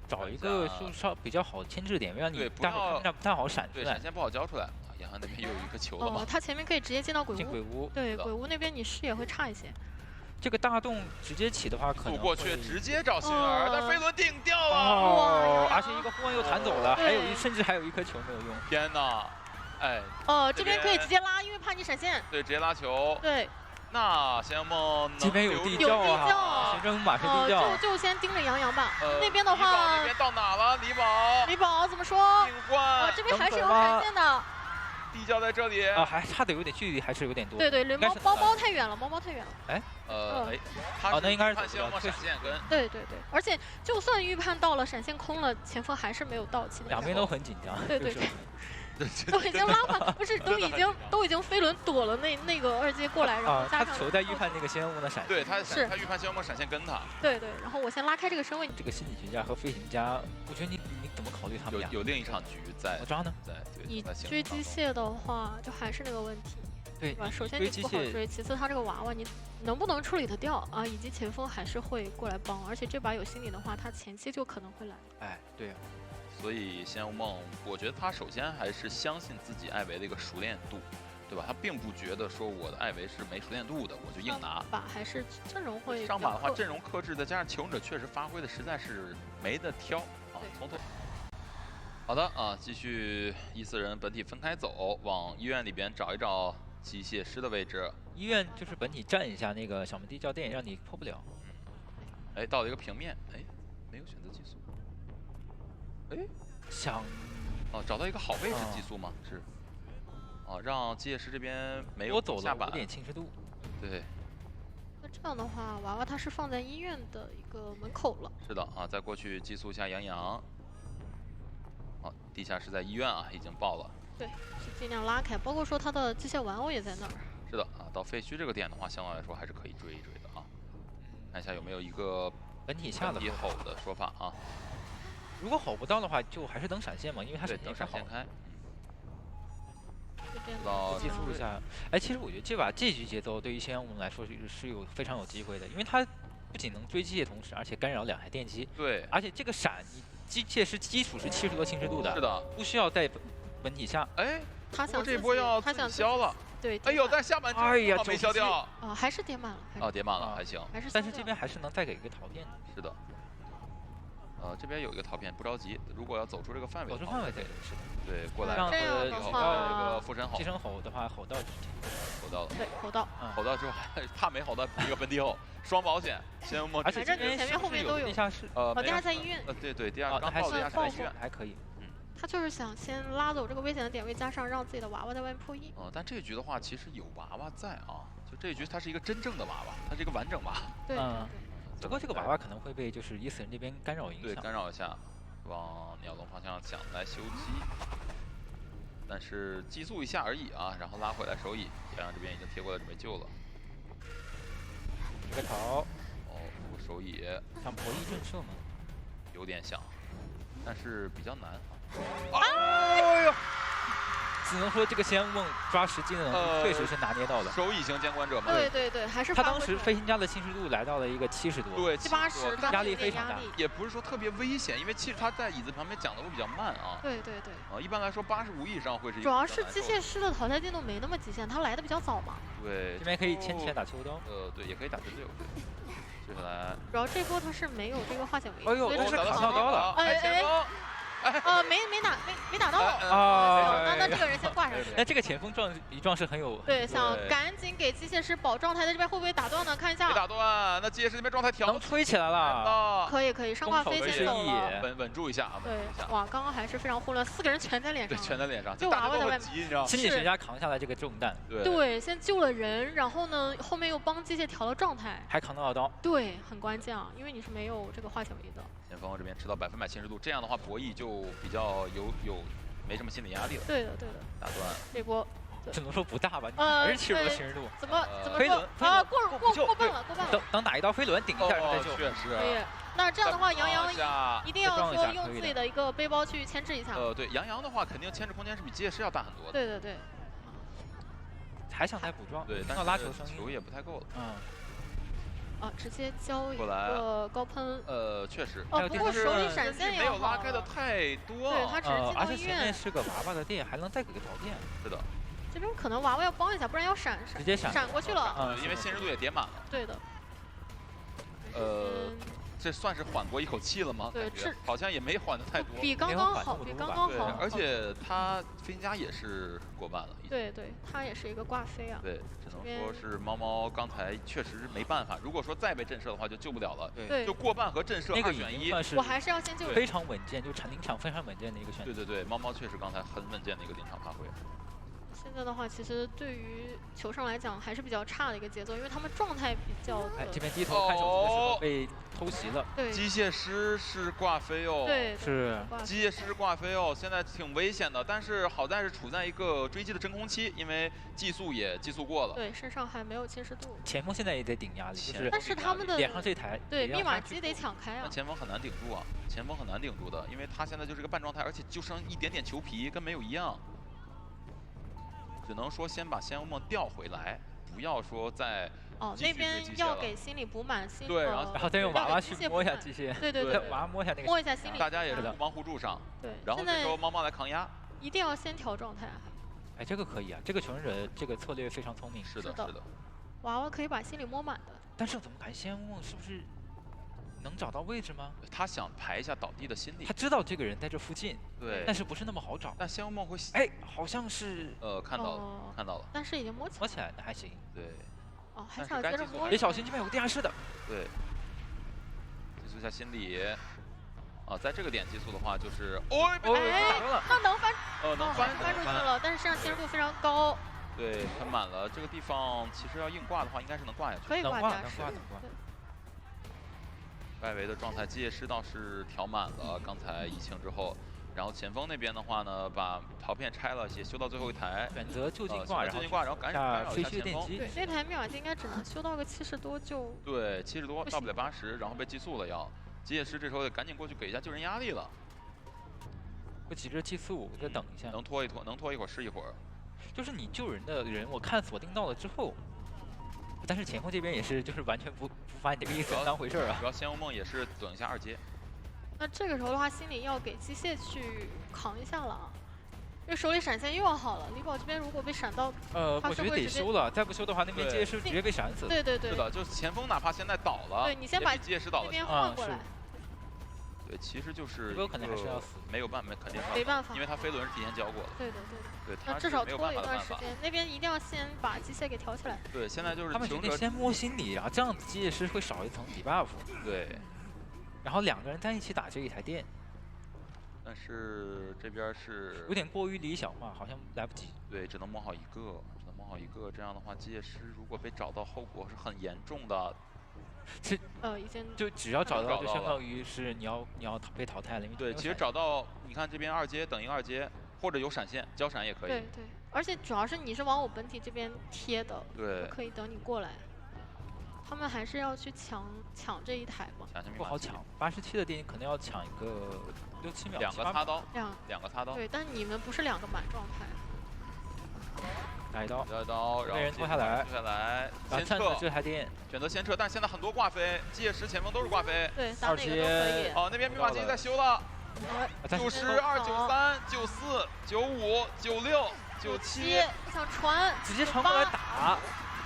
找一个就比较好牵制点，让你待会儿不太好闪出来。对，闪现不好交出来。杨涵那边又有一个球了嘛？他前面可以直接进到鬼屋。进鬼屋。对，鬼屋那边你视野会差一些。这个大洞直接起的话，可能过去直接找幸运儿，但飞轮顶掉了。哇！而且一个护腕又弹走了，甚至还有一颗球没有用。天哪！哎，这边可以直接拉，因为怕你闪现。对，直接拉球。对。那仙梦这边有地窖啊！神征马是地窖。就先盯着杨洋吧。那边的话，那边到哪了？李宝怎么说？病患。这边还是有闪现的。地窖在这里。还差的有点距离，还是有点多。对，猫太远了，猫太远了。哎。那应该是仙梦闪现跟。对，而且就算预判到了闪现空了，前锋还是没有到齐。两边都很紧张。对。都已经拉满，不是都已经飞轮躲了那个2阶过来，然后加上他球在预判那个仙木的闪现，对，他预判仙木闪现跟他，对，然后我先拉开这个身位。这个心理学家和飞行家，我觉得你怎么考虑他们俩？有另一场局在抓呢？你追机械的话，就还是那个问题，对吧？首先你不好追，其次他这个娃娃你能不能处理得掉啊？以及前锋还是会过来帮，而且这把有心理的话，他前期就可能会来。哎，对啊。所以仙无梦，我觉得他首先还是相信自己艾维的一个熟练度，对吧？他并不觉得说我的艾维是没熟练度的，我就硬拿。把还是阵容会上把的话，阵容克制，再加上求生者确实发挥的实在是没得挑啊。从头。好的啊，继续14人本体分开走，往医院里边找一找机械师的位置。医院就是本体站一下那个小门地窖电，让你破不了。哎，到了一个平面，哎，没有选择激素。哎，找到一个好位置寄宿吗？是。让机械师这边没有下板，有点侵蚀度。对。那这样的话，娃娃它是放在医院的一个门口了。是的啊，再过去寄宿一下杨洋。地下室在医院啊，已经爆了。对，是尽量拉开，包括说他的机械玩偶也在那儿。是的啊，到废墟这个点的话，相对来说还是可以追一追的啊。看一下有没有一个本体下的吼的说法啊。如果吼不到的话，就还是等闪现嘛，因为它是等闪现开。技术一下，哎，其实我觉得这把这局节奏对于仙武来说是非常有机会的，因为它不仅能追机械同时，而且干扰2台电机。对。而且这个闪，你机械是基础是70多侵蚀度的。是的。不需要带本体下。哎。他想这波要他想消了。对。哎呦，但下半场没消掉。啊，还是叠满了。哦，叠满了还行。但是这边还是能再给一个逃片。是的。这边有一个逃片，不着急。如果要走出这个范围，走出范围对，是的。对，过来。这样的话，一个附身吼。寄生吼的话，吼到吼到了。对，吼到。吼到之后还怕没吼到一个本体吼，双保险。仙武梦。而且前面后面都有。地下室。地下在医院。对，第二刚到地下室医院还可以。他就是想先拉走这个危险的点位，加上让自己的娃娃在外面破译。但这一局的话，其实有娃娃在啊，就这一局它是一个真正的娃娃，它是一个完整娃。对。不过这个娃娃可能会被就是伊斯人这边干扰影响。对，干扰一下。往鸟笼方向想来修机，但是激速一下而已啊，然后拉回来手椅，洋洋这边已经贴过来准备救了。这个逃，不过手椅像博弈震慑吗？有点像，但是比较难啊。哎呦！只能说这个仙梦抓实际的能力确实是拿捏到的。手椅型监管者嘛。对，还是他当时飞行家的侵蚀度来到了一个70多，对70-80，压力非常大。也不是说特别危险，因为其实他在椅子旁边讲的会比较慢啊。对。一般来说85以上会是。主要是机械师的淘汰进度没那么极限，他来的比较早嘛。对。这边可以牵起来打秋刀。对，也可以打针灸。接下来。主要这波他是没有这个化险为夷。哎呦，这是扛到刀了。没打到啊！那这个人先挂上去。那这个前锋撞是很有。对，想赶紧给机械师保状态的这边会不会打断呢？看一下。没打断，那机械师这边状态调。能吹起来了。可以，上挂飞先走了。稳住一下啊！对，哇，刚刚还是非常混乱，4个人全在脸上。对，全在脸上。就娃娃在外面，你知道吗？心理学家扛下来这个重担。对，先救了人，然后呢，后面又帮机械调了状态，还扛到了刀。对，很关键啊，因为你是没有这个化险为夷的。前锋这边吃到100%侵蚀度，这样的话博弈就比较有没什么心理压力了。对的。打断这波只能说不大吧，还是70多侵蚀度。怎么飞轮啊？过分了。等打一刀飞轮顶一下再救。确实。可以。那这样的话，杨洋一定要说用自己的一个背包去牵制一下。对，杨洋的话肯定牵制空间是比机械师要大很多的。对。还想再补装。对，但是拉球声音球也不太够了。直接交一个高喷。确实。不过手里闪现也没有拉开的太多。对，他只是进到医院。而且前面是个娃娃的电，还能再给个导电。是的。这边可能娃娃要帮一下，不然要闪。直接闪过去了。因为侵蚀度也叠满了。对的。这算是缓过一口气了吗？对，好像也没缓的太多。比刚刚好。而且他飞行家也是过半了。对，他也是一个挂飞啊。对，只能说是猫刚才确实是没办法。如果说再被震慑的话，就救不了了。对，就过半和震慑2选1。我还是要先救。非常稳健，就临场非常稳健的一个选择。对，猫确实刚才很稳健的一个临场发挥。现在的话，其实对于球上来讲还是比较差的一个节奏，因为他们状态比较。这边低头看手机的时候被偷袭了。对，机械师是挂飞哦。对，是。机械师挂飞哦，现在挺危险的，但是好在是处在一个追击的真空期，因为寄速也寄速过了。对，身上还没有侵蚀度。前锋现在也得顶压力，但是他们的脸上这台对密码机得抢开啊。那前锋很难顶住啊，前锋很难顶住的，因为他现在就是个半状态，而且就剩一点点球皮，跟没有一样。只能说先把仙武梦调回来，不要说再那边要给心理补满心。对，然后再用娃娃去摸一下机械。对，娃娃摸一下那个。摸一下心理。大家也是互帮互助上。对。然后这时候猫来扛压。一定要先调状态。哎，这个可以啊，这个求生者这个策略非常聪明。是的。娃娃可以把心理摸满的。但是怎么感觉仙武梦是不是能找到位置吗？他想排一下倒地的心理。他知道这个人在这附近。对。但是不是那么好找。但仙武梦会。哎，好像是。看到了。但是已经摸起来。摸起来那还行。对。还想接着摸。别小心，这边有个地下室的。对。激素一下心理。在这个点激素的话，就是那能翻。能翻出去了，但是身上侵蚀度非常高。对，喷满了。这个地方其实要硬挂的话，应该是能挂下去。可以挂下去。外围的状态，机械师倒是调满了。刚才疫情之后，然后前锋那边的话呢，把陶片拆了，也修到最后一台，选择就近挂，就近挂，然后赶扰一下前锋。对，那台密码机应该只能修到个70多就。对，70多到不了80，然后被寄速了要。机械师这时候得赶紧过去给一下救人压力了。不急着寄速，再等一下。能拖一拖，能拖一会儿是一会儿。就是你救人的人，我看锁定到了之后。 但是前锋这边也是，就是完全不把你这个意思当回事儿啊。主要仙雾梦也是等一下2阶。那这个时候的话，心里要给机械去扛一下了，因为手里闪现又要好了。李宝这边如果被闪到，我觉得得修了，再不修的话，那边机械师直接被闪死。对对对。是的，就是前锋哪怕现在倒了，对你先把机械师倒了，那边换过来。对，其实就是有可能还是要死，没有办法，肯定是没办法，因为他飞轮是提前交过的。对的对的。 对，那至少拖了一段时间，那边一定要先把机械给调起来。对，现在就是他们得先摸心理，然后这样子机械师会少一层 debuff。对，然后2个人在一起打这一台电。但是这边是有点过于理想化，好像来不及。对，只能摸好一个，这样的话，机械师如果被找到，后果是很严重的。是已经就只要找到，就相当于是你要被淘汰了。因为对，其实找到，你看这边2阶等一个2阶。 或者有闪现，交闪也可以。对对，而且主要是你是往我本体这边贴的，对，可以等你过来。他们还是要去抢这一台嘛？不好抢，87的电可能要抢一个6、7秒。2个擦刀，两个擦刀。对，但你们不是2个满状态。打一刀，然后被人拖下来，先撤这台电，选择先撤，但现在很多挂飞，机械师前锋都是挂飞。对，打哪个都可以。哦，那边密码机在修了。 92、93、94、95、96、97，想传，直接传过来打，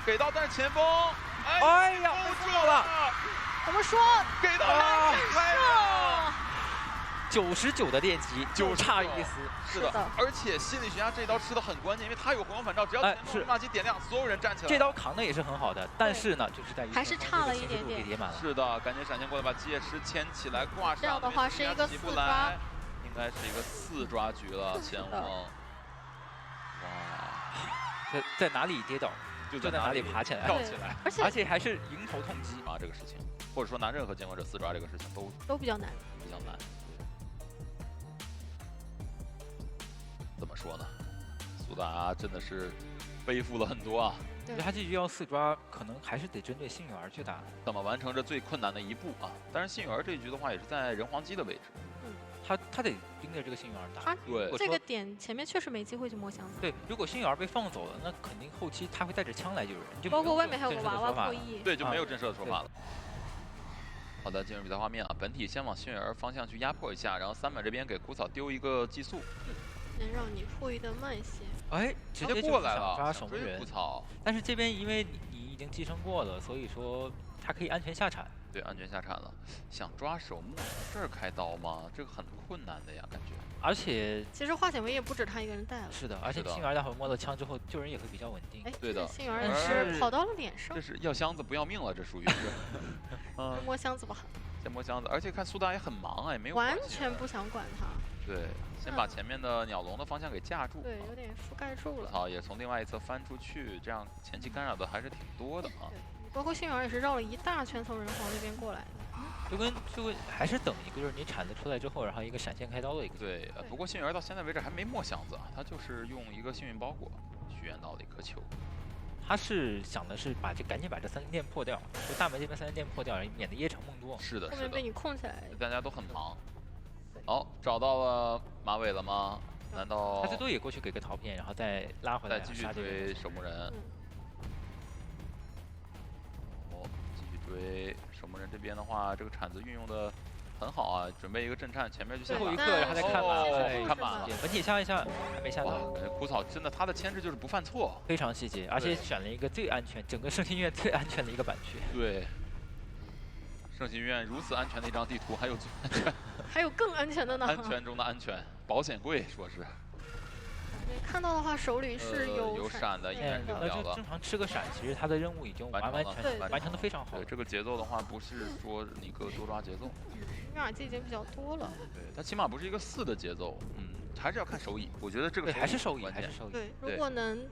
给到，但是前锋，哎呀，被救了！怎么说？给到他，99的电击，就差一丝。是的，而且心理学家这刀吃的很关键，因为他有回光返照，只要前锋密码机点亮，所有人站起来。这刀扛的也是很好的，但是呢，就是在还是差了一点点，给叠满了。是的，赶紧闪现过来把机械师牵起来挂上。这样的话是一个4抓，应该是一个4抓局了，前锋。哇，在哪里跌倒，就在哪里爬起来，跳起来，而且还是迎头痛击啊！这个事情，或者说拿任何监管者4抓这个事情都比较难，怎么说呢？苏达真的是背负了很多啊。他这局要4抓，可能还是得针对幸运儿去打。怎么完成这最困难的一步啊？但是幸运儿这一局的话，也是在人皇机的位置。他得盯着这个幸运儿打。对，这个点前面确实没机会去摸箱子。对，如果幸运儿被放走了，那肯定后期他会带着枪来救人。就包括外面还有个娃娃破译。对，就没有震慑的说法了。好的，进入比赛画面啊，本体先往幸运儿方向去压迫一下，然后3本这边给枯草丢一个寄速。 能让你破译的慢一些，哎，直接过来了，抓守门人。但是这边因为你已经寄生过了，所以说他可以安全下铲。对，安全下铲了。想抓守墓这儿开刀吗？这个很困难的呀，感觉。而且其实化险为夷也不止他一个人带了。是的，而且幸运儿待会摸了枪之后，救人也会比较稳定。哎，对的。幸运儿是跑到了脸上。这是要箱子不要命了，这属于是。摸箱子吧。先摸箱子，而且看苏达也很忙啊，也没有。完全不想管他。对。 先把前面的鸟笼的方向给架住，对，有点覆盖住了。好，也从另外一侧翻出去，这样前期干扰的还是挺多的啊。对，包括幸运儿也是绕了一大圈从人皇那边过来的。就跟还是等一个，就是你铲子出来之后，然后一个闪现开刀的一个。对，不过幸运儿到现在为止还没摸箱子啊，他就是用一个幸运包裹许愿到了一颗球。他是想的是赶紧把这3连电破掉，就大门这边3连电破掉，免得夜长梦多。是的，是的。后面被你控起来。大家都很忙。 好，找到了马尾了吗？难道他最多也过去给个陶片，然后再拉回来，再继续追守墓人。哦，继续追守墓人这边的话，这个铲子运用的很好啊，准备一个震颤，前面就最后一刻，然后再看马，看马了。本体下一下还没下到。感觉枯草真的他的牵制就是不犯错，非常细节，而且选了一个最安全，整个圣心院最安全的一个板区。对。 圣心院如此安全的一张地图，还有最安全，还有更安全的呢。安全中的安全，保险柜说是。看到的话，手里是有闪的，应该是那就正常吃个闪，其实他的任务已经完成的非常好。对这个节奏的话，不是说你个多抓节奏。密码机已经比较多了。对，它起码不是一个4的节奏，还是要看手椅。我觉得这个还是手椅，对，如果能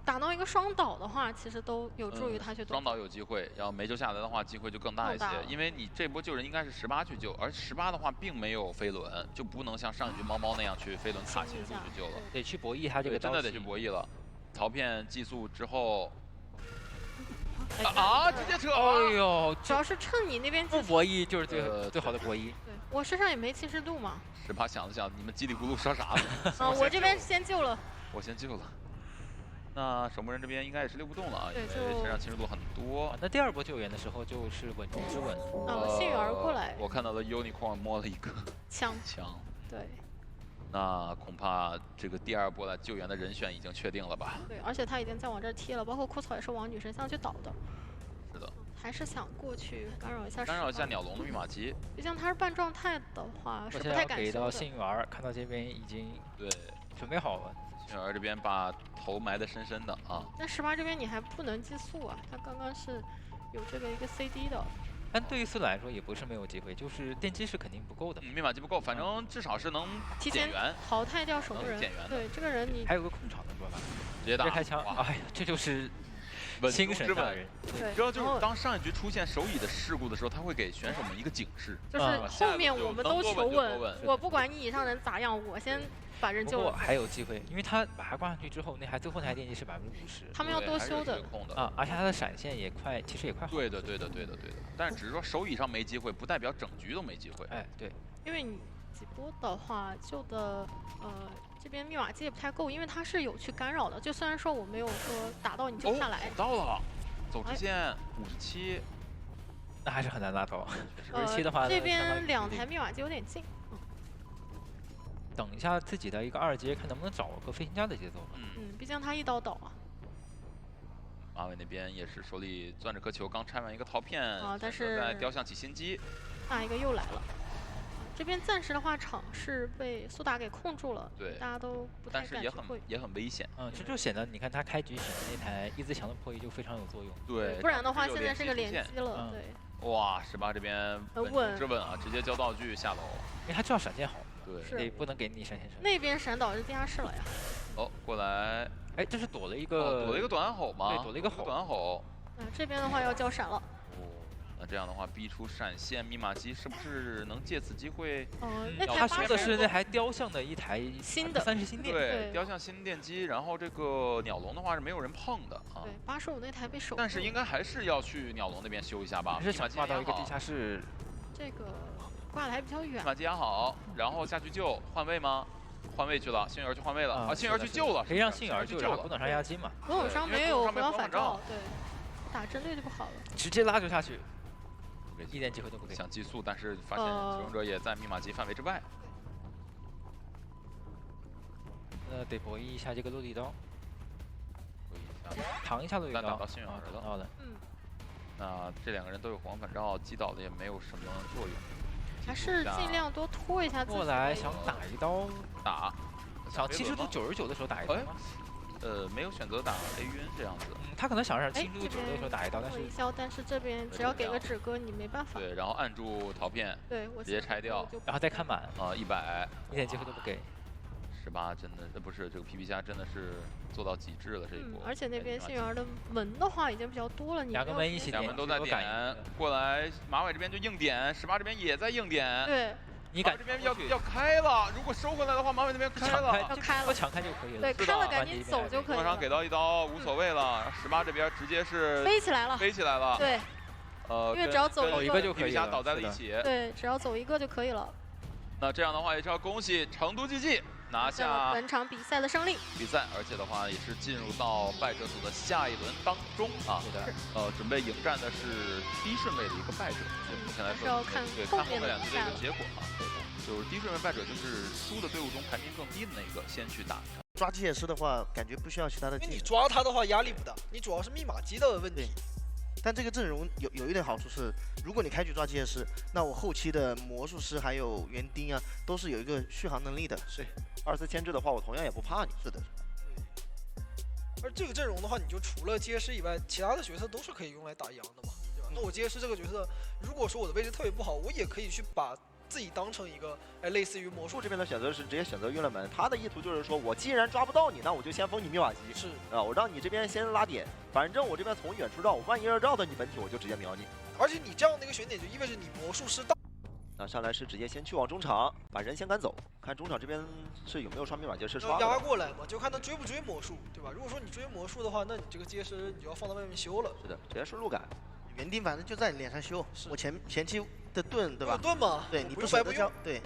打到一个双倒的话，其实都有助于他去双倒有机会，然后没救下来的话，机会就更大一些。因为你这波救人应该是18去救，而18的话并没有飞轮，就不能像上一局猫猫那样去飞轮卡进去救了，得去博弈他这个真的得去博弈了。陶片寄速之后，直接撤！哎呦，主要是趁你那边不博弈就是最好的博弈。对，我身上也没70度嘛。18想了想，你们叽里咕噜说啥呢？我这边先救了。我先救了。那守门人这边应该也是溜不动了啊，因为身上侵入度很多。那第2波救援的时候就是稳中之稳。幸运儿过来。我看到了 Unicorn 摸了一个枪。对。那恐怕这个第2波来救援的人选已经确定了吧？对，而且他已经在往这儿踢了，包括枯草也是往女神像去倒的。是的。还是想过去干扰一下。干扰一下鸟笼的密码机。毕竟他是半状态的话，是不太敢给到幸运儿，看到这边已经对准备好了。幸运儿这边把头埋得深深的啊。那18这边你还不能寄速啊，他刚刚是有这个一个 CD 的。但对于4来说也不是没有机会，就是电机是肯定不够的。密码机不够，反正至少是能提前淘汰掉守门人。对，这个人你还有个控场的说法，直接打开枪。哎呀，这就是精神大人。对，主要就是当上一局出现手椅的事故的时候，他会给选手们一个警示，就是后面我们都求稳，我不管你以上人咋样，我先把人救了。还有机会，因为他把他挂上去之后，最后那台电机是50%。他们要多修的啊，而且他的闪现也快，其实也快好。对的。但是只是说手椅上没机会，不代表整局都没机会。哎，对。因为你几波的话，救的这边密码机也不太够，因为他是有去干扰的。就虽然说我没有说打到你救下来，到了，走直线57，那还是很难拉到。57的话，这边2台密码机有点近。等一下自己的一个2阶，看能不能找个飞行家的节奏吧。毕竟他1刀倒啊。马尾那边也是手里攥着颗球，刚拆完一个陶片，但是在雕像起心机。那一个又来了。这边暂时的话，场是被苏打给控住了，对，大家都不太敢去会。但是也很危险。这就显得你看他开局选的那台一字墙的破译就非常有作用。对，不然的话现在是个连击了。对。哇，18这边稳之稳啊，直接交道具下楼。因为他知道闪现好。对，不能给你闪现成。那边闪倒是地下室了呀。过来，哎，这是躲了一个短吼吗？对，躲了一个短吼。这边的话要交闪了。那这样的话逼出闪现，密码机是不是能借此机会？他说的是那台雕像的一台新的30新电。对，雕像新电机，然后这个鸟笼的话是没有人碰的啊。对，85那台被守。但是应该还是要去鸟笼那边修一下吧。还是想挂到一个地下室。这个挂的还比较远。密码机压好，然后下去救，换位吗？换位去了，幸运儿去换位了啊！幸运儿去救了，可以让幸运儿去救了。滚筒伤压金嘛？滚筒伤没有回光返照，对，打针对就不好了。直接拉就下去，一点机会都不给。想寄速，但是发现使用者也在密码机范围之外。得博弈一下这个落地刀，扛一下落地刀。打到幸运儿了。那这2个人都有回光返照，击倒的也没有什么作用。还是尽量多拖一下自己。过来想打一刀，想70度99的时候打一刀。没有选择打 A 晕这样子。他可能想让70度90的时候打一刀，但是这边只要给个止戈，你没办法。对，然后按住陶片，对，直接拆掉，然后再看满100，一点机会都不给。18真的，不是这个 PP 虾真的是做到极致了这一波。而且那边幸运儿的门的话已经比较多了，你2个门一起点， 2门都在点。过来，马尾这边就硬点，18这边也在硬点。对，你敢这边要开了，如果收回来的话，马尾那边开了，要开了，抢开就可以了。对，开了赶紧走就可以了。上给到1刀无所谓了，18这边直接是飞起来了。对，因为只要走一个就可以了，倒在了一起。对，只要走一个就可以了。那这样的话也是要恭喜成都GG。拿下本场比赛的胜利，而且的话也是进入到败者组的下一轮当中啊。准备迎战的是低顺位的一个败者。目前来说，看后面2局的一个结果啊。就是低顺位败者就是输的队伍中排名更低的那个先去打。抓机械师的话，感觉不需要其他的技能。你抓他的话压力不大，你主要是密码机的问题。但这个阵容有一点好处是，如果你开局抓机械师，那我后期的魔术师还有园丁啊，都是有一个续航能力的。是，24牵制的话，我同样也不怕你。是的。而这个阵容的话，你就除了机械师以外，其他的角色都是可以用来打羊的嘛，对吧？那我机械师这个角色，如果说我的位置特别不好，我也可以去把自己当成一个类似于魔术这边的选择是直接选择晕了门，他的意图就是说我既然抓不到你，那我就先封你密码机，是啊，我让你这边先拉点，反正我这边从远处绕，我万一要绕到你本体，我就直接秒你。而且你这样的一个选点就意味着你魔术师到。那上来是直接先去往中场，把人先赶走，看中场这边是有没有刷密码机，是刷压过来嘛，就看他追不追魔术，对吧？如果说你追魔术的话，那你这个阶师你就要放到外面修了。是的，直接顺路赶。园丁反正就在你脸上修，我前期的盾对吧？有盾嘛？对，你不白不用。对。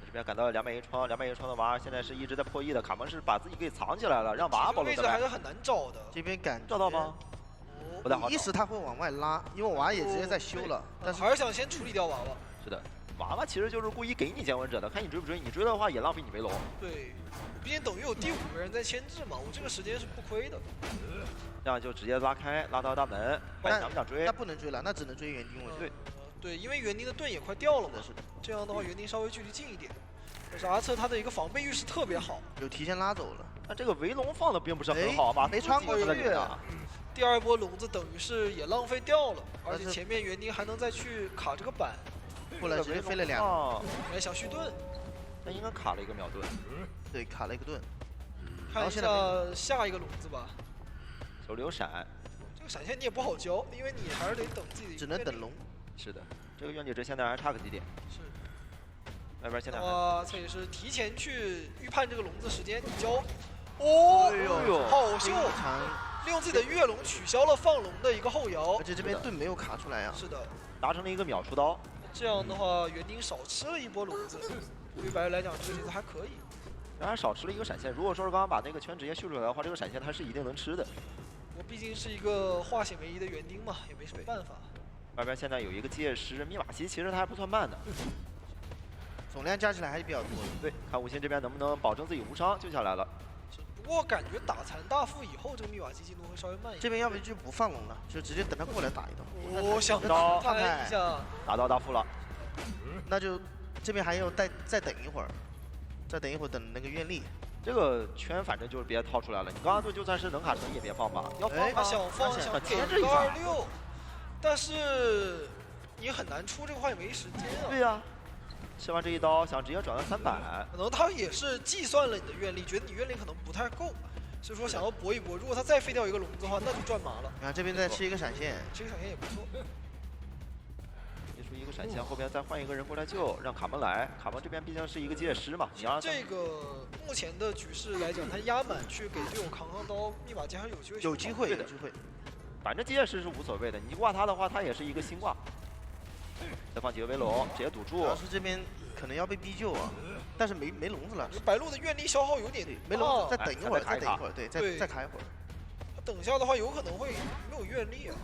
这边赶到201窗，201窗的娃现在是一直在破译的，卡蒙是把自己给藏起来了，让娃保留。位置还是很难找的。这边敢找到吗？不太好找。一时他会往外拉，因为娃也直接在修了，但是还是想先处理掉娃娃。是的。娃娃其实就是故意给你见闻者的，看你追不追，你追的话也浪费你围龙。对，毕竟等于有第5个人在牵制嘛，我这个时间是不亏的。这样就直接拉开，拉到大门，看想不想追？那不能追了，那只能追园丁。对，对，因为园丁的盾也快掉了嘛。是的。这样的话，园丁稍微距离近一点。但是阿策他的一个防备意识特别好，有提前拉走了。但这个围龙放的并不是很好吧？没穿过去啊。第2波笼子等于是也浪费掉了，而且前面园丁还能再去卡这个板。过来直接飞了2个，来想续盾，那应该卡了一个秒盾，对，卡了一个盾。看一下下一个笼子吧。手里有闪，这个闪现你也不好交，因为你还是得等自己的。只能等龙。是的，这个愿景值现在还差个几点。是。外边现在这也是提前去预判这个笼子时间，你交。哦，好秀！利用自己的月龙取消了放龙的一个后摇，而且这边盾没有卡出来呀。是的。达成了一个秒出刀，这样的话，园丁少吃了一波笼子，对白来讲这个节奏还可以。然而少吃了一个闪现，如果说是刚刚把那个圈直接秀出来的话，这个闪现他是一定能吃的。我毕竟是一个化险为夷的园丁嘛，也没什么办法。外边现在有一个界师密码机，其实他还不算慢的，总量加起来还是比较多的。对，看吴昕这边能不能保证自己无伤救下来了。不过感觉打残大副以后，这个密码机进度会稍微慢一点。这边要不就不放龙了，就直接等他过来打一刀。我想打他一下，打到大副了。那就这边还要再等一会儿，再等一会儿等那个愿力。这个圈反正就是别套出来了，你刚刚盾就算是能卡成也别放吧。要放他想放想给个26，但是你很难出这个话也没时间啊。对呀。吃完这一刀，想直接转到3板，可能他也是计算了你的愿力，觉得你愿力可能不太够，所以说想要搏一搏。如果他再废掉一个笼子的话，那就赚麻了。啊，这边再吃一个闪现，吃个闪现也不错。结束一个闪现，后边再换一个人过来救，让卡蒙来。卡蒙这边毕竟是一个界师嘛，你让这个目前的局势来讲，他压满去给队友扛刀，密码机还是有机会。有机会，有机会。反正界师是无所谓的，你挂他的话，他也是一个新挂。再放几个围龙，直接堵住。主要是这边可能要被逼救啊，但是没笼子了。白鹿的愿力消耗有点，没笼子，再等一会儿，再等一会儿，对，再卡一会儿。等下的话有可能会没有愿力啊！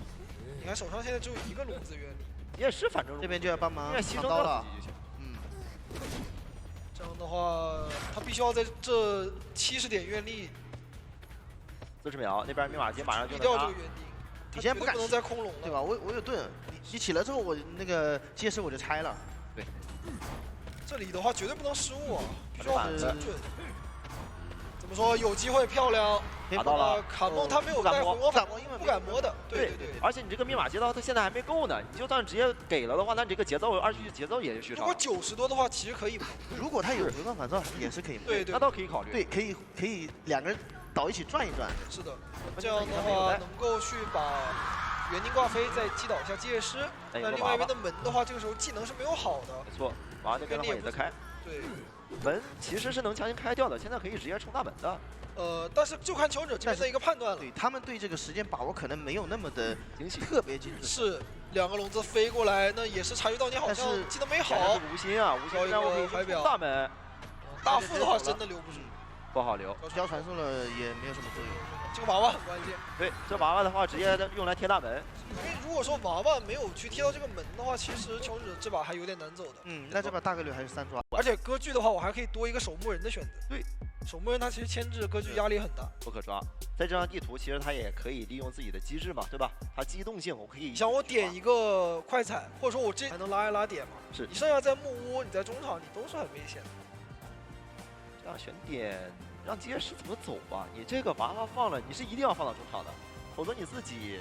你看手上现在只有1个笼子愿力。也是，反正这边就要帮忙扛刀了。这样的话，他必须要在这70点愿力。 40秒，那边密码机马上就能掉这个园丁。 你现在不能再空龙了，对吧？我有盾，你起了之后，我那个阶师我就拆了。对，这里的话绝对不能失误啊，必须要很精准。怎么说？有机会，漂亮，打到了。卡梦他没有带回光反，不敢摸的。对。而且你这个密码节奏他现在还没够呢，你就算直接给了的话，那这个节奏2局节奏也续上。如果90多的话，其实可以摸。如果他有回光返照，也是可以摸。对，那倒可以考虑。对，可以2个人倒一起转一转。是的。 这样的话，能够去把园丁挂飞，再击倒一下界师。那另外一边的门的话，这个时候技能是没有好的。没错，娃那边的话也在开。对，门其实是能强行开掉的，现在可以直接冲大门的。但是就看求者这边的一个判断了。对他们对这个时间把握可能没有那么的精细，特别精准。是2个笼子飞过来，那也是察觉到你好像技能没好。无心啊，无心让我可以冲大门。大副的话真的留不住。 不好留，交传送了也没有什么作用。这个娃娃很关键。对，这娃娃的话直接用来贴大门。因为如果说娃娃没有去贴到这个门的话，其实求者这把还有点难走的。那这把大概率还是3抓。而且割据的话，我还可以多一个守墓人的选择。对，守墓人他其实牵制割据压力很大，不可抓。在这张地图，其实他也可以利用自己的机制嘛，对吧？他机动性我可以。像我点一个快踩，或者说我这还能拉一拉点嘛。是你剩下在木屋，你在中场，你都是很危险的。这样选点。 让街师怎么走吧？你这个娃娃放了，你是一定要放到中场的，否则你自己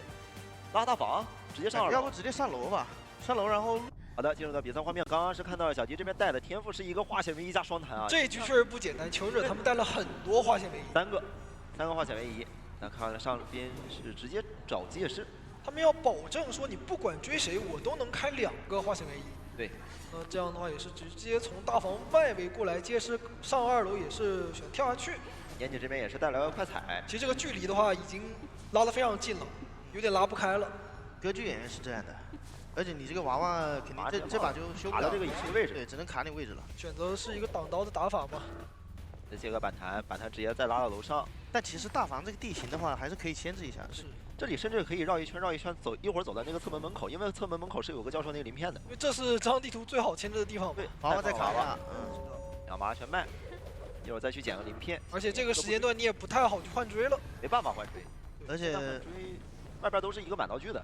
拉大房直接上2楼。要不直接上楼吧？上楼然后好的，进入到比赛画面，刚刚是看到小迪这边带的天赋是一个化险为夷加双弹啊，这一局确实不简单，求生者他们带了很多化险为夷，3个化险为夷。那看上边是直接找借势，他们要保证说你不管追谁，我都能开2个化险为夷。对，那这样的话也是直接从大房外围过来，借势上2楼也是选跳下去。年景这边也是带来了快踩，其实这个距离的话已经拉得非常近了，有点拉不开了。歌剧演员是这样的，而且你这个娃娃肯定这把就修不了这个隐身位置，对，只能卡你位置了。选择是一个挡刀的打法嘛。这些个板弹直接再拉到楼上。但其实大房这个地形的话，还是可以牵制一下。是，这里甚至可以绕一圈，走一会儿走到那个侧门门口，因为侧门门口是有个教授那个鳞片的。因为这是这张地图最好牵制的地方。对，娃娃再卡吧，2麻全卖，一会儿再去捡个鳞片。而且这个时间段你也不太好去换追了，没办法换追，而且追外边都是一个满道具的。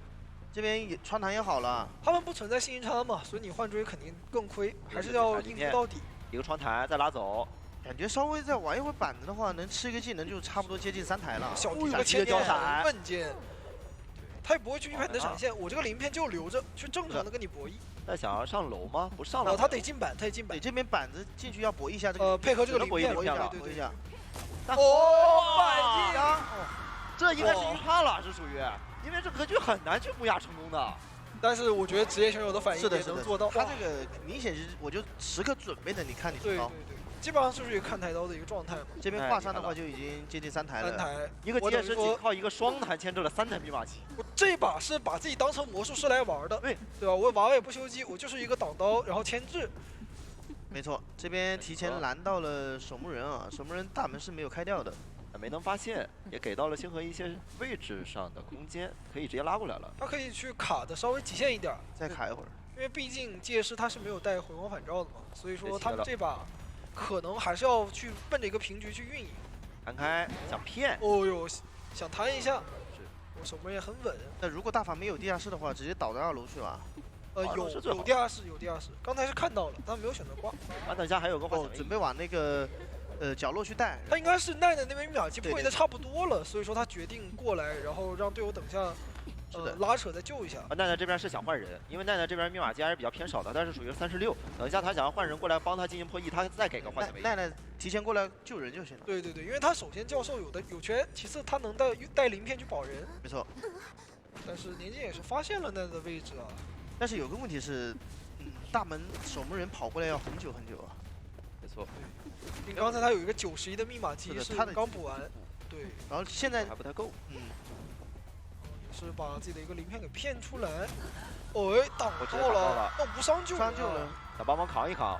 这边也穿堂也好了，他们不存在信息差嘛，所以你换追肯定更亏，还是要应付到底。一个窗台再拉走，感觉稍微再玩一会儿板子的话，能吃一个技能就差不多接近3台了。小弟这个千年很笨剑，他也不会去预判你的闪现，我这个鳞片就留着，去正常的跟你博弈。那想要上楼吗？不上了，他得进板，他得进板。对，这边板子进去要搏一下这个，配合这个鳞片搏一下，对。哦，反击！这应该是预判了，是属于，因为这格局很难去木亚成功的。但是我觉得职业选手的反应也能做到。他这个明显是，我就时刻准备着你看你出刀。对，基本上就是一个看台刀的一个状态嘛。这边挂上的话就已经接近3台了。3台，一个剑师仅靠一个双弹牵制了3台密码机。我这把是把自己当成魔术师来玩的，对吧？我娃娃也不修机，我就是一个挡刀，然后牵制。没错，这边提前拦到了守墓人啊，守墓人大门是没有开掉的。没能发现，也给到了星河一些位置上的空间，可以直接拉过来了。他可以去卡的稍微极限一点，再卡一会儿。因为毕竟借势他是没有带回光返照的嘛，所以说他们这把可能还是要去奔着一个平局去运营。弹开，想骗。哦呦，想弹一下。是，我守门也很稳。那如果大房没有地下室的话，直接倒到2楼去吧。有地下室，有地下室。刚才是看到了，但没有选择挂。等一下还有个准备往那个。角落去带，他应该是奈奈那边密码机破译的差不多了，所以说他决定过来，然后让队友等下，拉扯再救一下。奈奈这边是想换人，因为奈奈这边密码机还是比较偏少的，但是属于36。等一下他想要换人过来帮他进行破译，他再给个换血。奈奈提前过来救人就行了。对，因为他首先教授有权，其次他能带鳞片去保人。没错。但是年轻也是发现了奈奈的位置啊。但是有个问题是，大门守门人跑过来要很久啊。没错。因为刚才他有一个91的密码机是刚补完，对，然后现在还不太够，也是把自己的一个鳞片给骗出来，挡到了，那无伤救人，想帮忙扛一扛，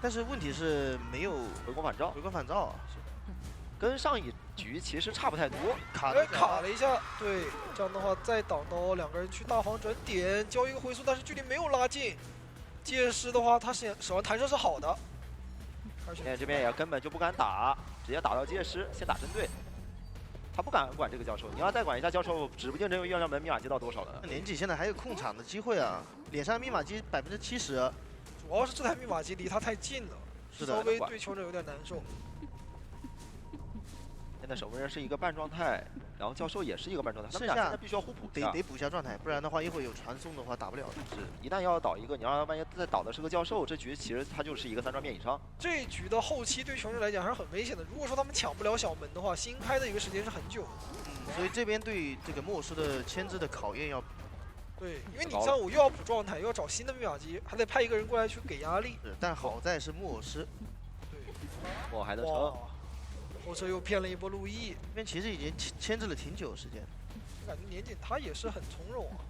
但是问题是没有回光返照，跟上一局其实差不太多，卡了一下，对，这样的话再挡到2个人去大房转点，交一个回速，但是距离没有拉近，借势的话他手上弹射是好的。现在这边也根本就不敢打，直接打到借势，先打针对。他不敢管这个教授，你要再管一下教授，指不定这个月亮门密码机到多少了。年纪现在还有控场的机会啊，脸上密码机70%，主要是这台密码机离他太近了，稍微对球者有点难受。现在守门人是一个半状态，然后教授也是一个半状态，他们俩现在必须要互补，得补一下状态，不然的话一会儿有传送的话打不了的。是，一旦要倒一个，你要万一再倒的是个教授，这局其实他就是一个3张面以上。这一局的后期对球者来讲还是很危险的，如果说他们抢不了小门的话，新开的一个时间是很久的。所以这边对这个末世的牵制的考验要。对，因为你像我又要补状态，又要找新的密码机，还得派一个人过来去给压力。但好在是末世。对，我还能撑。后车又骗了一波路易，这边其实已经牵制了挺久时间。感觉年景他也是很从容啊。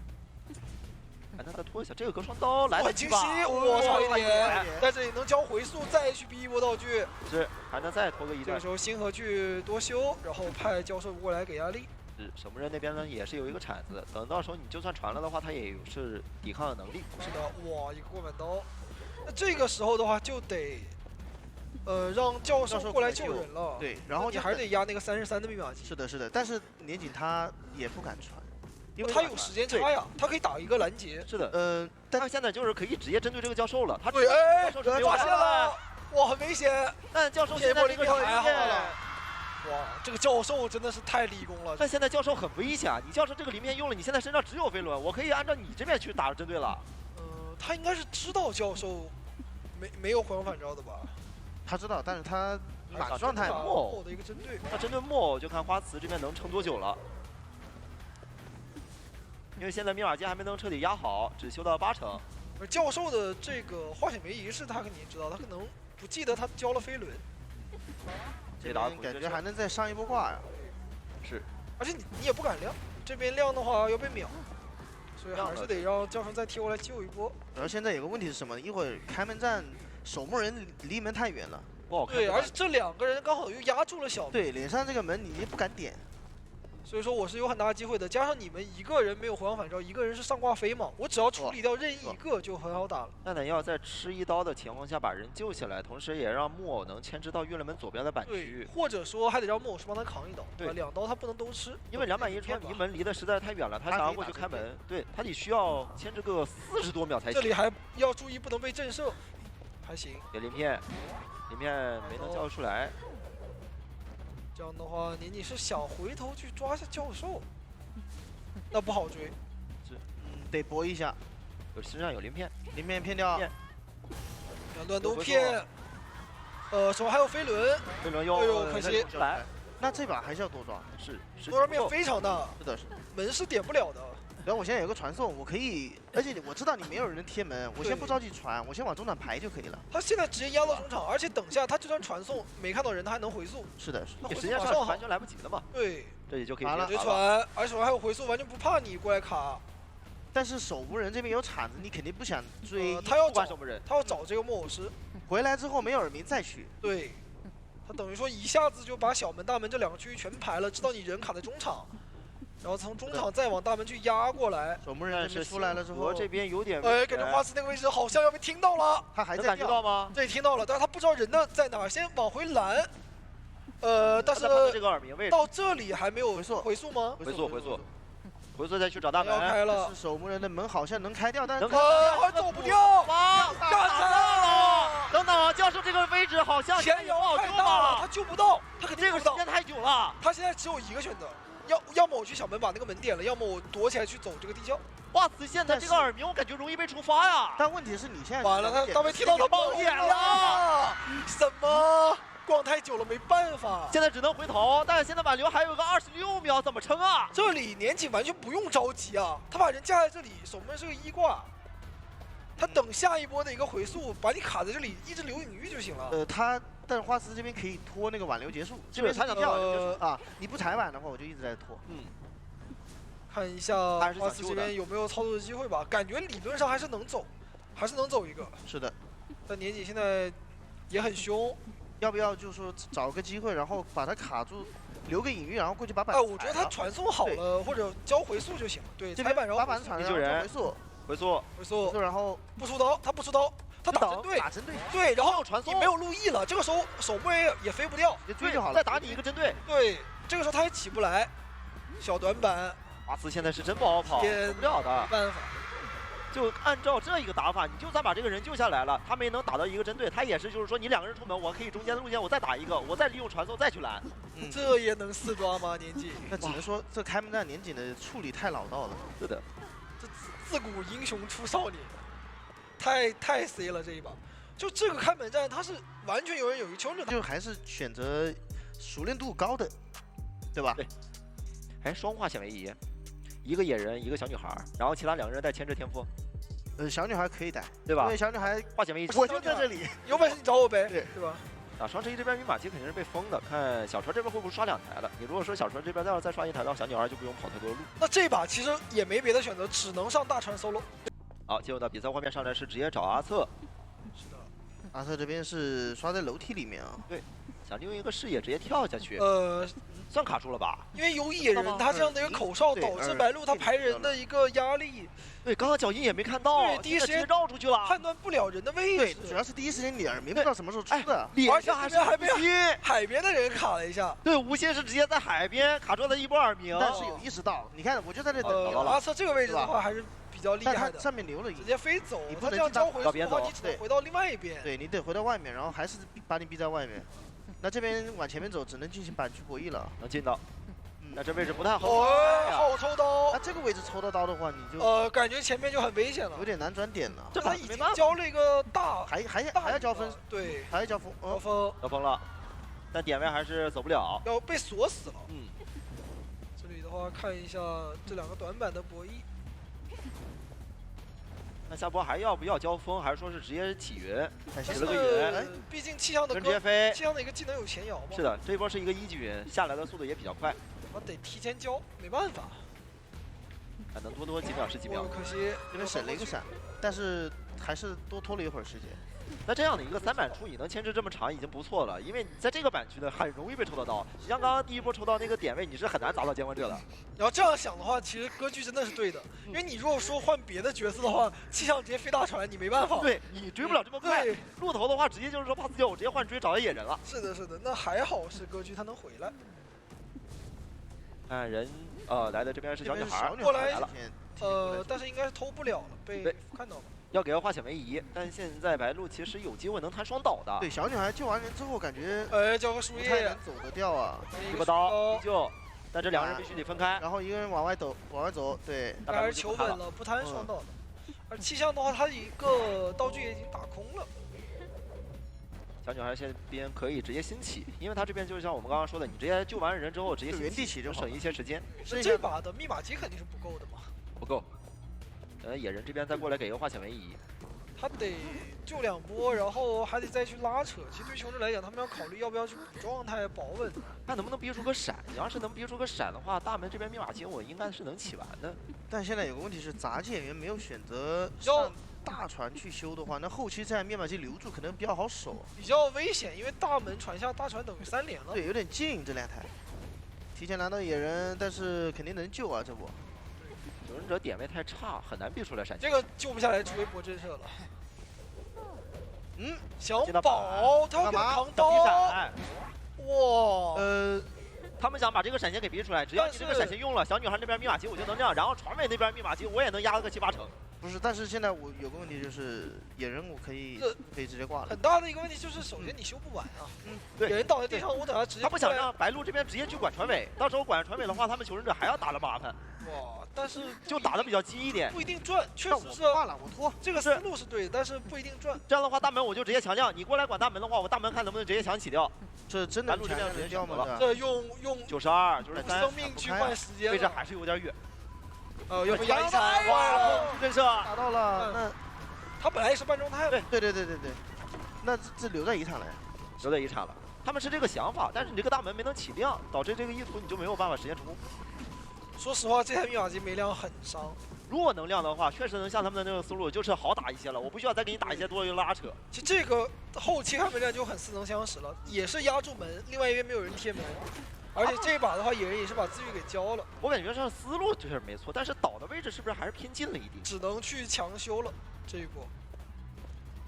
还能再拖一下，这个隔双刀来得及吧？我差一点，在这里能交回速，再去逼一波道具。是，还能再拖个一段。这个时候星河去多修，然后派教授过来给压力。是，守门人那边呢也是有一个铲子，等到时候你就算传了的话，他也有是抵抗的能力。是的，哇，一个过满刀。那这个时候的话就得。让教授过来救人了。对，然后你还是得压那个33的密码机。是的，但是年景他也不敢传，因为他有时间差呀，他可以打一个拦截。是的，但他现在就是可以直接针对这个教授了。他对，教授是发现了，哇，很危险。但教授现在这个还好了。哇，这个教授真的是太立功了。但现在教授很危险，你教授这个鳞片用了，你现在身上只有飞轮，我可以按照你这边去打针对了。他应该是知道教授没有回光返照的吧？他知道，但是他打满状态嘛。木偶的一个针对，那针对木偶就看花瓷这边能撑多久了。因为现在密码机还没能彻底压好，只修到80%。而教授的这个化险为夷是他肯定知道，他可能不记得他交了飞轮。这打感觉还能再上一波挂呀。是，而且你也不敢亮，这边亮的话要被秒，所以还是得让教授再贴过来救一波。然后现在有个问题是什么？一会儿开门战守门人离门太远了，不好看。对，而且这2个人刚好又压住了小门。对，脸上这个门你也不敢点。所以说我是有很大机会的，加上你们一个人没有回光返照，一个人是上挂飞嘛，我只要处理掉任意一个就很好打了。那得要在吃1刀的情况下把人救下来，同时也让木偶能牵制到月亮门左边的板区。或者说还得让木偶是帮他扛一刀，对，2刀他不能都吃。因为201冲离门离得实在太远了，他想要过去开门，对他得需要牵制个40多秒才行。这里还要注意不能被震慑，还行。有鳞片没能交出来。这样的话，你是想回头去抓下教授，那不好追，得搏一下。身上有鳞片骗掉。 2段都骗。手上还有飞轮，飞轮又，哎呦可惜。来，那这把还是要多抓。是。多少面非常大。是的，门是点不了的。然后我现在有个传送，我可以，而且我知道你没有人贴门，我先不着急传，我先往中场排就可以了。他现在直接压到中场，而且等下他就算传送没看到人，他还能回速。是的，时间上完全来不及了嘛。对，这里就可以直接传，而且手上还有回速，完全不怕你过来卡。但是守门人这边有铲子，你肯定不想追。他要找守门人，他要找这个木偶师，回来之后没有耳鸣再去。对，他等于说一下子就把小门、大门这2个区域全排了，知道你人卡在中场。 然后从中场再往大门去压过来，守门人出来了之后，这边有点哎，感觉花瓷那个位置好像要被听到了，他还在感觉到吗？对，听到了，但是他不知道人的在哪，先往回拦。但是这个耳鸣位置到这里还没有回速吗？回速再去找大门。要开了，是守门人的门好像能开掉，但是还走不掉，干啥了？等等，教授这个位置好像前有太大了，他救不到，他肯定这个时间太久了，他现在只有一个选择。 要么我去小门把那个门点了，要么我躲起来去走这个地窖。花瓷现在这个耳鸣，我感觉容易被触发呀。但问题是你现在完了，他被踢到他冒烟了。什么？逛太久了没办法，现在只能回头。但是现在挽留还有个26秒，怎么撑啊？这里年景完全不用着急啊，他把人架在这里，守门是个1挂，他等下一波的一个回速，把你卡在这里，一直留隐喻就行了。但是花瓷这边可以拖那个挽留结束，这边他想跳啊！你不踩挽的话，我就一直在拖。看一下花瓷这边有没有操作的机会吧？感觉理论上还是能走，一个。是的，但年景现在也很凶，要不要就是说找个机会，然后把他卡住，留个隐喻，然后过去把板。我觉得他传送好了或者交回速就行了。对，踩板然后把板传上，回速，然后不出刀，他不出刀。 他打针对，对，然后传送，你没有路易了，这个时候守门人也飞不掉，你追就好了，再打你一个针对。对，这个时候他也起不来，小短板。花瓷现在是真不好跑，走不了的。没办法，就按照这一个打法，你就算把这个人救下来了，他没能打到一个针对，他也是就是说你2个人出门，我可以中间的路线我再打一个，我再利用传送再去拦。这也能4抓吗？年纪？那只能说这开门战年景的处理太老道了。是的，这自古英雄出少年。 太 C 了这一把，就这个开门战，他是完全游刃有余，就还是选择熟练度高的，对吧？对，还双化险为夷，一个野人，一个小女孩，然后其他2个人带牵制天赋。小女孩可以带，对吧？因为小女孩化险为夷，我就在这里，有本事你找我呗，对吧？啊，双十一这边密码机肯定是被封的，看小车这边会不会刷2台了。你如果说小车这边要是再刷1台的话，小女孩就不用跑太多路。那这把其实也没别的选择，只能上大船 solo。 好，进入到比赛画面上来是直接找阿策。是的，阿策这边是刷在楼梯里面啊。对，想利用一个视野直接跳下去。算卡住了吧？因为有野人，他这样的一个口哨导致白鹿他排人的一个压力。对，刚刚脚印也没看到，对，第一时间绕出去了，判断不了人的位置。对，主要是第一时间你耳鸣不知道什么时候出的，而且还被海边的人卡了一下。对，无心是直接在海边卡住了一波耳鸣，但是有意识到，你看我就在这等到了。阿策这个位置的话还是。 比较厉害的，上面留了，直接飞走。你不能这样交回速的话，你只能回到另外一边。对你得回到外面，然后还是把你逼在外面。那这边往前面走，只能进行板区博弈了。能进到，那这位置不太好。好抽刀。那这个位置抽到刀的话，你就感觉前面就很危险了，有点难转点了。这他已经交了一个大，还要交分，对，还要交锋，交锋了，但点位还是走不了，要被锁死了。这里的话看一下这两个短板的博弈。那下波还要不要交锋，还是说是直接起云？起了个云，毕竟气象的直接飞，气象的一个技能有前摇嘛。是的，这一波是一个1级云，下来的速度也比较快。我得提前交，没办法。能多几秒是几秒。可惜这边省了一个闪，但是还是多拖了一会儿时间。那这样的一个3板出，你能牵制这么长已经不错了，因为你在这个板区呢很容易被抽到刀。你像刚刚第一波抽到那个点位，你是很难砸到监管者的。然后这样想的话，其实格局真的是对的，因为你如果说换别的角色的话，气象直接飞大船，你没办法。对你追不了这么快。鹿头的话，直接就是说怕自救，我直接换追找到野人了。是的，是的，那还好是格局他能回来。看人来的这边是小女孩过来了，但是应该是偷不了了，被看到了。要给个化险为夷，但现在白鹿其实有机会能弹双倒的。对，小女孩救完人之后，感觉交个树叶不太难走得掉啊。一个刀救，但这两个人必须得分开。然后一个人往外走，对。还是求稳了，不弹双倒的。而气象的话，他一个道具也已经打空了。小女孩这边可以直接兴起，因为她这边就像我们刚刚说的，你直接救完人之后直接原地起就省一些时间。这把的密码机肯定是不够的嘛？不够。野人这边再过来给个化险为夷，他得救2波，然后还得再去拉扯。其实对雄狮来讲，他们要考虑要不要去补状态保稳，看能不能憋出个闪。你要是能憋出个闪的话，大门这边密码机我应该是能起完的。但现在有个问题是，杂技演员没有选择上大船去修的话，那后期在密码机留住可能比较好守，比较危险，因为大门传下大船等于3连了。对，有点近这2台。提前拿到野人，但是肯定能救啊这波。求生者点位太差，很难逼出来闪现。这个救不下来，除非博震慑了。小宝他要给他扛刀。哇，他们想把这个闪现给逼出来，只要你这个闪现用了，小女孩那边密码机我就能这样，然后船尾那边密码机我也能压个7、8成。不是，但是现在我有个问题就是野人我可以直接挂了。很大的一个问题就是，首先你修不完啊。对，野人倒在地上，我等下直接。他不想让白鹿这边直接去管船尾，到时候管船尾的话，他们求生者还要打了麻烦。哇，但是就打的比较急一点，不一定赚，确实是。挂了，我拖。这个思路是对的，但是不一定赚。这样的话，大门我就直接强降，你过来管大门的话，我大门看能不能直接强起掉。这真的白鹿这边直接掉吗？这用92、93，生命去换时间，位置还是有点远。要不压一踩，哇，震慑打到了，那他本来也是半状态。对，那这留在一场了，留在一场了。他们是这个想法，但是你这个大门没能起亮，导致这个意图你就没有办法实现成功。说实话，这台密码机没亮很伤。如果能亮的话，确实能像他们的那个思路，就是好打一些了。我不需要再给你打一些多余拉扯。其实这个后期开门战就很似曾相识了，也是压住门，另外一边没有人贴门。而且这一把的话，野人也是把资源给交了。我感觉上思路就是没错，但是倒的位置是不是还是偏近了一点？只能去强修了这一波。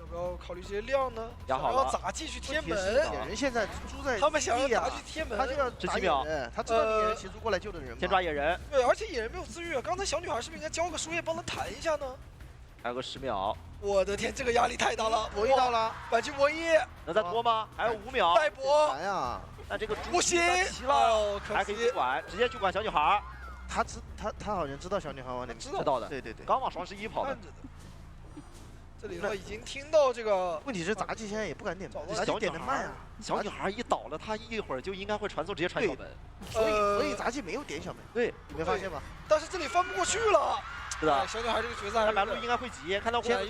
要不要考虑直接亮呢？想要杂技去贴门。野人现在猪在他们想要杂技贴门，他就要17秒。他知道你野人骑猪过来救的人，先抓野人。对，而且野人没有自愈。刚才小女孩是不是应该交个树叶帮他弹一下呢？还有个10秒。我的天，这个压力太大了！博弈到了，反击博弈。能再多吗？还有5秒。再搏。难呀！那这个不行，还可以去管，直接去管小女孩。他好像知道小女孩往哪边，知道的。对，刚往双11跑的。这里的话已经听到这个。问题是杂技现在也不敢点，杂技点的慢啊。小女孩一倒了，她一会儿就应该会传送直接传小门。所以杂技没有点小门。对，你没发现吗？但是这里翻不过去了。是的。小女孩这个角色还是。白鹿应该会急，看到过传。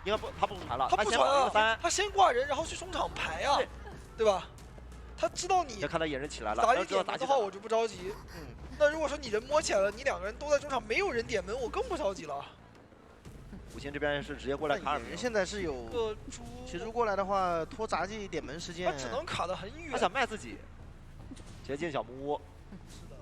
应该不，他不传了。他不传啊，他先挂人，然后去中场排啊，对吧？他知道你。要看到野人起来了。杂技点门的话，我就不着急。那如果说你人摸起来了，你2个人都在中场，没有人点门，我更不着急了。五星这边是直接过来卡尔。人现在是有个猪。骑猪过来的话，拖杂技点门时间。他只能卡得很远。他想卖自己，直接进小木屋。是的。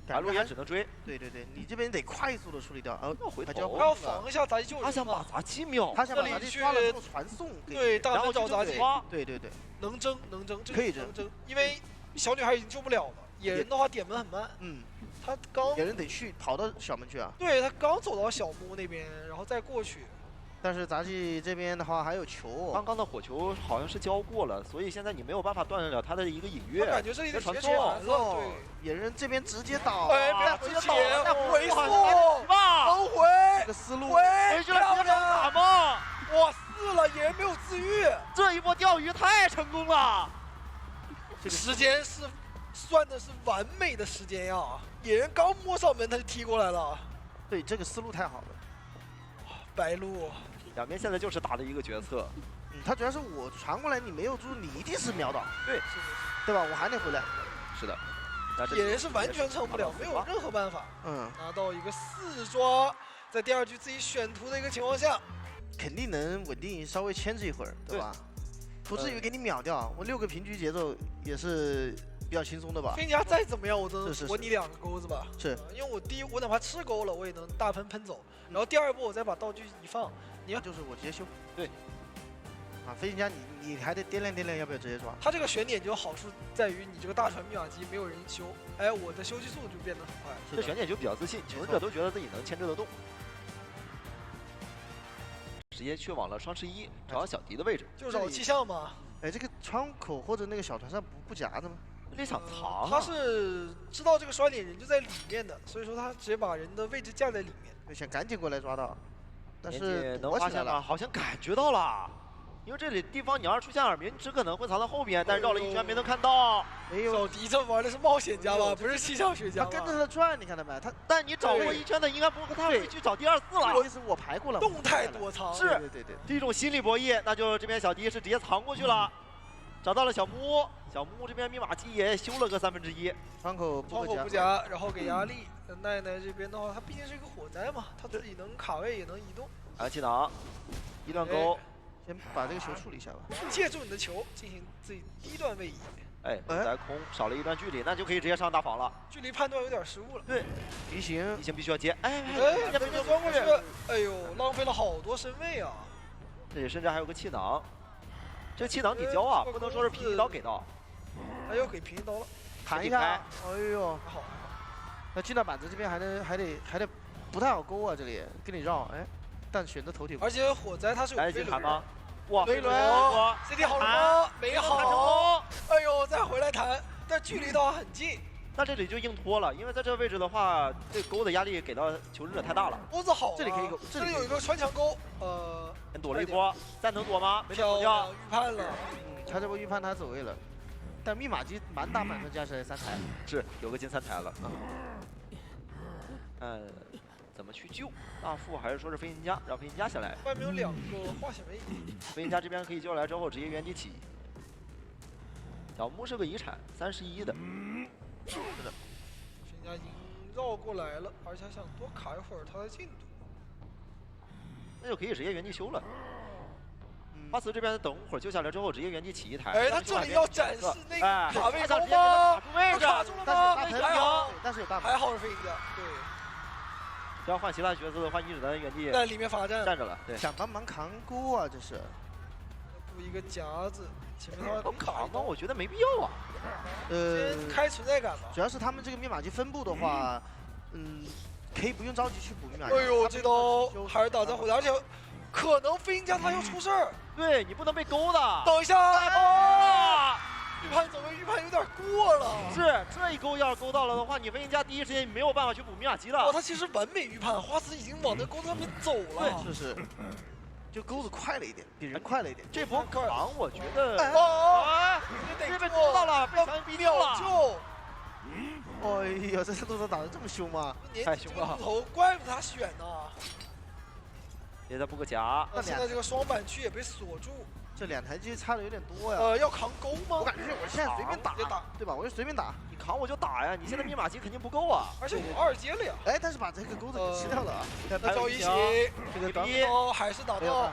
白鹿也只能追。对，你这边得快速的处理掉。要回头。他要防一下杂技救人。他想把杂技秒。他想把杂技抓了之后传送。对，大门找杂技。对。能争，可以争，因为小女孩已经救不了了。野人的话点门很慢。他刚野人得去跑到小门去啊。对他刚走到小木那边，然后再过去。但是杂技这边的话还有球，刚刚的火球好像是交过了，所以现在你没有办法断得了他的一个隐约。我感觉这里的传接完了，对，野人这边直接倒，哎，没有直接回速，吧，横回，这个思路，回去了，直接打吗？哇，4了，野人没有自愈，这一波钓鱼太成功了。这个时间是算的是完美的时间呀，野人刚摸上门他就踢过来了，对，这个思路太好了。白鹿，两边现在就是打的一个决策。他主要是我传过来，你没有住，你一定是秒倒，对，对吧？我还得回来。是的，野人是完全撑不了，没有任何办法。嗯，拿到一个4抓，在第2局自己选图的一个情况下，肯定能稳定稍微牵制一会儿，对吧？不至于给你秒掉。我6个平局节奏也是比较轻松的吧。飞家再怎么样，我都是能活你2个钩子吧。是，因为我第一我哪怕吃钩了，我也能大喷走。然后第2波我再把道具一放，你看就是我直接修。对。啊，飞行家你还得掂量，要不要直接抓？它这个选点就好处在于你这个大船密码机没有人修，哎，我的修机速度就变得很快。这选点就比较自信，求生者都觉得自己能牵制得动。直接去往了双11，找到小迪的位置，就找气象嘛。哎，这个窗口或者那个小船上不夹着吗？这场藏、他是知道这个刷点人就在里面的，所以说他直接把人的位置架在里面，就想赶紧过来抓到，但是能发现吗？好像感觉到了。因为这里地方你要是出现耳鸣，只可能会藏在后边，但是绕了一圈没能看到。没有，小迪这玩的是冒险家吧，不是气象学家。他跟着他转，你看到没？他，但你找过一圈的，应该不会，他会去找第2次了。意思我排过了，动态躲藏。是，对，是一种心理博弈。那就这边小迪是直接藏过去了，找到了小木，小木这边密码机也修了个1/3，窗口不夹，然后给压力。奈奈这边的话，他毕竟是一个火灾嘛，他自己能卡位也能移动。气囊，一段钩。先把这个球处理一下吧。借助你的球进行自己第1段位移。哎，在空少了一段距离，那就可以直接上大房了。距离判断有点失误了。对，移形必须要接。哎，这边钻过去，哎呦，浪费了好多身位啊！这里甚至还有个气囊，这气囊你交啊，不能说是平移刀给到。哎呦，给平移刀了，弹一下。哎呦，还好。那进到板子这边还得不太好勾啊，这里跟你绕，哎，但选择头铁。而且火灾它是有飞轮吗？哇，飞轮 ，CD 好了吗？没好。哎呦，再回来弹，但距离的话很近。那这里就硬拖了，因为在这个位置的话，这钩的压力给到求生者太大了。钩子好，这里可以勾，这里有一个穿墙钩，躲了一波，再能躲吗？没躲掉，预判了。他这波预判他走位了，但密码机满打满算加起来3台，是有个进3台了。怎么去救大副，还是说是飞行家让飞行家下来？外面有2个化险为夷，飞行家这边可以救来之后直接原地起。小木是个遗产，31的。是的，飞行家已经绕过来了，而且还想多卡一会儿他的进度，那就可以直接原地修了。花瓷这边等会儿救下来之后，直接原地起1台。哎，他这里要展示那个卡位高吗？卡住了吗？还好，但是有大还好是飞行家，对。要换其他角色的话，你只能原地在里面罚站站着了。对，想帮忙扛钩啊，这是。布一个夹子，前面的话卡吗？我觉得没必要啊。先开存在感吧。主要是他们这个密码机分布的话，可以不用着急去补密码机。哎呦，这刀还是打在火灾，而且可能飞行家他要出事儿。对你不能被勾的。等一下，预判走位，预判有点过了。是这一勾要是勾到了的话，你飞行家第一时间没有办法去补密码机的。哇，他其实完美预判，花瓷已经往那钩子上面走了。对，是。就钩子快了一点，比人快了一点。这波扛，我觉得这被勾到了，被强逼掉了。哎呀，这路头打得这么凶吗？太凶了！头，怪不得他选呢。也在布个夹。那现在这个双板区也被锁住。这2台机差的有点多呀。要扛钩吗？我感觉我现在随便打，对吧？我就随便打，你扛我就打呀！你现在密码机肯定不够啊！而且我2接了呀。哎，但是把这个钩子给吃掉了啊！那交一起，这个短刀还是打到。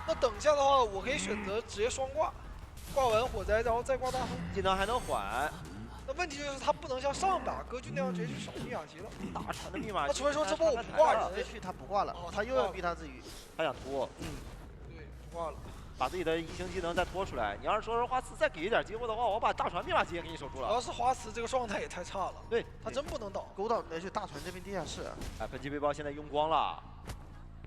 那等下的话，我可以选择直接双挂，挂完火灾，然后再挂大风。技能还能缓。那问题就是他不能像上把歌剧那样直接去守密码机了。大船的密码机。那除非说这波我不挂人，他不挂了，他又要逼他自愈，他想拖。对，不挂了。把自己的移形技能再拖出来。你要是说是花瓷再给一点机会的话，我把大船密码机也给你守住了。主要是花瓷这个状态也太差了，对他真不能倒。勾到而且大船这边地下室。哎，喷气背包现在用光了。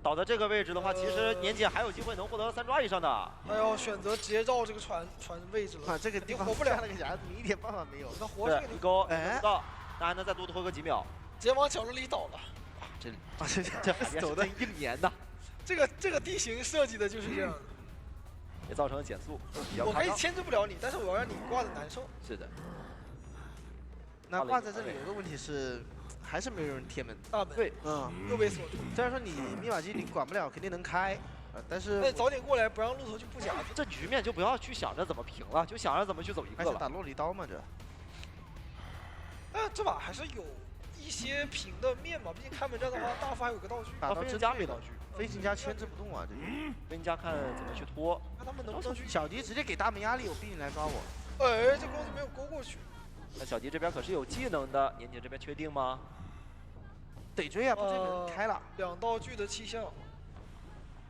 倒在这个位置的话，其实年姐还有机会能获得3抓以上的。他要选择直接绕这个船位置了。啊，这个地方活不了那个匣子，你一点办法没有。他活这个一勾，哎，到，那还能再多拖个几秒。直接往角落里倒了。这走的硬粘的。这个地形设计的就是这样的。也造成了减速。我可以牵制不了你，但是我要让你挂的难受。是的。那挂在这里有个问题是，还是没有人贴门。大门。对，又被锁住。虽然说你密码机你管不了，肯定能开，但是。那早点过来，不让路头去布夹子。这局面就不要去想着怎么平了，就想着怎么去走一个了。还是打洛丽刀嘛这。这把还是有一些平的面嘛，毕竟开门战的话，大副还有个道具。打到飞行家没道具。飞行家牵制不动啊，这个。飞行家看怎么去拖。看他们能不能去。小迪直接给大门压力，我逼你来抓我。哎，这钩子没有勾过去。那小迪这边可是有技能的，年姐这边确定吗？得追啊，不追门开了。2道具的气象。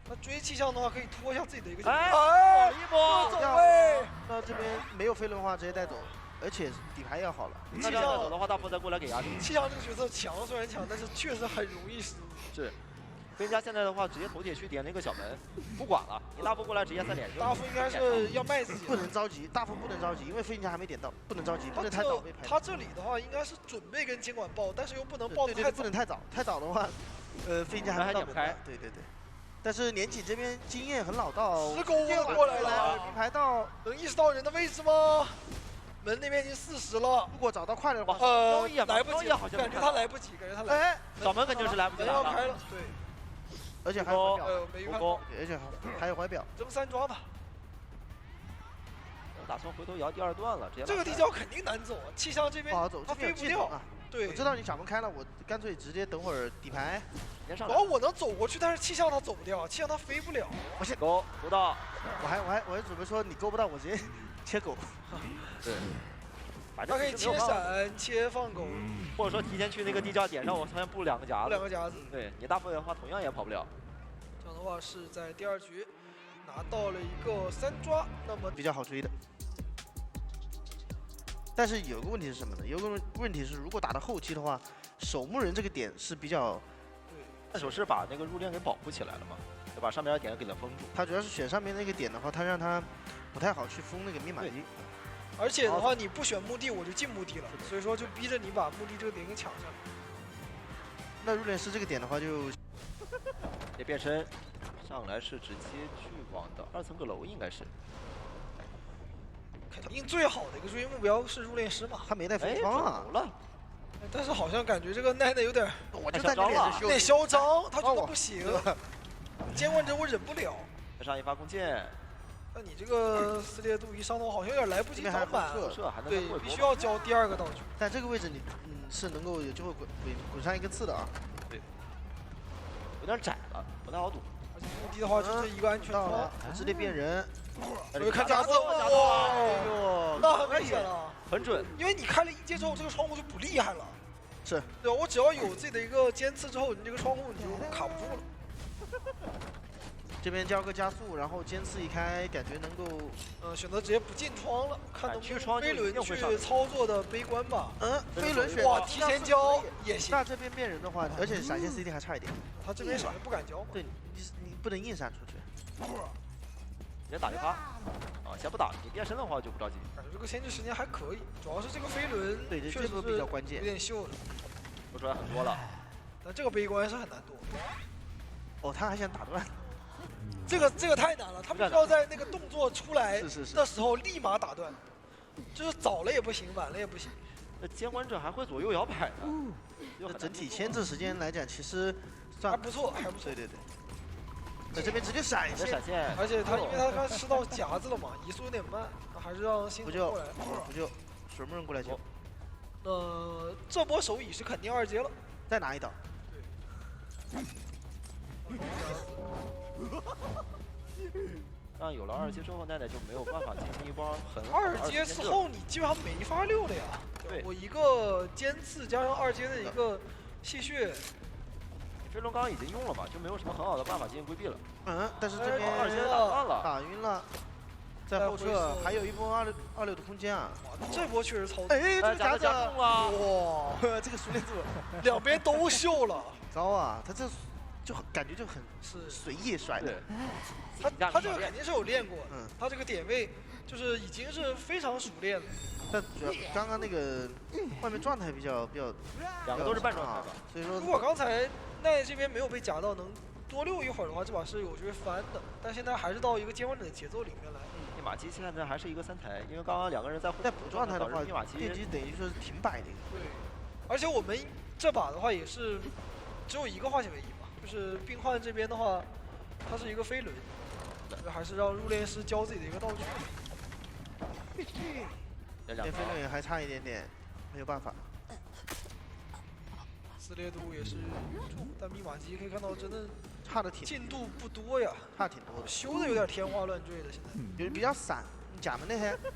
那追气象的话，可以拖一下自己的一个。哎，一波走位。那这边没有飞轮的话，直接带走。而且底牌要好了，那这样走的话，大副再过来给压力。气象这个角色强，虽然强，但是确实很容易失误。是，飞行家现在的话，直接头铁去点了一个小门，不管了，你大副过来直接3点。大副应该是要卖自己，不能着急，大副不能着急，因为飞行家还没点到，不能着急，不能太早被拍。他这里的话应该是准备跟监管爆，但是又不能爆得太早，不能太早，太早的话，飞行家还点不开。对。但是年纪这边经验很老道，直勾过来了，并排到能意识到人的位置吗？门那边已经40了，如果找到快的话，来不及，感觉他来不及，哎，小门肯定是来不及了。要开了，对，而且还有怀表，没预判到，而且还有怀表，争3抓吧。打算回头摇第2段了，直接。这个地窖肯定难走啊，气象这边不好走，他飞不掉啊。对，我知道你小门开了，我干脆直接等会儿底牌。然后我能走过去，但是气象他走不掉，气象他飞不了。我先勾到，我还准备说你勾不到，我直接切狗。对。他可以切闪、切放狗，或者说提前去那个地窖点上，我发现布2个夹子。2个夹子。对你大副的话，同样也跑不了。这样的话是在第2局拿到了一个3抓，那么比较好追的。但是有个问题是什么呢？有个问题是，如果打到后期的话，守墓人这个点是比较。对。那手是把那个入殓给保护起来了嘛？对吧？上面的点给它封住。他主要是选上面那个点的话，他让他不太好去封那个密码机。而且的话，你不选墓地，我就进墓地了，所以说就逼着你把墓地这个点给抢下来。那入殓师这个点的话就，得变身，上来是直接去往的2层阁楼，应该是。肯定最好的一个追目标是入殓师嘛，他没带风窗啊。但是好像感觉这个奈奈有点，我就在这里有点嚣张，他觉得不行，监管者我忍不了。再上一发弓箭。那你这个撕裂度一上头，好像有点来不及找满，对，必须要交第2个道具。但这个位置你是能够有机会滚上一个刺的啊。对，有点窄了，不太好堵。而且墓地的话就是一个安全窗，直接变人。我看夹子，哇，那很危险了，很准。因为你开了1阶之后，这个窗户就不厉害了。是，对吧？我只要有自己的一个尖刺之后，你这个窗户你就卡不住了。这边交个加速，然后尖刺一开，感觉能够，选择直接不进窗了，看能不能飞轮去去操作的悲观吧。飞轮选哇，提前交也行。那这边变人的话，而且闪现 CD 还差一点。他这边闪现不敢交。对，你不能硬闪出去。直接打一发，先不打，你变身的话就不着急。感觉这个牵制时间还可以，主要是这个飞轮对，确实比较关键，有点秀的。说出来很多了，但这个悲观是很难躲。哦，他还想打断。这个太难了，他必须要在那个动作出来的时候立马打断，就是早了也不行，晚了也不行。那监管者还会左右摇摆呢。那整体牵制时间来讲，其实算还不错，还不错。对。在这边直接闪现，而且他因为他刚吃到夹子了嘛，移速有点慢，还是让星河过来。不救，水木人过来救。这波手椅是肯定2阶了，再拿一刀。对。但有了2阶之后，奈奈就没有办法进行一波很2阶之后你基本上没法溜了呀。对，我一个尖刺加上2阶的一个戏谑。飞龙刚已经用了嘛，就没有什么很好的办法进行规避了。但是这边2阶打晕了，在后撤还有一波26的空间啊！这波确实操作。哎，这个夹加重了，哇，这个熟练度2边都秀了，糟啊！他这就感觉就很是随意甩的。他这个肯定是有练过，他这个点位就是已经是非常熟练了。但主要刚刚那个外面状态比较，两个都是半状态吧。所以说，如果刚才奈这边没有被夹到，能多溜一会儿的话，这把是有机会翻的。但现在还是到一个监管者的节奏里面来。密码机现在还是一个3台，因为刚刚两个人在补状态的话，密码机电机等于说是停摆的。对，而且我们这把的话也是只有一个化险为夷嘛，就是病患这边的话，它是一个飞轮，还是让入殓师教自己的一个道具。这飞轮也还差一点点，没有办法。撕裂度也是重，但密码机可以看到真的差的挺，进度不多呀，差挺多的，修的有点天花乱坠的，现在就是比较散。甲门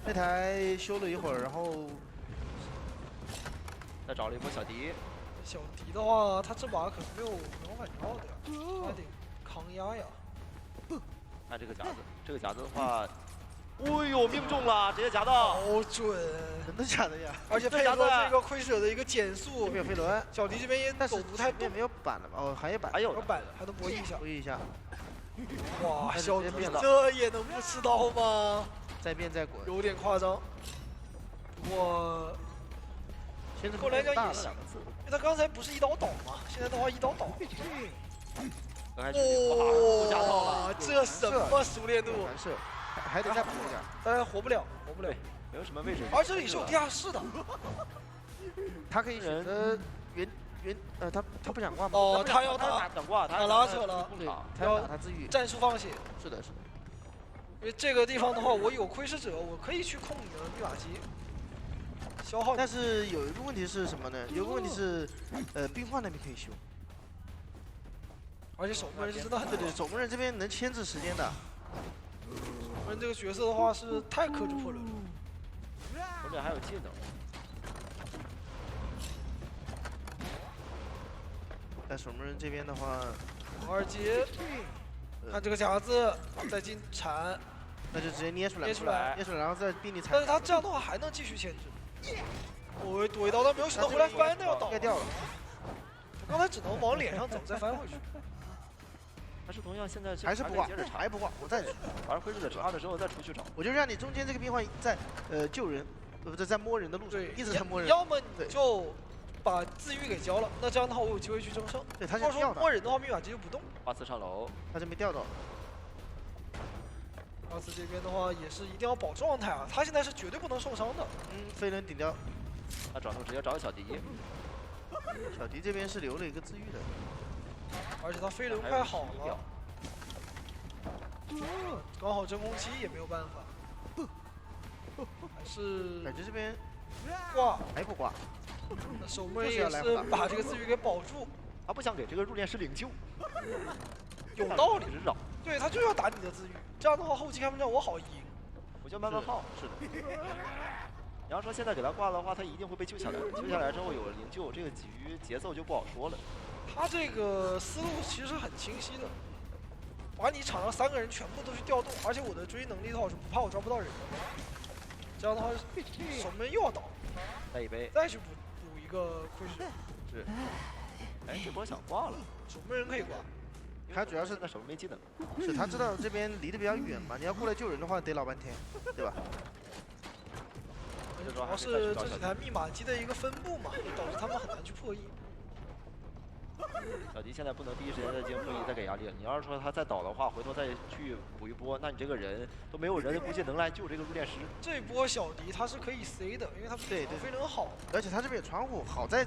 那台修了一会儿，然后再找了一波小迪。小迪的话，他这把可能没有反照的呀，他得抗压呀。看这个夹子，这个夹子的话。哎呦，命中了，直接夹到，好准！真的假的呀？而且配合这个窥舍的一个减速，这边有飞轮，小迪这边也走不太动，没有板了吧？哦，还有板，还有板，还能博弈一下。博弈一下。哇，小迪这也能不吃刀吗？再变再滚，有点夸张。不过，后来讲也行，因为他刚才不是一刀倒嘛，现在的话一刀倒。哇，这什么熟练度？还得再补一下，当然活不了，没有什么位置。而这里是有地下室的，他可以选择他不想挂吗？哦，他要打想挂，他拉扯了，他要打他自愈，战术放血。是的。因为这个地方的话，我有窥视者，我可以去控你的密码机，消耗。但是有一个问题是什么呢？有个问题是，病患那边可以修，而且守门人是真的很对，守门人这边能牵制时间的。守门人这个角色的话是太克制破人了，守门人还有技能。但守门人这边的话2阶，看这个夹子再进铲，那就直接捏出来，然后再并力铲。但是他这样的话还能继续牵制。我躲一刀，但没有想到回来翻的要倒，掉了。刚才只能往脸上走，再翻回去。还是同样，现在还是不挂，还不挂，我再反而灰质的查的时候再出去找。我就让你中间这个病患在救人，不是在摸人的路上，一直在摸人。要么你就把自愈给交了，那这样的话我有机会去争胜。对，他要说摸人的话，密码机就不动。华兹上楼，他这没掉到。华兹这边的话也是一定要保状态啊，他现在是绝对不能受伤的。飞轮顶掉。他转头直接找小迪。小迪这边是留了一个自愈的。而且他飞轮快好了，刚好真空期也没有办法，还是感觉这边挂还不挂，那守门人也是把这个自愈给保住，他不想给这个入殓师领救，有道理，绕，对他就要打你的自愈，这样的话后期开门战我好赢，我就慢慢耗，是的。你要说现在给他挂的话，他一定会被救下来，救下来之后有了灵救，这个局节奏就不好说了。他这个思路其实很清晰的，把你场上3个人全部都去调动，而且我的追能力的话，我是不怕我抓不到人的。这样的话，守门又要倒，再一杯，再去补一个窥视。是。哎，这波想挂了，守门人可以挂。他主要是那守门没技能，是他知道这边离得比较远嘛，你要过来救人的话得老半天，对吧？主要是这几台密码机的一个分布嘛，导致他们很难去破译。小迪现在不能第一时间再进破译，再给压力了。你要是说他再倒的话，回头再去补一波，那你这个人都没有人，估计能来救这个入殓师。这波小迪他是可以 C 的，因为他对飞轮好，而且他这边有窗户，好在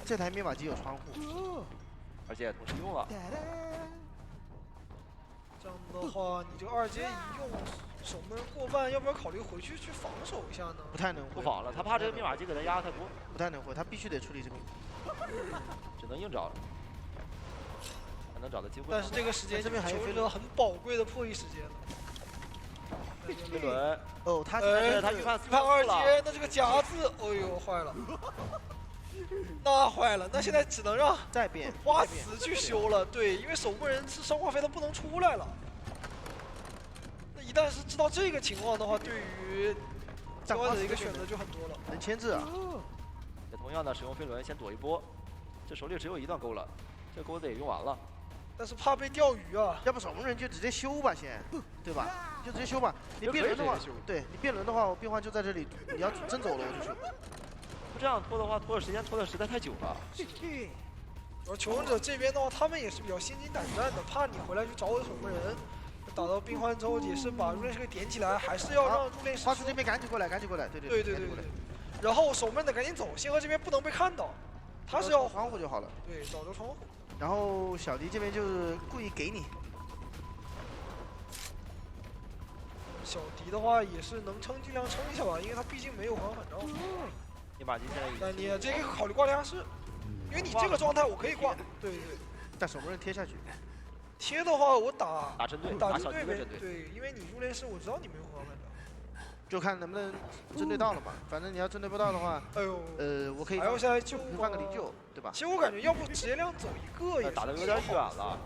这台密码机有窗户，而且同时用了。这样的话，你这个2阶一用，守门人过半，要不要考虑回去防守一下呢？不太能不防了，他怕这个密码机给他压太多，不太能回，他必须得处理这个，只能硬找了，还能找到机会。但是这个时间这边还有一个很宝贵的破译时间。飞轮，哦，他预判2阶，那这个夹子，哎呦坏了，那坏了，那现在只能让再变花瓷去修了，对，因为守门人是伤挂飞，他不能出来了。那一旦是知道这个情况的话，对于战官的一个选择就很多了，能牵制啊。也同样的使用飞轮先躲一波，这手里只有1段钩了，这钩子也用完了。但是怕被钓鱼啊。要不守门人就直接修吧先，对吧？就直接修吧。你变轮的话，对你变轮的话，我变换就在这里。你要真走了我就修。不这样拖的话，拖的时间拖的实在太久了。而求生者这边的话，他们也是比较心惊胆战的，怕你回来去找我的守门人。打到冰环之后，也是把入殓师给点起来，还是要让入殓师。花叔这边赶紧过来，赶紧过来，对。然后守门的赶紧走，星河这边不能被看到，他是要窗户就好了。对，找着窗户。然后小迪这边就是故意给你。小迪的话也是能撑尽量撑一下吧，因为他毕竟没有防反照。你把金现在但你这个考虑挂压式，因为你这个状态我可以挂。对。但守门人贴下去。贴的话，我打针对，打针对呗。对，因为你入殓师，我知道你没有防反照，就看能不能针对到了嘛。反正你要针对不到的话，哎呦，我可以。还要现在就换个灵柩，对吧？其实我感觉要不直接亮走一个也打的有点远了，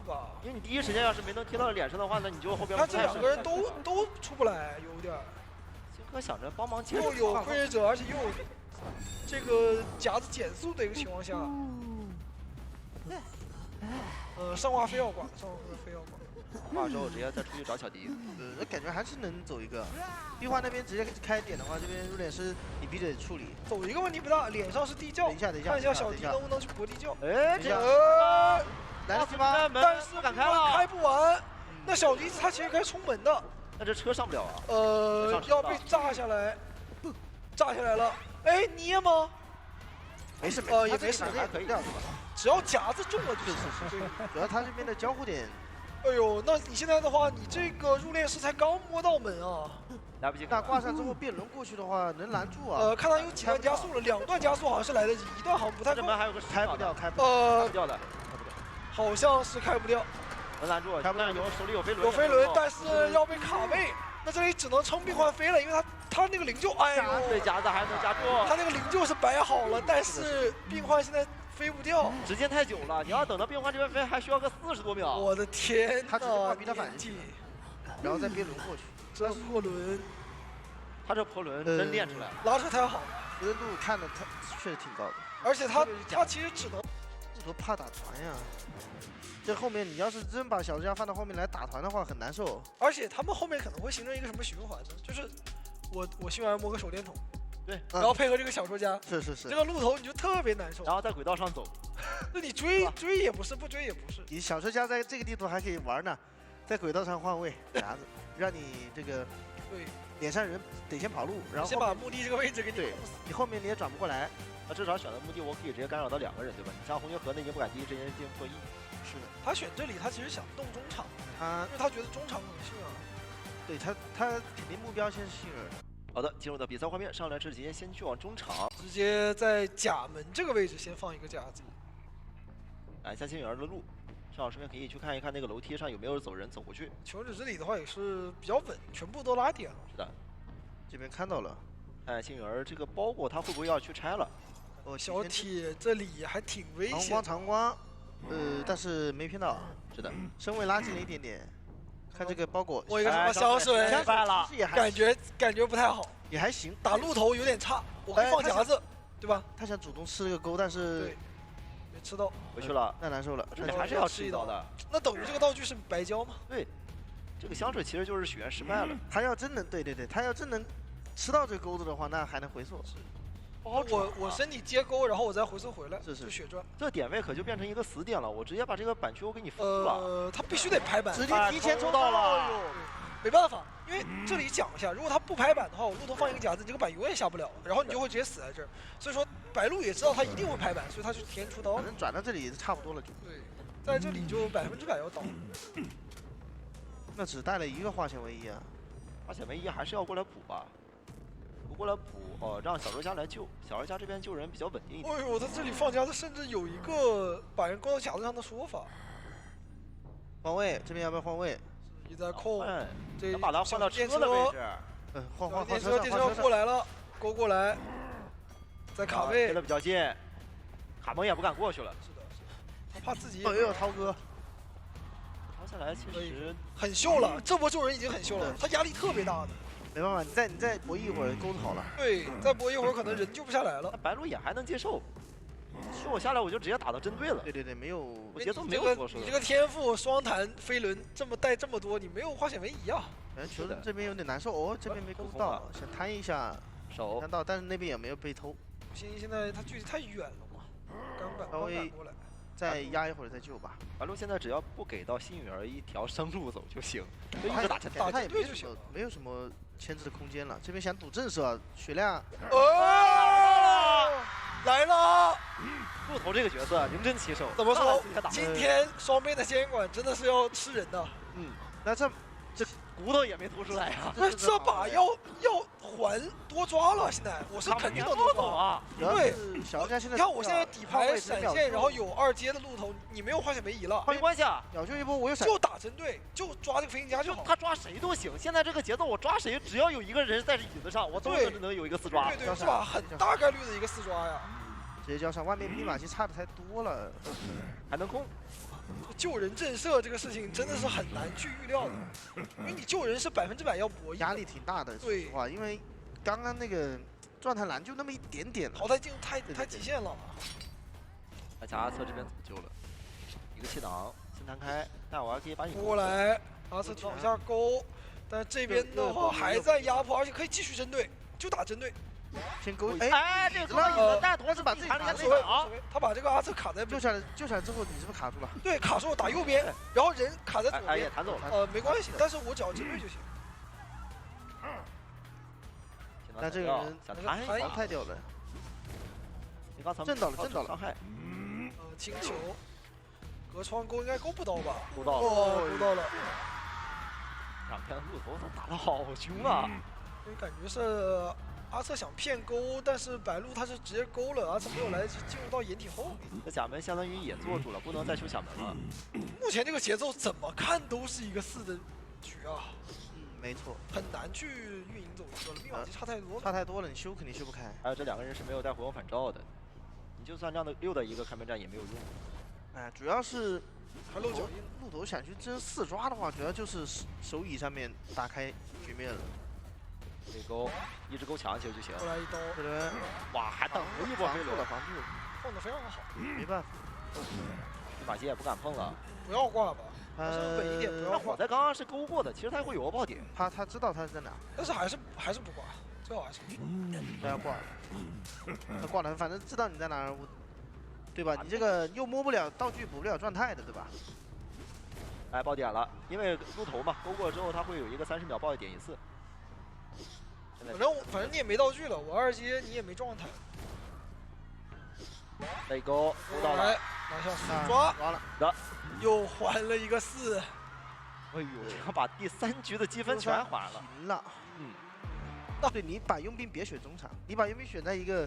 因为你第一时间要是没能贴到脸上的话，那你就后边。他这两个人都出不来，有点。星河想着帮忙接。又有傀儡者，而且又有这个夹子减速的一个情况下。上挂非要挂，上挂非要挂。挂之后直接再出去找小迪。那感觉还是能走一个。壁画那边直接开点的话，这边入殓师你必须得处理。走一个问题不大，脸上是地窖。等一下，看一下小迪能不能去搏地窖。哎，这来了吧，但是开不完。那小迪他其实该冲门的。那这车上不了啊。要被炸下来。炸下来了。哎，捏吗？没事，也没事，还可以这样子吧。只要夹子中了就是。主要他这边的交互点。哎呦，那你现在的话，你这个入殓师才刚摸到门啊，来不及。那挂上之后变轮过去的话，能拦住啊？看他有几段加速了，2段加速好像是来得及，1段好像不太够。这门还有个开不掉，开不掉的，好像是开不掉。能拦住，开不掉。手里有飞轮。有飞轮，但是要被卡位。那这里只能撑闭环飞了，因为他那个灵柩，哎呦，对夹子还能夹住。他那个灵柩是摆好了，但是闭环现在。飞不掉，时间太久了。你要等到冰环这边飞，还需要个40多秒。我的天，他只是怕逼他反击，然后再憋轮过去。这破轮，他这破轮真练出来了。拉扯太好，活跃度看的他确实挺高的。而且他其实只能，这多怕打团呀！这后面你要是真把小之家放到后面来打团的话，很难受。而且他们后面可能会形成一个什么循环呢？就是我新玩摸个手电筒。对，然后配合这个小说家，是，这个路头你就特别难受，然后在轨道上走，那你追也不是，不追也不是。你小说家在这个地图还可以玩呢，在轨道上换位夹子，让你这个对脸上人得先跑路，然后先把墓地这个位置给你对，你后面你也转不过来。那至少选择墓地，我可以直接干扰到2个人，对吧？你像红军河那已经不敢第一时间进破1。是的，他选这里，他其实想动中场，因为他觉得中场更幸运。对他肯定目标先是幸运的。好的，进入到比赛画面，上来之前先去往中场，直接在甲门这个位置先放一个夹子。来下幸运儿的路，正好顺便可以去看一看那个楼梯上有没有走人走过去。求生者这里的话也是比较稳，全部都拉点了。是的，这边看到了。哎，幸运儿这个包裹他会不会要去拆了？小铁这里还挺危险。长光，但是没骗到。是的，身位拉近了一点点。看这个包裹，我一个什么香水，感觉不太好，也还行，打路头有点差，我可以放夹子，对吧？他想主动吃这个钩，但是没吃到，回去了，那难受了，这里还是要吃一刀的。那等于这个道具是白交吗？对，这个香水其实就是许愿失败了。他要真能，对，他要真能吃到这个钩子的话，那还能回溯。我身体接钩，然后我再回溯回来，是血赚。这点位可就变成一个死点了，我直接把这个板区我给你封了。他必须得拍板，直接提前抽到了。没办法，因为这里讲一下，如果他不拍板的话，我路头放一个夹子，你这个板永远下不了，然后你就会直接死在这儿。所以说白鹿也知道他一定会拍板，所以他就提前出刀。反正转到这里差不多了就。对，在这里就100%要倒。那只带了一个化险为夷啊，化险为夷还是要过来补吧。过来补让小周家来救，小周家这边救人比较稳定一点。哎呦，他这里放夹子，甚至有一个把人勾到夹子上的说法。换位，这边要不要换位？一在控，这把他换到车的位置。换电车过来了，勾过来，在卡位，贴的比较近，卡蒙也不敢过去了。是的，他怕自己。哎呦，涛哥，逃下来其实很秀了，这波救人已经很秀了，他压力特别大的。没办法，你再搏一会儿，钩子好了。对，再搏一会儿可能人救不下来了。白鹿也还能接受，我下来我就直接打到针对了。对，没有，我节奏没有多说。你这个天赋双弹飞轮带这么多，你没有化险为夷啊！球这边有点难受哦，这边没勾到，想摊一下手摊到，但是那边也没有被偷。不行，现在他距离太远了嘛，稍微过来。 再压一会儿再救吧。白鹿现在只要不给到星宇儿一条生路走就行，就一直打他也没有什么牵制的空间了。这边想赌震慑，血量来了！鹿头这个角色名真骑手，怎么说？今天双边的监管真的是要吃人的。那这骨头也没凸出来呀。那这把要还多抓了，现在我是肯定要多抓啊。对，小家现在你看我现在底牌闪现，然后有2阶的鹿头，你没有化险为夷了，没关系啊，秒救一波我有闪，就打针对，就抓这个飞行家就好。他抓谁都行，现在这个节奏我抓谁，只要有一个人在这椅子上，我都能有一个4抓。对，是吧？很大概率的一个4抓呀。直接交上，外面密码机差的太多了，还能控。 救人震慑这个事情真的是很难去预料的，因为你救人是100%要博弈，压力挺大的。说实话，因为刚刚那个状态栏就那么一点点，淘汰进度太极限了。那加阿策这边怎么救了？一个气挡，先弹开，但我还可以把你过来，阿策往下勾，但是这边的话还在压迫，而且可以继续针对，就打针对。 先勾，哎，这个可以，但同时把自己弹了一下啊！他把这个阿策卡在救下来之后，你是不是卡住了？对，卡住我打右边，然后人卡在左边，也弹走了。没关系，但是我只要针对就行。但这个人想弹淘汰掉了，震到了，伤害。清球，隔窗勾应该勾不到吧？勾到了，勾到了。两边鹿头都打得好凶啊！因为感觉是。 阿策想骗勾，但是白鹿他是直接勾了，阿策没有来得及进入到掩体后面。这假门相当于也做住了，不能再修小门了。目前这个节奏怎么看都是一个4的局啊。没错，很难去运营走一个了，密码机差太多了。差太多了，你修肯定修不开。还有这2个人是没有带回光返照的，你就算这样的6的一个开门战也没有用。哎，主要是还露脚印。鹿头想去争4抓的话，主要就是手椅上面打开局面了。 这勾，一直勾墙其实就行。过来一刀，这边哇，还等了一波飞轮，防住了，放的非常好。没办法，这把机也不敢碰了。不要挂吧，稳一点，不要挂。我在刚刚是勾过的，其实他会有个爆点。他知道他是在哪，但是还是不挂，最好还是不要挂。他挂了，反正知道你在哪儿，对吧？你这个又摸不了道具，补不了状态的，对吧？来爆点了，因为鹿头嘛，勾过之后他会有一个30秒爆点一次。 反正你也没道具了，我2阶你也没状态。内勾到了，拿下4抓完了，又还了一个4。哎呦，他把第3局的积分全还了。平了，对你把佣兵别选中场，你把佣兵选在一个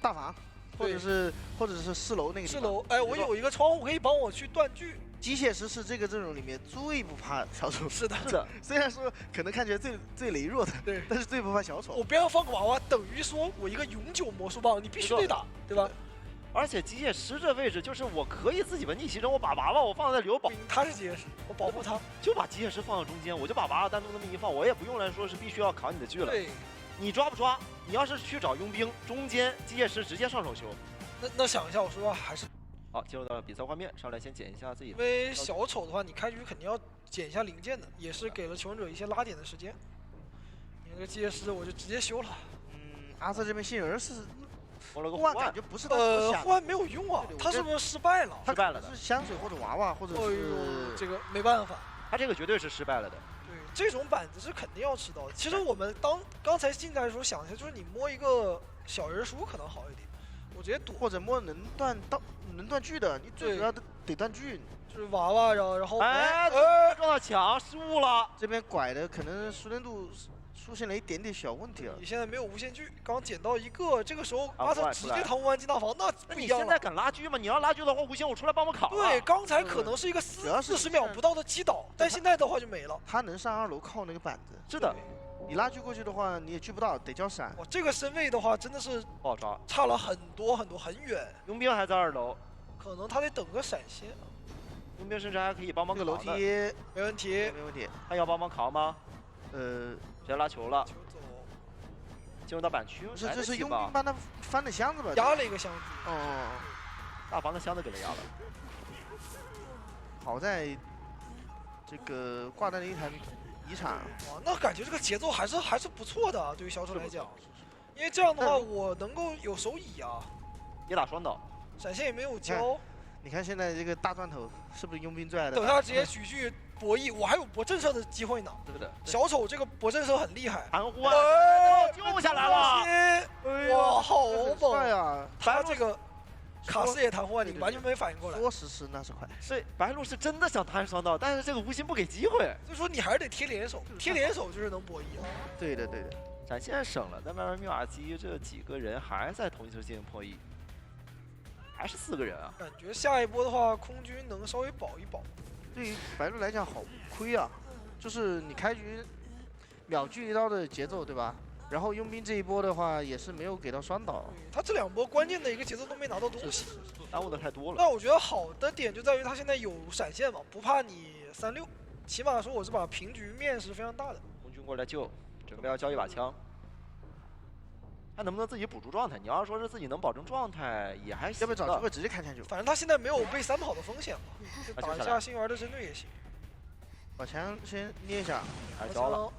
大房，或者是4楼那个。4楼，哎，我有一个窗户可以帮我去断锯。 机械师是这个阵容里面最不怕小丑。是的，虽然说可能看起来最羸弱的，对，但是最不怕小丑。我边上放个娃娃，等于说我一个永久魔术棒，你必须得打，对吧？而且机械师这位置就是我可以自己文逆袭中，我把娃娃我放在留保，他是机械师，我保护他，就把机械师放到中间，我就把娃娃单独那么一放，我也不用来说是必须要扛你的锯了。对，你抓不抓？你要是去找佣兵，中间机械师直接上手修。那想一下，我说还是。 好，进入到比赛画面，上来先捡一下自己。因为小丑的话，你开局肯定要捡一下零件的，也是给了求生者一些拉点的时间。你那个机械师我就直接修了。阿策这边幸运儿是换了个换，感觉不是他换没有用啊，他是不是失败了？失败了的，是香水或者娃娃，或者是这个没办法，他这个绝对是失败了的。对，这种板子是肯定要吃到的。其实我们刚才进来的时候想一下，就是你摸一个小人书可能好一点。 我直接躲，或者摸能断锯的，你最主要得断锯。就是娃娃，然后撞到墙失误了。这边拐的可能熟练度出现了一点点小问题了。你现在没有无限锯，刚捡到一个，这个时候阿策直接唐无完进大房，那不一样了。你现在敢拉锯吗？你要拉锯的话，无限我出来帮忙扛。对，刚才可能是一个40秒不到的击倒，但现在的话就没了。他能上2楼靠那个板子。是的。 你拉锯过去的话，你也锯不到，得交闪。哇，这个身位的话真的是不好抓，差了很多很远。佣兵还在2楼，可能他得等个闪现。佣兵甚至还可以帮忙扛。楼梯没问题，没问题。他要帮忙扛吗？直接拉球了。进入到板区，不是，这是佣佣兵帮他翻的箱子吧？压了一个箱子。哦，大房的箱子给他压了。好在这个挂单的一台遗产。哇，那感觉这个节奏还是不错的啊，对于小丑来讲，因为这样的话我能够有手椅啊，也打双倒，闪现也没有交。你看现在这个大钻头是不是佣兵最爱的？等他直接举去博弈，我还有博震慑的机会呢。对不对？小丑这个博震慑很厉害，含糊啊，救下来了！哇，好猛啊！他这个卡斯也弹簧，你完全没反应过来。说时迟那是快。是白鹿是真的想弹双倒，但是这个无心不给机会。所以说你还是得贴联手，贴联手就是能博弈啊。对的对的。闪现省了，但外面密码机这几个人还在同一时进行破译，还是4个人啊。感觉下一波的话，空军能稍微保一保。对于白鹿来讲好亏啊，就是你开局秒狙一刀的节奏，对吧？然后佣兵这一波的话也是没有给到双倒，他这2波关键的一个节奏都没拿到东西，耽误的太多了。但我觉得好的点就在于他现在有闪现嘛，不怕你36，起码说我这把平局面是非常大的。空军过来救，准备要交一把枪，看能不能自己补住状态。你要是说是自己能保证状态，也还行。要不要找机会直接开枪就？反正他现在没有被3跑的风险嘛，就打一下星源的针对也行。把枪先捏一下，还交了。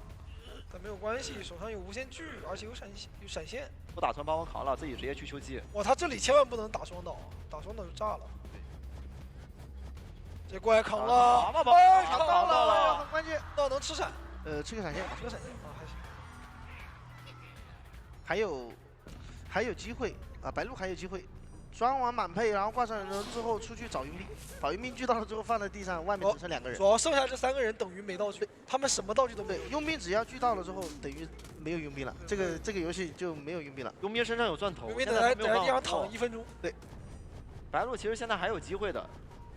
但没有关系，手上有无限锯，而且有闪现。不打算帮我扛了，自己直接去修机。哇，他这里千万不能打双倒，打双倒就炸了。这过来扛了，扛到了，很关键。那能吃闪？吃个闪现，吃个闪现啊，还行。还有机会啊，白鹿还有机会。装完满配，然后挂上人之后出去找佣兵，把佣兵狙到了之后放在地上，外面只剩2个人。主要剩下这3个人等于没道具，他们什么道具都没有。对，佣兵只要狙到了之后，等于没有佣兵了。这个游戏就没有佣兵了。佣兵身上有钻头，佣兵等在地上躺1分钟。对，白鹿其实现在还有机会的。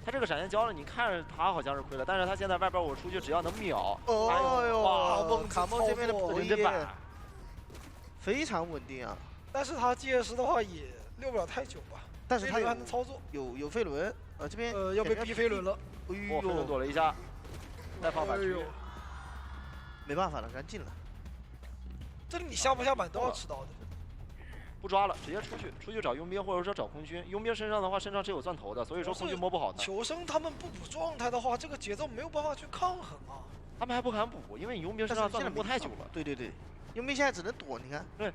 他这个闪现交了，你看着他好像是亏了，但是他现在外边我出去只要能秒，哦哟，卡梦这边的稳定板非常稳定啊。但是他戒师的话也溜不了太久吧。但是他还能操作，有飞轮，这边要被逼飞轮了。哎呦，飞轮躲了一下，再放板区，没办法了，赶紧了。这里你下不下板都要吃刀的。不抓了，直接出去找佣兵，或者说找空军。佣兵身上的话，身上是有钻头的，所以说空军摸不好他。求生他们不补状态的话，这个节奏没有办法去抗衡啊。他们还不敢补，因为你佣兵身上钻头摸太久了。对，佣兵现在只能躲，你看。对。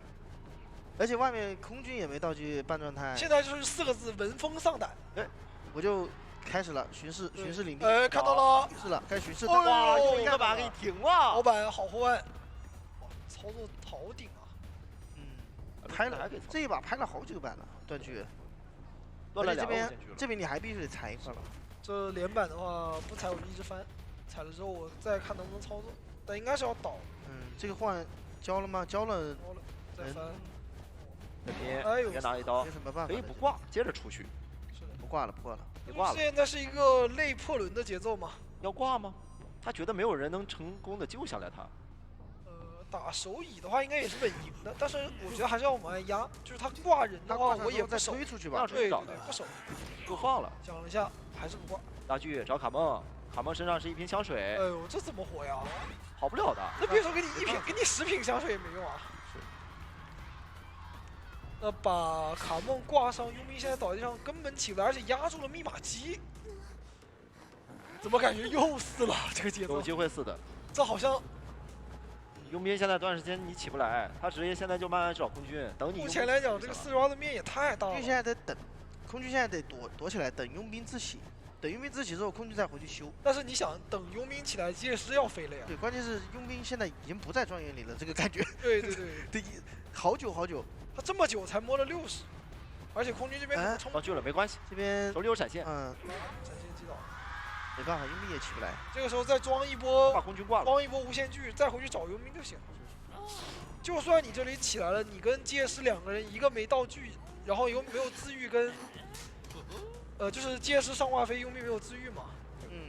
而且外面空军也没道具半状态。现在就是4个字：闻风丧胆。对，我就开始了巡视领地。看到了，是了，该巡视。哇，用一个板给你停了。老板好后岸，哇，操作好顶啊！拍了，这一把拍了好几个板了，断狙。断了这边你还必须得踩一块了。这连板的话不踩我就一直翻，踩了之后我再看能不能操作，但应该是要倒。这个换交了吗？交了，再翻。这边别拿一刀，可以不挂，接着出去。是的，不挂了。别挂了。现在是一个类破轮的节奏嘛？要挂吗？他觉得没有人能成功的救下来他。打手椅的话应该也是稳赢的，但是我觉得还是要往外压，就是他挂人的话我也不守，推出去吧。对，不守，就放了。想了一下，还是不挂。大狙找卡梦，卡梦身上是一瓶香水。哎呦，这怎么活呀？好不了的。那别说给你1瓶，给你10瓶香水也没用啊。那把卡梦挂上，佣兵现在倒在地上根本起不来，而且压住了密码机。怎么感觉又死了？这个节奏。有机会死的。这好像。佣兵现在短时间你起不来，他直接现在就慢慢找空军，等你。目前来讲，这个48的面也太大了。空军现在得等，空军现在得躲起来，等佣兵自起。等佣兵自起之后，空军再回去修。但是你想，等佣兵起来，戒师要飞了呀。对，关键是佣兵现在已经不在庄园里了，这个感觉。对，好久。他这么久才摸了60，而且空军这边可能冲到去了没关系，这边手里有闪现。闪现击倒。没办法，佣兵也起不来。这个时候再装一波，把空军挂了，装一波无限锯，再回去找佣兵就行了。就算你这里起来了，你跟戒师2个人，一个没道具，然后又没有自愈跟，就是戒师上挂飞，佣兵没有自愈嘛，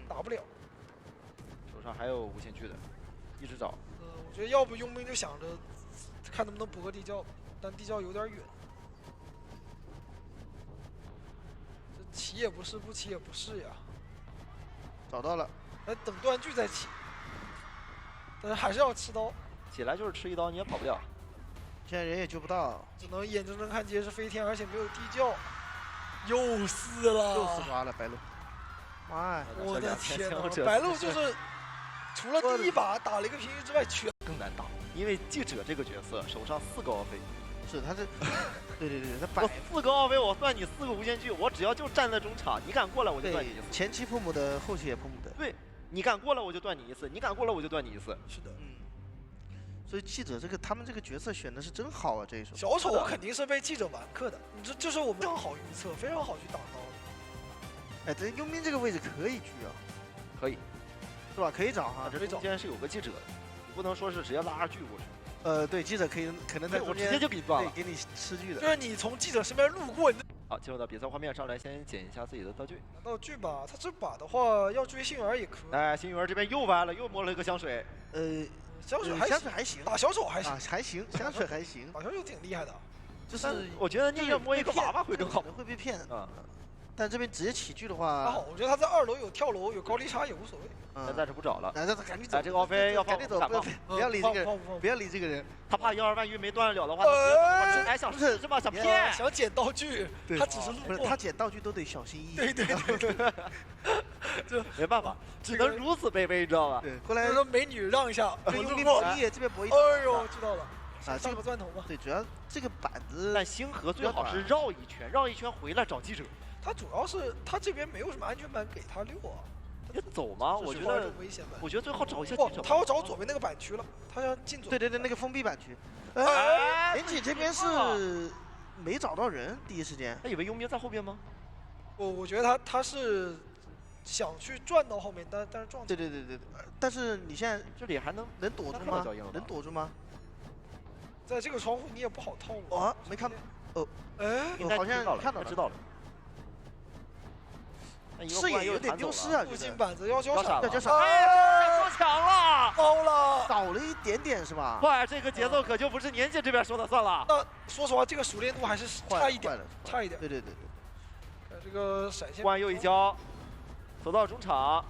打不了。手上还有无限锯的，一直找。我觉得要不佣兵就想着看能不能补个地窖，但地窖有点远。这起也不是，不起也不是呀。找到了，来等断锯再起，但是还是要吃刀。起来就是吃一刀，你也跑不了。现在人也救不到，只能眼睁睁看街是飞天，而且没有地窖，又死了，又死抓了白鹿。妈呀！我的天哪，白鹿就是除了第一把打了一个平局之外，全更难打，因为记者这个角色手上4个奥飞。 是，他是，对，他我4个奥飞，我算你4个无限巨，我只要就站在中场，你敢过来我就断你一次。前期碰母的，后期也碰母的。对，你敢过来我就断你一次，你敢过来我就断你一次。是的，所以记者他们这个角色选的是真好啊，这一手。小丑肯定是被记者完克的，这是我们非常好预测，非常好去打刀。哎，这佣兵这个位置可以狙啊，可以，是吧？可以找哈。这中间是有个记者的，你不能说是直接拉着狙过去。 对，记者可能在中间我直接就给你断了，给你吃狙的。就是你从记者身边路过，好，进入到比赛画面上来，先捡一下自己的道具。道具吧，他这把的话要追幸运儿也可以。哎，幸运儿这边又歪了，又摸了一个香水。香水还行，打小丑还行，还行，香水还行，打小丑挺厉害的。就是我觉得宁愿摸一个娃娃会更好，可能会被骗啊。但这边直接起狙的话，还好，我觉得他在2楼有跳楼，有高低差也无所谓。但暂时不找了。那赶紧走！这个奥飞要赶紧走，不要理这个人，不要理这个人。他怕1、2万一没断了的话，他哎想试是吧？想骗，想捡道具，他只是路过。他捡道具都得小心翼翼。对。这没办法，只能如此卑微，你知道吧？对，过来说美女让一下，我路过。这边博弈。哎呦，知道了。啊，上个钻头吧。对，主要这个板子。但星河最好是绕一圈回来找记者。 他主要是他这边没有什么安全板给他溜啊，也走吗？我觉得危险板。我觉得最好找一下不，他要找左边那个板区了，他要进左。对，那个封闭板区。哎，连姐这边是没找到人，第一时间。他以为佣兵在后边吗？我觉得他是想去转到后面，但是撞。对，但是你现在这里还能躲住吗？能躲住吗？在这个窗户你也不好套路。啊，没看到。哦，哎，好像看到了，知道了。 视野有点丢失啊！附近板子要交闪，要交闪！哎，撞墙了，高了，少了一点点是吧？快，这个节奏可就不是年姐这边说的算了。那说实话，这个熟练度还是差一点，差一点。对。这个闪现，关又一交，走到中场，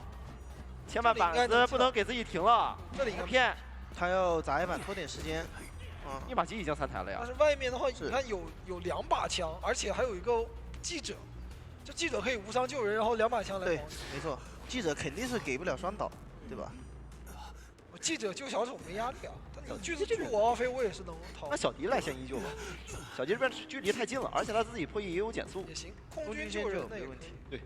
前把板子不能给自己停了，这里应该骗。他要砸一板拖点时间。一把机已经3台了呀。但是外面的话，你看有2把枪，而且还有一个记者。 就记者可以无伤救人，然后2把枪来。对，没错，记者肯定是给不了双倒，对吧？我记者救小丑没压力啊，但你拒我奥飞我也是能逃。那小迪来先依旧吧，小迪这边距离太近了，而且他自己破译也有减速，也行。空军救人那没问题。对，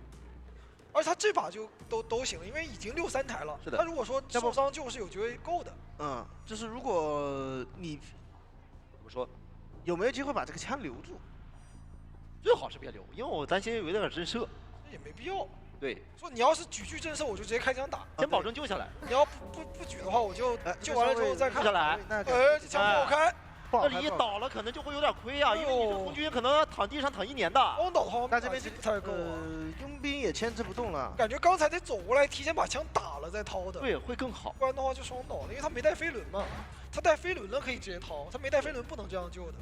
而且他这把就都行，因为已经6-3台了。是的。他如果说受伤救是有机会够的。就是如果你怎么说，有没有机会把这个枪留住？ 最好是别留，因为我担心有点震慑，也没必要。对，说你要是举狙震慑，我就直接开枪打，先保证救下来。你要不举的话，我就救完了之后再看下来。这枪不好开，这里一倒了可能就会有点亏啊，因为你这空军可能躺地上躺1年的。光倒的话，那这边不太够啊。佣兵也牵制不动了，感觉刚才得走过来，提前把枪打了再掏的。对，会更好。不然的话就双倒了，因为他没带飞轮嘛，他带飞轮了可以直接掏，他没带飞轮不能这样救的。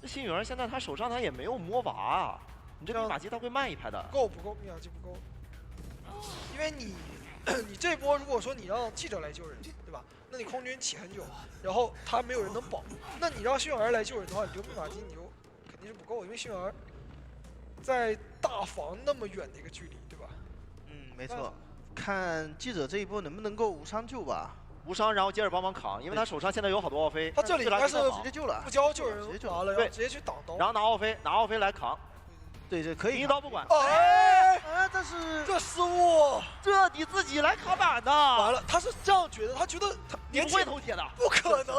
这幸运儿现在他手上他也没有摸娃啊。 你这个密码机他会慢一拍的，不够，密码机不够，因为你这波如果说你让记者来救人，对吧？那你空军起很久，然后他没有人能保，那你让幸运儿来救人的话，你留密码机你就肯定是不够，因为幸运儿在大房那么远的一个距离，对吧？没错，看记者这一波能不能够无伤救吧。 无伤，然后接着帮忙扛，因为他手上现在有好多奥飞。他这里应该是直接救了，不交救人完了，然后直接去挡刀，然后拿奥飞来扛。 对，可以一刀不管。但是这失误，这你自己来卡板的。完了，他是这样觉得，他觉得他你不会投铁的，不可能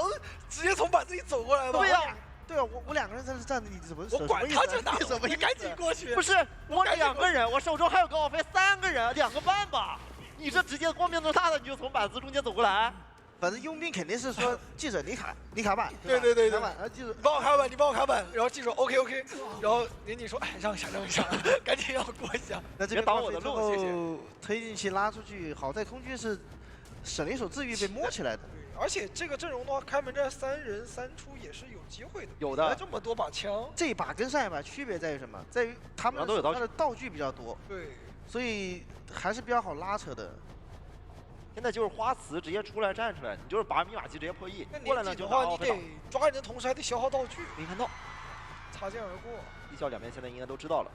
直接从板子里走过来吧？对啊，我2个人在这站着，你怎么？我管他这哪，你赶紧过去。不是我2个人，我手中还有个奥飞，3个人2个半吧。你这直接光明正大的你就从板子中间走过来。 反正佣兵肯定是说记者你卡板，对，卡板，然后记者你帮我卡板，你帮我卡板，然后记者 OK， 然后你说哎让一下，赶紧让我过一下。那这边挡我的路，谢谢。推进器拉出去，好在空军是省了一手自愈被摸起来的。对，而且这个阵容的话，开门战3人3出也是有机会的。有的，这么多把枪，这一把跟上一把区别在于什么？在于他们的道具比较多，对，所以还是比较好拉扯的。现在就是花瓷直接出来站出来，你就是把密码机直接破译，过来呢就的话，你得抓人的同时还得消耗道具。没看到，擦肩而过。地效两边现在应该都知道了。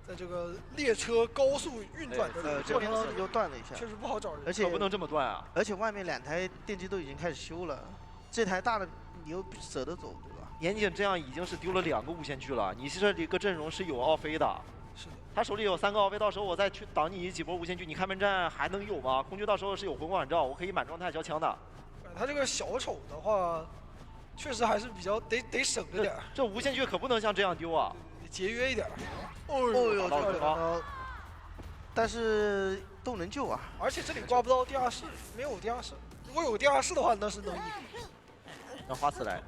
在这个列车高速运转的这边又断了一下，确实不好找人，而且不能这么断啊！而且外面2台电机都已经开始修了，这台大的你又不舍得走，对吧？年景这样已经是丢了2个无限区了，你这里个阵容是有奥飞的。 是的，他手里有3个奥飞，到时候我再去挡你几波无限区，你开门战还能有吗？空军到时候是有魂管罩，我可以满状态交枪的。他这个小丑的话，确实还是比较得省着点。这无限区可不能像这样丢啊，得节约一点。哦呦，这个但是都能救啊！而且这里挂不到地下室，没有地下室。如果有地下室的话，那是能赢。让花瓷来。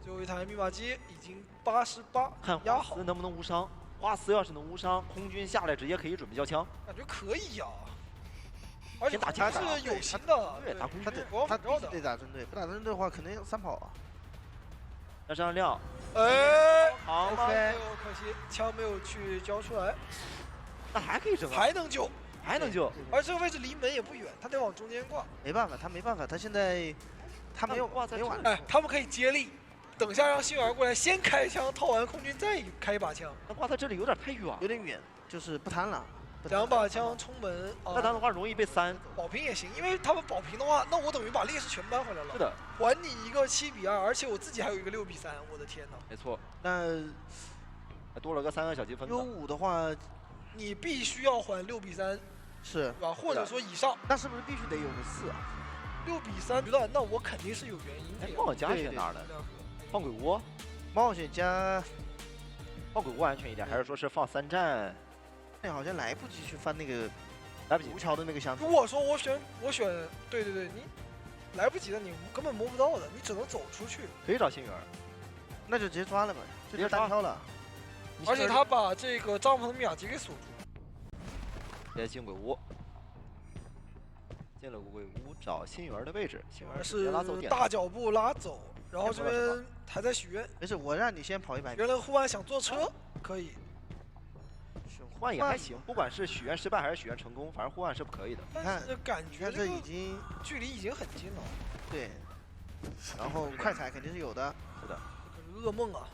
最后一台密码机已经88，看花瓷能不能无伤。花瓷要是能无伤，空军下来直接可以准备交枪。感觉可以呀、而且打枪是有心的，对，打空军，他得打针对，不打针对的话，肯定3跑啊。那这样亮，哎，好 ，OK， 可惜枪没有去交出来，那还可以整，还能救，还能救。而这个位置离门也不远，他得往中间挂。没办法，他没办法，他现在他没有挂在这。哎，他们可以接力。 等下让星儿过来先开枪，套完空军再开一把枪。那挂在这里有点太远，有点远，就是不贪了。 2把枪冲门，那他的话容易被3保平也行，因为他们保平的话，那我等于把劣势全搬回来了。是的，还你一个7比2，而且我自己还有一个6比3，我的天哪！没错，那还多了个3个小积分。 U5的话，你必须要还6比3，是吧？或者说以上。那是不是必须得有个4啊？6比3乱，那我肯定是有原因的。冒险家选哪儿了？放鬼屋。 冒险家，放鬼屋安全一点，还是说是放3站？那好像来不及去翻那个，来不及。吴桥的那个箱子。如果说我选，对，你来不及的，你根本摸不到的，你只能走出去。可以找星源，那就直接抓了嘛，直接单挑了。而且他把这个帐篷的密码机给锁住了。直接进鬼屋。 进了鬼屋找星源的位置，星源是大脚步拉走，然后这边还在许愿。没事，我让你先跑100米。原来护腕想坐车，可以。护腕也还行，不管是许愿失败还是许愿成功，反正护腕是不可以的。但是感觉这已经距离已经很近了。对。然后快踩肯定是有的。是的。可是噩梦啊！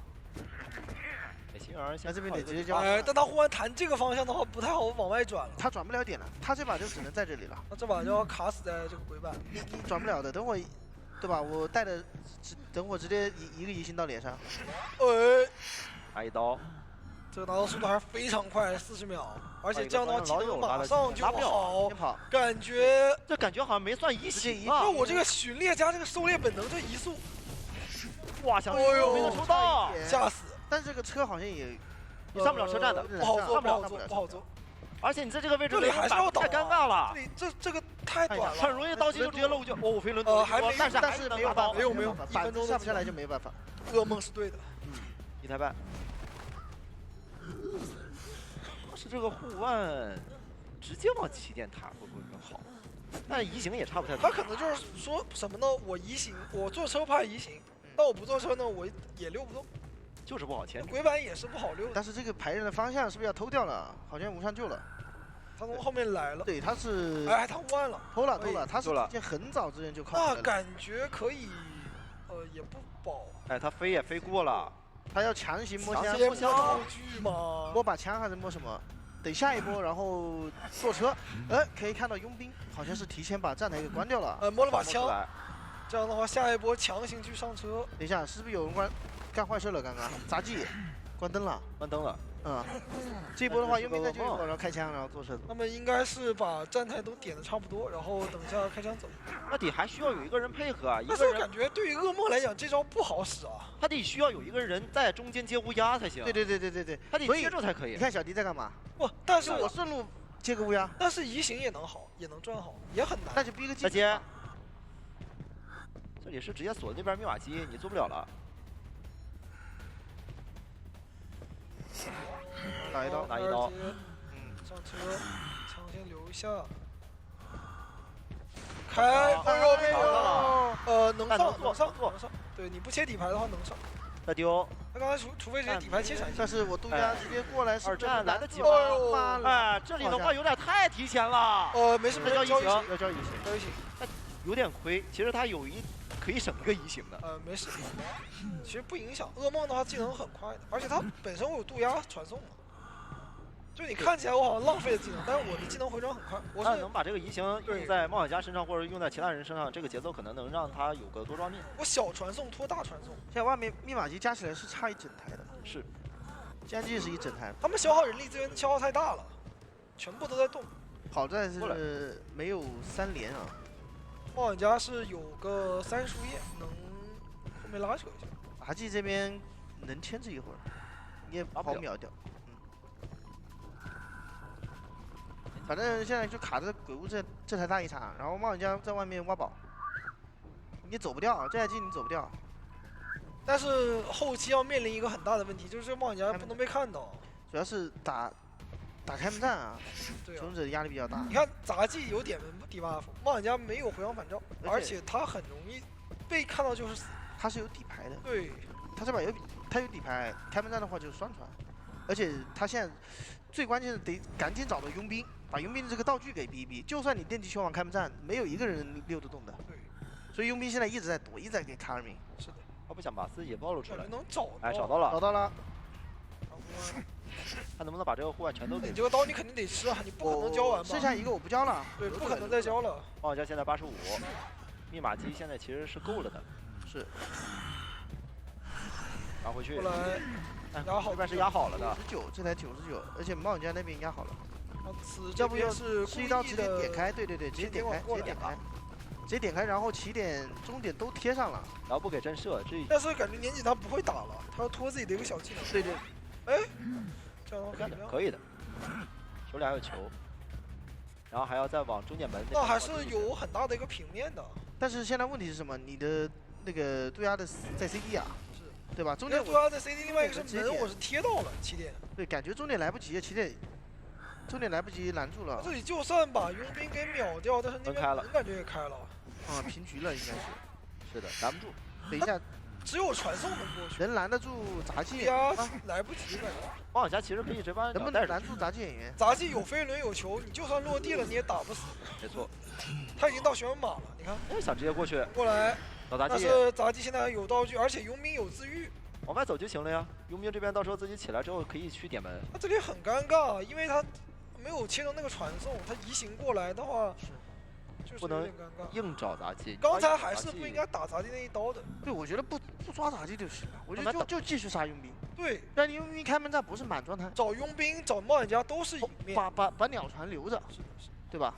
星源现在这边得直接交。哎，但他护腕弹这个方向的话，不太好往外转了。他转不了点了，他这把就只能在这里了。那这把就要卡死在这个鬼板。你转不了的，等会，对吧？我带的，等会直接一个移形到脸上。哎，挨一刀。这个拿刀速度还是非常快，40秒，而且这样的话技能马上就好，感觉这感觉好像没算移形啊。那我这个巡猎加这个狩猎本能这移速，哇，想没能收到，吓死！但这个车好像也，你上不了车站的，不好做，不好做。而且你在这个位置这里还是要倒，太尴尬了。这个太短了，很容易刀机就直接漏就。哦，飞轮还没，但是没有办法，没有1分钟下不下来就没办法。噩梦是对的。1台半。是这个护腕直接往起点塔会不会更好？但移形也差不太多。他可能就是说什么呢？我移形，我坐车怕移形，但我不坐车呢，我也溜不动。 就是不好牵，鬼板也是不好溜的。但是这个排人的方向是不是要偷掉了？好像无上救了。他从后面来了。对，他是。哎，他护腕了。偷了，他是之前很早之前就靠。那感觉可以，也不保。哎，他飞也飞过了，他要强行摸枪。摸道具吗？摸把枪还是摸什么？等下一波，然后坐车。可以看到佣兵好像是提前把站台给关掉了。摸了把枪。这样的话，下一波强行去上车。等一下，是不是有人干坏事了？刚刚杂技，关灯了，关灯了。这一波的话，佣兵在救一波，然后开枪，然后坐车。他们应该是把站台都点的差不多，然后等下开枪走。那得还需要有一个人配合啊。但是我感觉对于噩梦来讲，这招不好使啊。他得需要有一个人在中间接乌鸦才行。对，他得接住才可以。你看小迪在干嘛？不，但是我顺路接个乌鸦。但是移形也能好，也能转好，也很难。那就逼个再接。这里是直接锁那边密码机，你做不了了。打一刀，拿一刀。上车，枪先留下。开，哎呦，能上。对，你不切底牌的话能上。再丢。他刚才除非直接底牌切闪，但是我杜鸦直接过来，二战来得及吗？哎，这里的话有点太提前了。没事，这叫移形，要交移形，交移形，有点亏。其实他有可以省一个移形的。没事，其实不影响。噩梦的话技能很快的，而且他本身我有杜鸦传送嘛。就你看起来我好像浪费了技能，但是我的技能回转很快。我是能把这个移形用在冒险家身上，或者用在其他人身上，这个节奏可能能让他有个多抓命。我小传送拖大传送，现在外面密码机加起来是差一整台的。是，现在这是一整台。他们消耗人力资源消耗太大了，全部都在动。好在是没有3连啊。冒险家是有个3树叶，能后面拉扯一下。妲己这边能牵制一会儿，你也好秒掉。反正现在就卡着鬼屋这台大一场，然后冒险家在外面挖宝，你走不掉，这台机你走不掉。但是后期要面临一个很大的问题，就是这冒险家不能被看到。主要是打开门战啊，对啊，求生者的压力比较大。你看杂技有点门低 buff， 冒险家没有回光返照，而且他很容易被看到就是死。他是有底牌的，对，他这把有底牌，开门战的话就是双传，而且他现在最关键的得赶紧找到佣兵。把佣兵的这个道具给逼一逼，就算你电击球网开门战，没有一个人溜得动的。对，所以佣兵现在一直在躲，一直在给卡尔敏。是的，他不想把自己也暴露出来。能找到，哎，找到了，找到了。看能不能把这个护腕全都给。你这个刀你肯定得吃啊，你不可能交完吧？剩下一个我不交了。对，不可能再交了。冒险家现在85，密码机现在其实是够了的。是。拿回去。过来，压好，这边是压好了的。99，这台99，而且冒险家那边压好了。要不是一刀直接点开，对，直接点开，直接点开，然后起点、终点都贴上了，然后不给震慑，但是感觉年纪他不会打了，他要拖自己的一个小技能。对，哎，这样的话可以的，手里还有球，然后还要再往终点门。那还是有很大的一个平面的。但是现在问题是什么？你的那个杜鸦的在 CD 啊，是，对吧？中间杜鸦在 CD， 另外一个是门，我是贴到了起点。对，感觉终点来不及，起点。终点来不及拦住了，这里就算把佣兵给秒掉，但是那边门感觉也开了。啊，平局了应该是。是的，拦不住。等一下，只有传送能过去。能拦得住杂技？呀，来不及了。冒险家其实可以这帮能不能拦住杂技演员？杂技有飞轮有球，你就算落地了你也打不死。没错。他已经到旋转马了，你看。想直接过去。过来。找杂技。但是杂技现在有道具，而且佣兵有自愈。往外走就行了呀。佣兵这边到时候自己起来之后可以去点门。他这里很尴尬，因为他。没有切到那个传送，他移形过来的话，就是有点尴尬。硬找杂技。刚才还是不应该打杂技那一刀的。对，我觉得不抓杂技就行了，我觉得就继续杀佣兵。对，让你佣兵开门战不是满状态。找佣兵、找冒险家都是赢面。把鸟船留着，是的，对吧？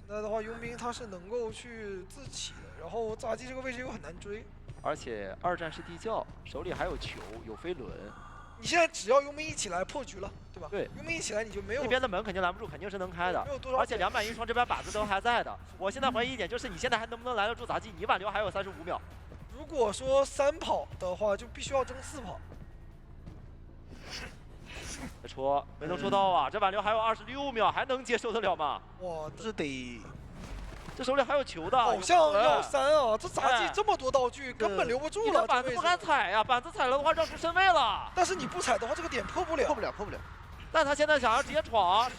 现在的话，佣兵他是能够去自起的，然后杂技这个位置又很难追。而且2战是地窖，手里还有球，有飞轮。你现在只要佣兵一起来破局了，对吧？对，佣兵一起来你就没有。那边的门肯定拦不住，肯定是能开的。而且2板1双这边靶子都还在的。我现在怀疑一点就是你现在还能不能拦得住杂技？你挽留还有35秒。如果说3跑的话，就必须要争4跑。这戳没能戳到啊！这挽留还有26秒，还能接受得了吗？哇，这得。这手里还有球的，好像要3啊！这杂技这么多道具，根本留不住了。板子不敢踩呀，板子踩了的话让出身位了。但是你不踩的话，这个点破不了。破不了。但他现在想要直接闯，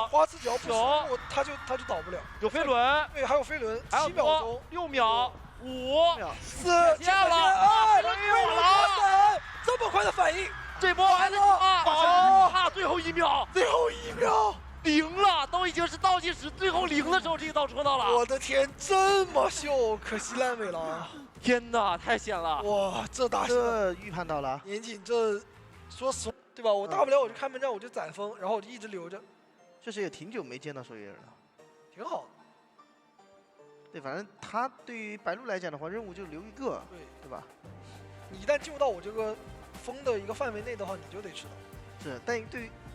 花枝脚不行，他就倒不了。有飞轮，对，还有飞轮，7秒钟，6秒，5、4，接了啊！没有了，这么快的反应，这波还是差最后1秒，最后1秒。0了，都已经是倒计时最后0的时候，这一刀戳到了。我的天，这么秀，可惜烂尾了。天哪，太险了！哇，这大这预判到了。年景这，说实话，对吧？我大不了我就开门战，我就攒风，然后我就一直留着。确实也挺久没见到守夜人了，挺好的。对，反正他对于白鹿来讲的话，任务就留一个，对吧？你一旦进入到我这个风的一个范围内的话，你就得吃到。是，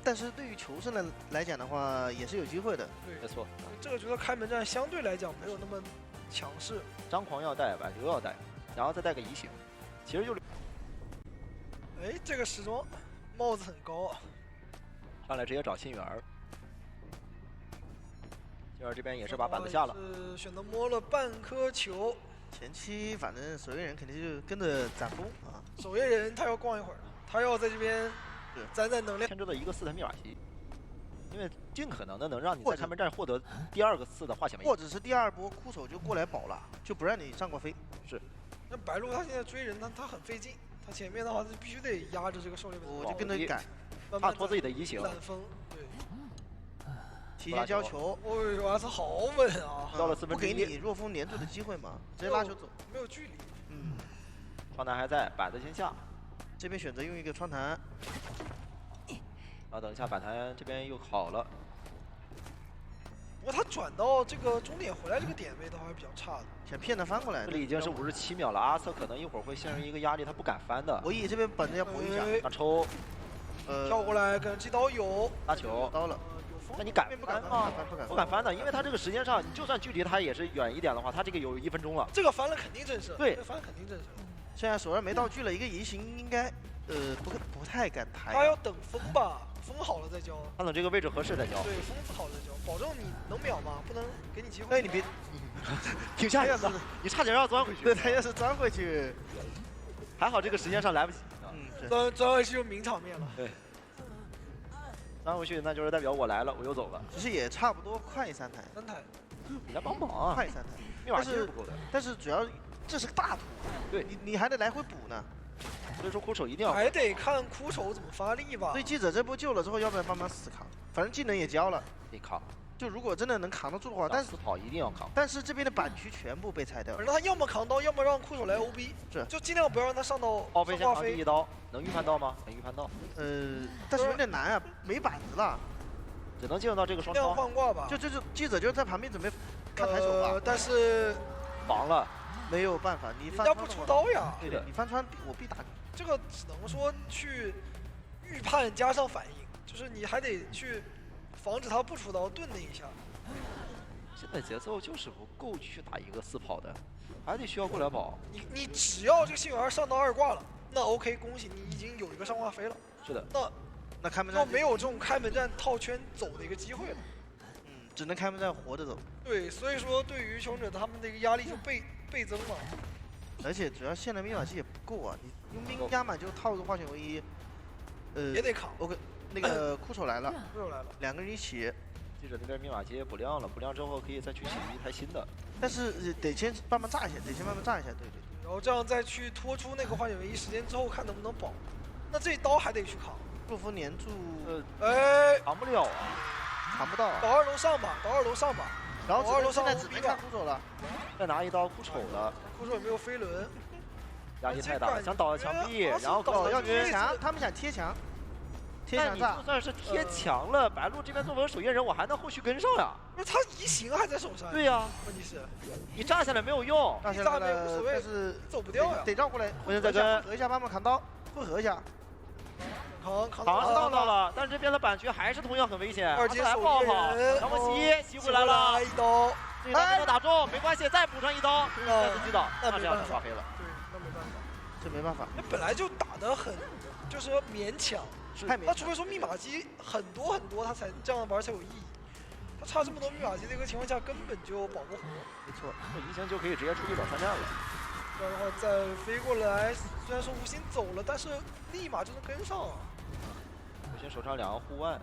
但是对于求生来讲的话，也是有机会的。对，没错。这个觉得开门战相对来讲没有那么强势。张狂要带，挽留要带，然后再带个移形，其实就。哎，这个时装帽子很高啊！上来直接找信源儿，信源这边也是把板子下了。是选择摸了半颗球。前期反正守夜人肯定就跟着攒风啊。守夜人他要逛一会儿，他要在这边攒攒能量。牵制的一个4台密码机，因为尽可能的能让你在开门战获得第2个4的化险为夷，或者是第2波枯手就过来保了，就不让你上过飞。是。那白鹿他现在追人，他很费劲，他前面的话他必须得压着这个狩猎本。我就跟着赶，怕拖自己的移形。揽风，对。提前交球，哦呦，哇，他好稳啊！到了4分之1，不给你若风黏住的机会嘛，直接拉球走。没有距离。嗯。窗台还在，板子先下。这边选择用一个窗台。啊，等一下，板台这边又好了。不过他转到这个终点回来这个点位的话是比较差的，想骗他翻过来。这里已经是57秒了，阿瑟可能一会儿会陷入一个压力，他不敢翻的。博弈这边本着要搏一下，想抽，跳过来跟这刀有拉球刀了。那你敢翻吗？不敢翻的，因为他这个时间上，你就算距离他也是远一点的话，他这个有1分钟了。这个翻了肯定震慑，对，翻了肯定震慑。现在手上没道具了，一个移形应该不太敢抬。他要等风吧，风好了再交。他等这个位置合适再交。对，风好了再交，保证你能秒吗？不能给你机会。哎，你别，挺吓人的，你差点要钻回去。对，他要是钻回去，还好这个时间上来不及。钻回去就名场面了。对。钻回去那就是代表我来了，我又走了。其实也差不多快3台。3台。你来帮忙啊！快3台，密码机是不够的。但是主要这是个大图，对你还得来回补呢。所以说枯手一定要。还得看枯手怎么发力吧。所以记者这波救了之后，要不然慢慢死扛，反正技能也交了，得扛。就如果真的能扛得住的话，但是跑一定要扛。但是这边的板区全部被拆掉了。反正他要么扛刀，要么让枯手来 OB， 就尽量不要让他上到奥飞先扛第1刀，能预判到吗？能预判到。但是有点难啊，没板子了，只能进入到这个双这样换挂吧。就记者就在旁边准备看抬手吧，但是忙了，没有办法，你人家不出刀呀。对的，你翻穿我必打你。这个只能说去预判加上反应，就是你还得去防止他不出刀盾那一下。现在节奏就是不够去打一个4跑的，还得需要过来保。你只要这个幸运儿上到2挂了，那 OK， 恭喜你已经有一个上挂飞了。是的。那开门战就没有这种开门战套圈走的一个机会了。只能开门战活着走。对，所以说对于求生者他们的一个压力就倍增了。而且主要现在密码机也不够啊，你佣兵压满就套个化险为夷，也得扛。 OK， 那个枯手来了，枯手来了，2个人一起。记者那边密码机也补亮了，补亮之后可以再去起一台新的。但是得先慢慢炸一下，对。然后这样再去拖出那个化险为夷时间之后，看能不能保。那这刀还得去扛。若风黏住，扛不了啊，扛不到。到2楼上吧，到2楼上吧。然后2楼上现在只能看枯手了，再拿1刀枯手了。枯手也没有飞轮，压力太大了，想倒墙壁，然后要贴墙，他们想贴墙。但你就算是贴墙了，白鹿这边作为守夜人，我还能后续跟上呀。不是他移形还在手上。对呀，问题是，你炸下来没有用，炸下来无所谓，但是走不掉呀，得绕过来。回头再跟合一下，帮忙扛刀，汇合一下。扛到了，但是这边的板区还是同样很危险。2阶不好跑，然后吸回来了，1刀，这一刀没有打中，没关系，再补上1刀，再次击倒，那这样就刷飞了。对，那没办法，这没办法。那本来就打得很，就是勉强。他除非说密码机很多，他才这样玩才有意义。他差这么多密码机的一个情况下，根本就保不活。没错，这移形就可以直接出1保3战了。这样的话再飞过来，虽然说无心走了，但是立马就能跟上啊。无心手上2个护腕。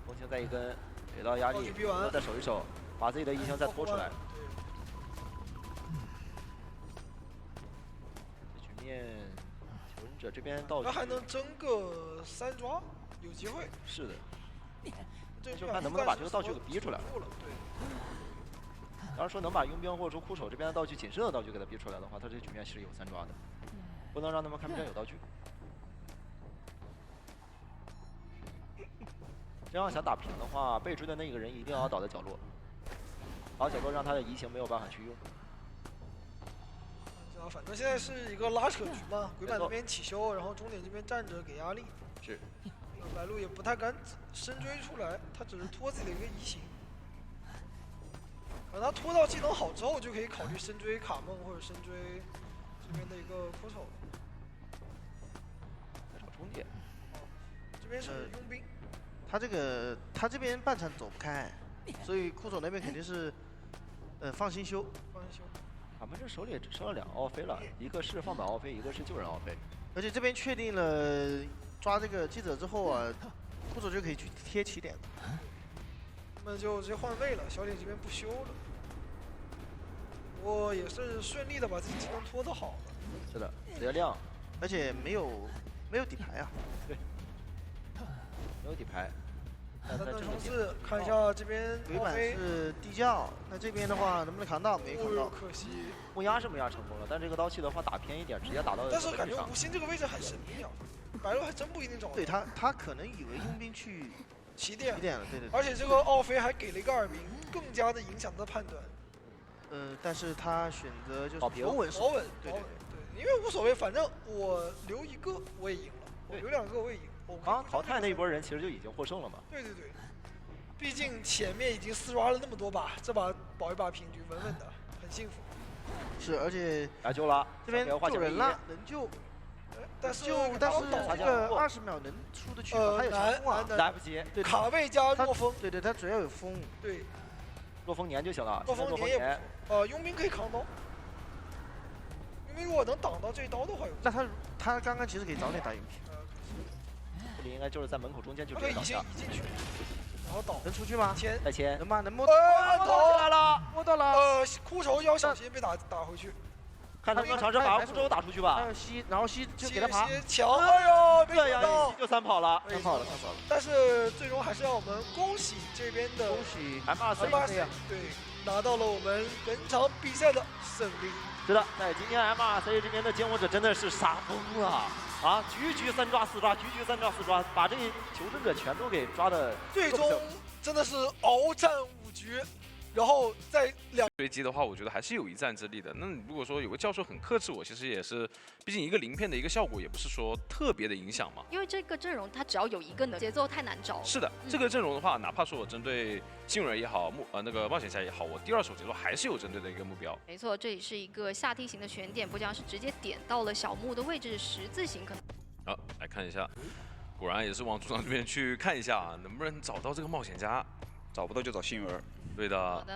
风清再一根，给到压力，再守一守，把自己的移形再拖出来。求生者这边道具，那还能争个3抓，有机会。是的，就看能不能把这个道具给逼出来。对。当然说能把佣兵或者说枯手这边的道具、谨慎的道具给他逼出来的话，他这个局面是有3抓的，不能让他们开门战有道具。这样想打平的话，被追的那个人一定要倒在角落，倒角落让他的移形没有办法去用。反正现在是一个拉扯局嘛，鬼板那边起修，然后终点这边站着给压力。是。白鹿也不太敢深追出来，他只是拖自己的一个移形。等他拖到技能好之后，就可以考虑深追卡梦或者深追这边的一个枯手。找终点。这边是佣兵。他这边半场走不开，所以库总那边肯定是，放心修。放心修。他们这手里只剩了2个奥飞了，一个是放板奥飞，一个是救人奥飞。而且这边确定了抓这个记者之后啊，库总就可以去贴起点了。那么就直接换位了，小铁这边不修了。我也是顺利的把自己技能拖得好了。是的，直接亮，而且没有底牌啊。对，没有底牌。 3等冲刺，看一下这边有一板是地窖，那这边的话能不能扛到？没扛到，可惜。木压是木压成功了，但这个刀气的话打偏一点，直接打到。但是感觉吴昕这个位置很神秘啊，白鹿还真不一定找到。对他可能以为佣兵去起点了，对。而且这个奥飞还给了一个2兵，更加的影响他的判断。但是他选择就是保稳，对，因为无所谓，反正我留1个我也赢了，我留2个我也赢。 刚刚淘汰那一波人其实就已经获胜了嘛。对，毕竟前面已经4抓了那么多把，这把保一把平局，稳稳的，很幸福。是，而且来救了，这边救人了，能救，但是这个20秒能出得去吗？还有强风啊，来不及。对，卡位加若风，对，他只要有风，对，若风年就行了。若风年也不错。佣兵可以扛刀，佣兵如果能挡到这一刀的话，那他刚刚其实可以早点打佣兵。 这里应该就是在门口中间就可以移进去，然后倒能出去吗？再签能吗？能摸？倒起来了，摸到了。枯愁要小心被打回去。看能不能尝试把枯愁打出去吧。还有吸，然后吸就给他爬。强，哎呦，这样一吸就3跑了，三跑了。但是最终还是让我们恭喜这边的恭喜 M24，对，拿到了我们本场比赛的胜利。是的，在今天 M24这边的歼火者真的是杀疯了。 啊，局3抓4抓，局3抓4抓，把这求生者全都给抓的。最终真的是鏖战5局，然后在随机的话，我觉得还是有一战之力的。那如果说有个教授很克制我，其实也是，毕竟一个鳞片的一个效果也不是说特别的影响嘛。因为这个阵容它只要有一个节奏太难找。是的，这个阵容的话，哪怕说我针对幸运儿也好，那个冒险家也好，我第2手节奏还是有针对的一个目标。没错，这里是一个下梯形的悬点，不将是直接点到了小木的位置，十字形可能。好，来看一下，果然也是往主场这边去看一下，能不能找到这个冒险家。找不到就找幸运儿。对的。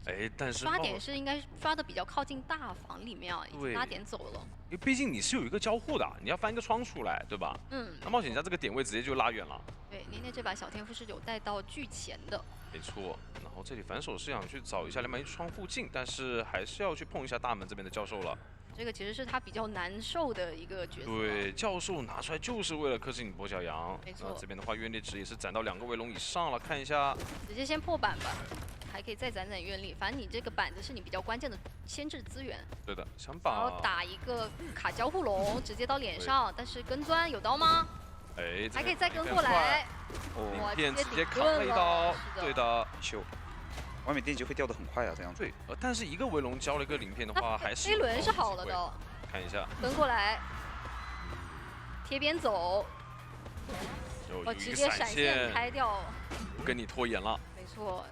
哎，但是刷点是应该刷的比较靠近大房里面啊，已经拉点走了。因为毕竟你是有一个交互的，你要翻一个窗出来，对吧？那冒险家这个点位直接就拉远了。对，连这把小天赋是有带到巨前的。没错，然后这里反手是想去找一下201窗附近，但是还是要去碰一下大门这边的教授了。这个其实是他比较难受的一个角色。对，教授拿出来就是为了克制你跛脚羊。没错。这边的话，愿力值也是攒到2个围龙以上了，看一下。直接先破板吧，还可以再攒愿力。反正你这个板子是你比较关键的牵制资源。对的，想把。然后打一个卡交互龙，直接到脸上，但是跟钻有刀吗？哎，还可以再跟过来。鳞片直接扛了一刀，对的，秀。外面电击会掉得很快啊，这样子。对，但是一个围龙交了一个鳞片的话，还是飞轮是好了的。看一下，跟过来，贴边走，直接闪现开掉，不跟你拖延了。没错。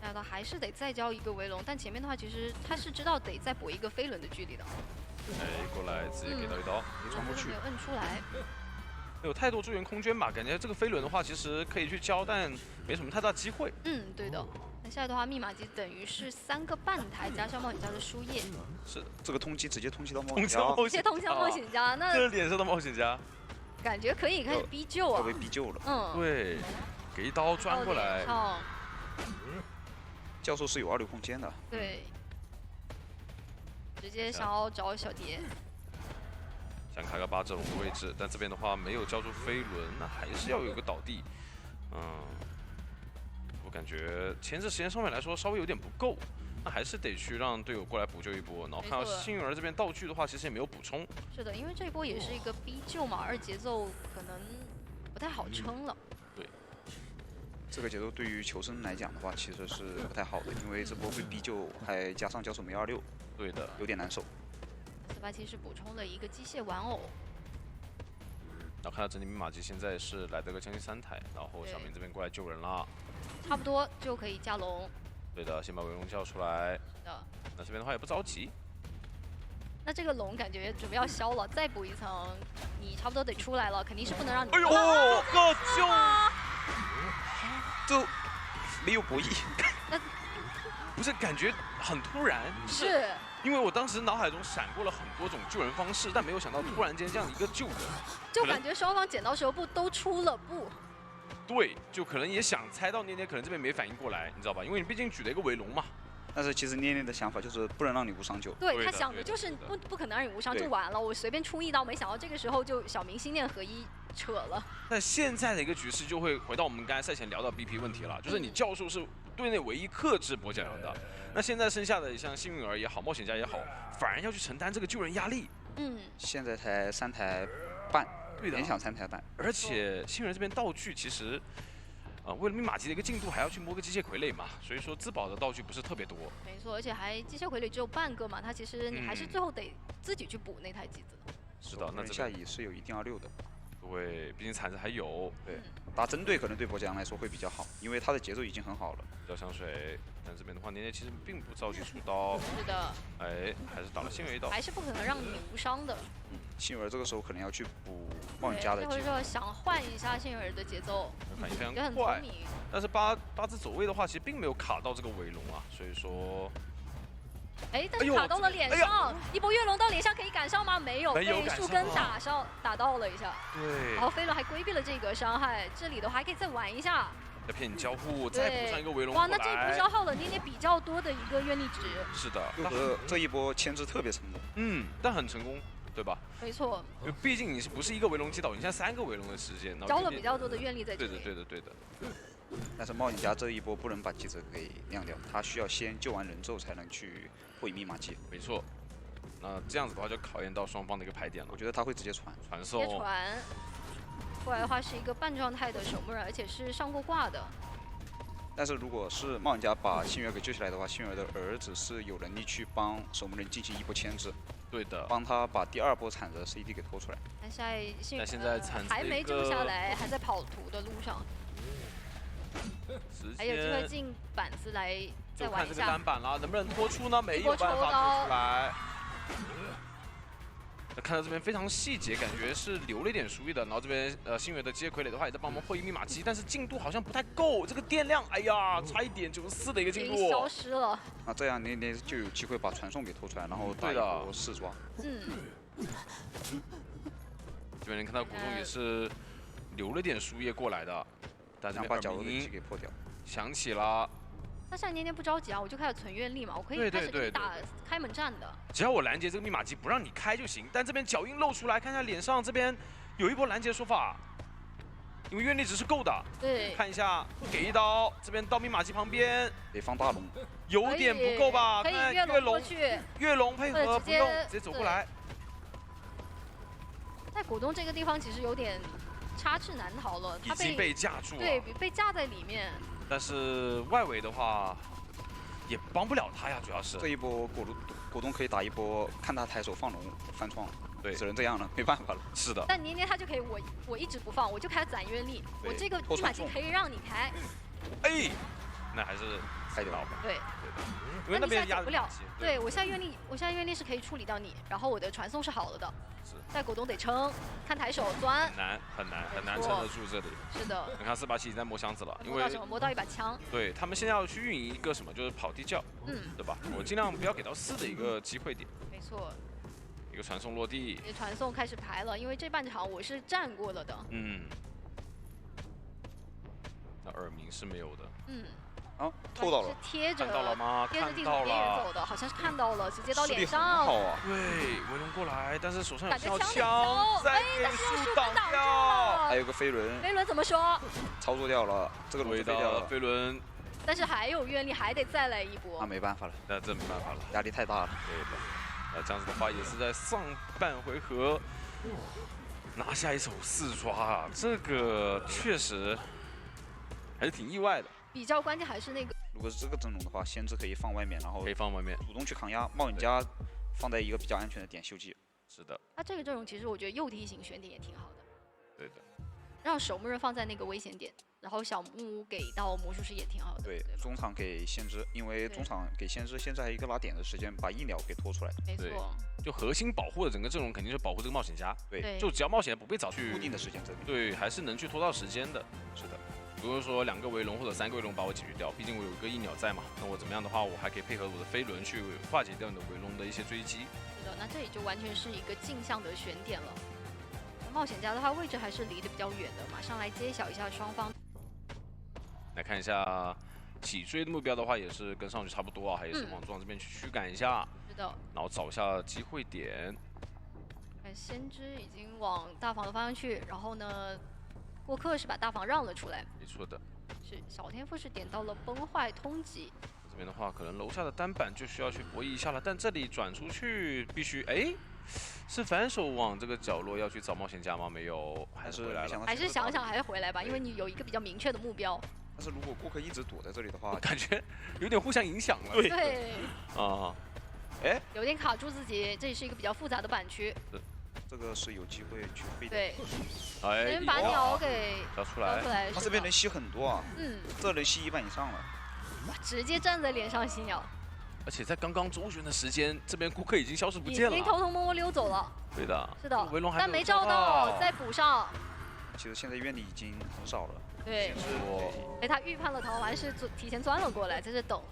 那他还是得再交一个围龙，但前面的话其实他是知道得再搏一个飞轮的距离的。哎，过来直接给到一刀，没穿过去，没有摁出来。没有太多支援空间吧，感觉这个飞轮的话，其实可以去交，但没什么太大机会。对的。那现在的话，密码机等于是3个半台加上冒险家的输液。是这个通缉直接通缉到冒险家，直接通缉到冒险家，那这是脸上的冒险家，感觉可以开始逼救啊。要被逼救了。对，给一刀钻过来。教授是有2流空间的。对。直接想要找小蝶。想开个8只龙的位置，但这边的话没有交出飞轮，那还是要有个倒地。我感觉前置时间上面来说稍微有点不够，那还是得去让队友过来补救一波。然后看到幸运儿这边道具的话，其实也没有补充。是的，因为这一波也是一个逼救嘛，2节奏可能不太好撑了。对，这个节奏对于求生来讲的话，其实是不太好的，因为这波被逼救，还加上教授没26，对的，有点难受。487是补充了一个机械玩偶。然后看到整体密码机现在是来得个将近3台，然后小明这边过来救人了，差不多就可以加龙。对的，先把围龙叫出来。那这边的话也不着急。那这个龙感觉准备要消了，再补一层，你差不多得出来了，肯定是不能让你。哎呦，个救！就没有博弈。不是感觉很突然，是。因为我当时脑海中闪过了很多种救人方式，但没有想到突然间这样一个救人，就感觉双方剪刀石头布都出了布。对，就可能也想猜到捏捏可能这边没反应过来，你知道吧？因为你毕竟举了一个围龙嘛。但是其实捏捏的想法就是不能让你无伤救。对他想的就是不可能让你无伤就完了，我随便出一刀，没想到这个时候就小明心念合一扯了。但现在的一个局势就会回到我们刚才赛前聊到 BP 问题了，就是你教授是队内唯一克制跛脚羊的，那现在剩下的像幸运儿也好，冒险家也好，反而要去承担这个救人压力。现在才3台半，对的，联想3台半，而且幸运儿这边道具其实。为了密码机的一个进度，还要去摸个机械傀儡嘛，所以说自保的道具不是特别多。没错，而且还机械傀儡只有半个嘛，它其实你还是最后得自己去补那台机子。是的，那这下野是有1定26的。对，毕竟铲子还有。对，打针对可能对跛脚羊来说会比较好，因为他的节奏已经很好了。比较香水，但这边的话，捏捏其实并不着急出刀。是的。哎，还是打了幸运儿一刀。还是不可能让你无伤的。幸运儿这个时候可能要去补冒险家的节奏。或者说想换一下幸运儿的节奏，反应非常也很快。聪明。但是八字走位的话，其实并没有卡到这个尾龙啊，所以说。哎，但是卡到了脸上，一波跃龙到脸上可以赶上吗？没有，被树根打到了一下。对。然后飞轮还规避了这个伤害，这里的话还可以再玩一下。要骗你交互，再补上一个围龙。哇，那这一波消耗了捏捏比较多的一个愿力值。是的，这一波牵制特别成功。但很成功，对吧？没错。因为毕竟你不是一个围龙击倒，你现在3个围龙的时间，交了比较多的愿力在这里。对的。但是冒险家这一波不能把记者给亮掉，他需要先救完人之后才能去会密码机。没错。那这样子的话就考验到双方的一个排点了。我觉得他会直接传送。直接传。过来的话是一个半状态的守墓人，而且是上过挂的。但是如果是冒险家把幸运儿给救下来的话，幸运儿的儿子是有能力去帮守墓人进行一波牵制。对的。帮他把第2波铲子的 CD 给拖出来。但现在铲子还没救下来，还在跑图的路上。还有机会进板子来再玩一下。就看这个单板了，能不能拖出呢？没有办法拖出来。看到这边非常细节，感觉是留了一点输液的。然后这边幸运的机械傀儡的话也在帮忙会议密码机，但是进度好像不太够。这个电量，哎呀，差一点94的一个进度，消失了。那这样捏捏就有机会把传送给拖出来，然后打一波4抓。这边能看到果冻也是留了点输液过来的，但这边把角落的机给破掉。响起了。那现在捏捏不着急啊，我就开始存愿力嘛，我可以开始打开门战的。只要我拦截这个密码机不让你开就行。但这边脚印露出来，看一下脸上这边有一波拦截说法，因为愿力值是够的。对，看一下给一刀，这边到密码机旁边得放大龙，有点不够吧？可以跃龙过去，跃龙配合不用，直接走过来。在果冻这个地方其实有点插翅难逃了，已经被架住了，对，被架在里面。但是外围的话也帮不了他呀，主要是这一波果冻可以打一波，看他抬手放龙翻创，对，只能这样了，没办法了。是的。但捏捏他就可以，我一直不放，我就开始攒愿力，我这个密码机可以让你开。哎，那还是开掉吧。对。因为那边压不了。对我现在愿力是可以处理掉你，然后我的传送是好了的。在果冻得撑，看抬手钻，很难撑得住这里。是的。你看487已经在摸箱子了，因为摸到一把枪。对他们现在要去运营一个什么，就是跑地窖，对吧？我尽量不要给到4的一个机会点。没错。一个传送落地。传送开始排了，因为这半场我是站过了的。那耳鸣是没有的。啊，透到了，贴着到了吗？贴着地图边缘走的，好像是看到了，直接到脸上。好啊，对，围龙过来，但是手上有枪，再给树挡掉。还有个飞轮，飞轮怎么说？操作掉了，这个龙飞掉了。飞轮，但是还有愿力，还得再来一波。那没办法了，那真没办法了，压力太大了。对的，那这样子的话，也是在上半回合拿下一手4抓啊，这个确实还是挺意外的。比较关键还是那个，如果是这个阵容的话，先知可以放外面，然后可以放外面，主动去抗压，冒险家放在一个比较安全的点休息。是的。那这个阵容其实我觉得右梯形选点也挺好的。对的。让守墓人放在那个危险点，然后小木屋给到魔术师也挺好的。对，中场给先知，因为中场给先知现在一个拉点的时间，把1秒给拖出来。没错。就核心保护的整个阵容肯定是保护这个冒险家。对。就只要冒险不被找去固定的时间这里。对，还是能去拖到时间的。是的。比如说2个围龙或者3个围龙把我解决掉，毕竟我有一个翼鸟在嘛，那我怎么样的话，我还可以配合我的飞轮去化解掉你的围龙的一些追击。是的，那这里就完全是一个镜像的选点了。冒险家的话位置还是离得比较远的，马上来揭晓一下双方。来看一下起追的目标的话，也是跟上去差不多啊，还是往中央这边去驱赶一下。是的。然后找一下机会点。看先知已经往大房的方向去，然后呢，过客是把大房让了出来。没错的。是小天赋是点到了崩坏通缉。这边的话，可能楼下的单板就需要去博弈一下了，但这里转出去必须是反手往这个角落要去找冒险家吗？没有，还是回来了。还是想想还是回来吧，因为你有一个比较明确的目标。但是如果过客一直躲在这里的话，我感觉有点互相影响了。对。啊，有点卡住自己，这里是一个比较复杂的板区。这个是有机会去飞的。对。先把鸟给交出来。他这边能吸很多啊。这能吸1半以上了。哇，直接站在脸上吸鸟。而且在刚刚周旋的时间，这边顾客已经消失不见了，已经偷偷摸摸溜走了。对的，是的，围龙还但没照到，再补上。其实现在院里已经很少了。对，被他预判了逃完是提前钻了过来，在这等。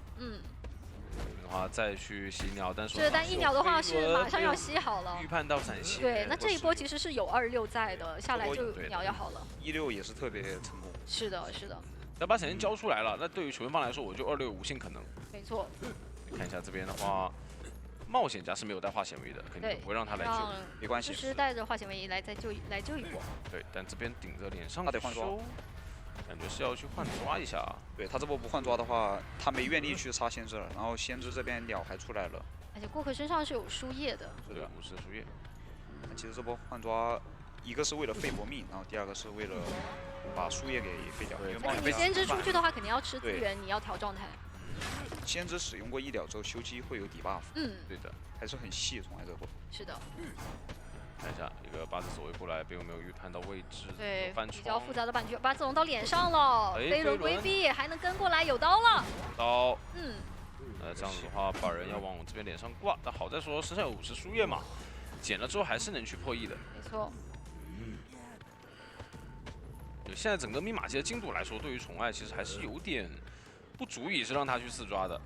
的话再去吸鸟，但是一鸟的话是马上要吸好了。预判到闪现。对，那这一波其实是有26在的，下来就鸟要好了。16也是特别成功。是的，是的。要把闪现交出来了，那对于球员方来说，我就26无限可能。没错。看一下这边的话，冒险家是没有带化纤维的，肯定不会让他来救，没关系。就是带着化纤维衣来救一波。对，但这边顶着脸上他得换抓，感觉是要去换抓一下。对他这波不换抓的话，他没愿力去杀先知了，然后先知这边鸟还出来了。而且过客身上是有输液的。对，50输液。其实这波换抓，一个是为了废搏命，然后第二个是为了把输液给废掉。你先知出去的话，肯定要吃资源，你要调状态。先知使用过1秒之后修机会有底 buff， 对的，还是很细从来这波。是的。看一下一个八字走位过来，并没有预判到位置，对，比较复杂的板区，八字龙到脸上了，飞轮规避，还能跟过来，有刀了。刀。这样子的话，把人要往这边脸上挂，但好在说身上有50输液嘛，捡了之后还是能去破译的。没错。现在整个密码机的进度来说，对于宠爱其实还是有点不足以是让他去4抓的，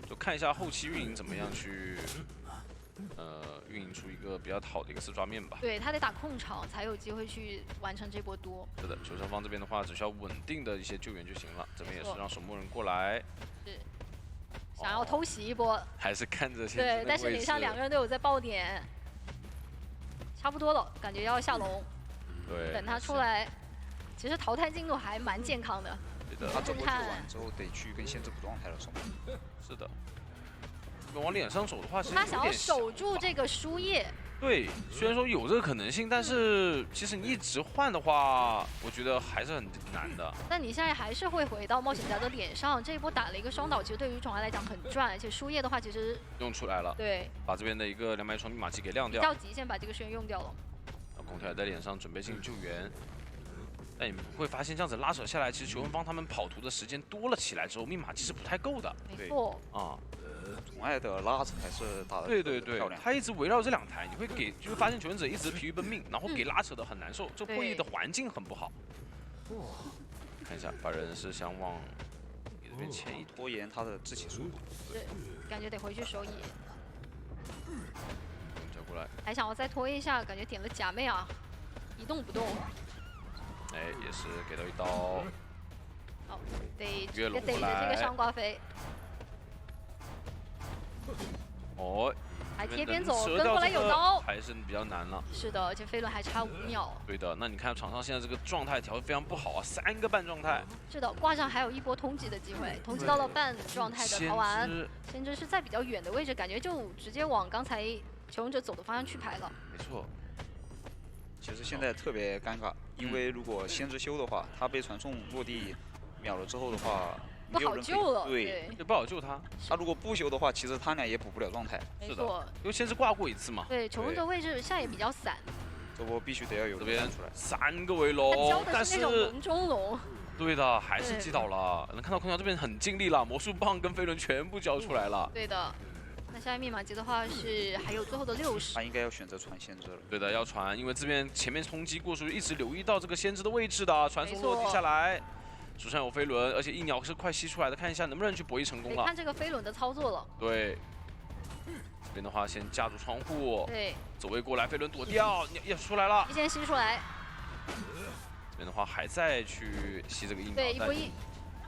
就看一下后期运营怎么样去，运营出一个比较好的一个4抓面吧。对他得打控场才有机会去完成这波多。是的，球上方这边的话，只需要稳定的一些救援就行了。这边也是让守墓人过来，是想要偷袭一波，还是看着对，但是脸上2个人都有在爆点，差不多了，感觉要下龙。对，等他出来。其实淘汰进度还蛮健康的。对的，他这波救完之后得去跟先知补状态了，是吗？是的。往脸上走的话，其实他想要守住这个输液。对，虽然说有这个可能性，但是其实你一直换的话，我觉得还是很难的。但你现在还是会回到冒险家的脸上，这一波打了一个双倒，其实对于宠爱来讲很赚，而且输液的话其实用出来了。对，把这边的一个200双密码机给亮掉。到极限把这个轩用掉了。空调在脸上准备进行救援。但你们会发现，这样子拉扯下来，其实球员方他们跑图的时间多了起来之后，密码其实不太够的。没错。宠爱的拉扯还是打得漂亮。他一直围绕这2台，你会发现求生者一直疲于奔命，然后给拉扯的很难受，这破译的环境很不好。看一下，把人是想往你这边牵一拖延他的自起速度。对，感觉得回去守野。交过来。还想要再拖一下，感觉点了假妹啊，一动不动。也是给到一刀。好，得直接逮着这个上瓜飞。还贴边走，跟过来有刀，还是比较难了。是的，而且飞轮还差5秒。对的，那你看场上现在这个状态调得非常不好啊，3个半状态。是的，挂上还有一波通缉的机会，通缉到了半状态的逃完，先知是在比较远的位置，感觉就直接往刚才求生者走的方向去排了。没错。其实现在特别尴尬，因为如果先知修的话，他被传送落地秒了之后的话，不好救了。对，就不好救他。他如果不修的话，其实他俩也补不了状态。是的，因为先是挂过一次嘛。对，求生者位置现在也比较散。这波必须得要有这边出来3个围龙，交的是那种笼中龙。对的，还是击倒了。能看到空调这边很尽力了，魔术棒跟飞轮全部交出来了。对的。那下面密码机的话是还有最后的60，他应该要选择传先知了。对的，要传，因为这边前面冲击过去，一直留意到这个先知的位置的，传送落地下来，手上有飞轮，而且一鸟是快吸出来的，看一下能不能去博弈成功了。得看这个飞轮的操作了。对，这边的话先架住窗户，对，走位过来，飞轮躲掉，也出来了。提前吸出来。这边的话还在去吸这个一鸟。对，一波一，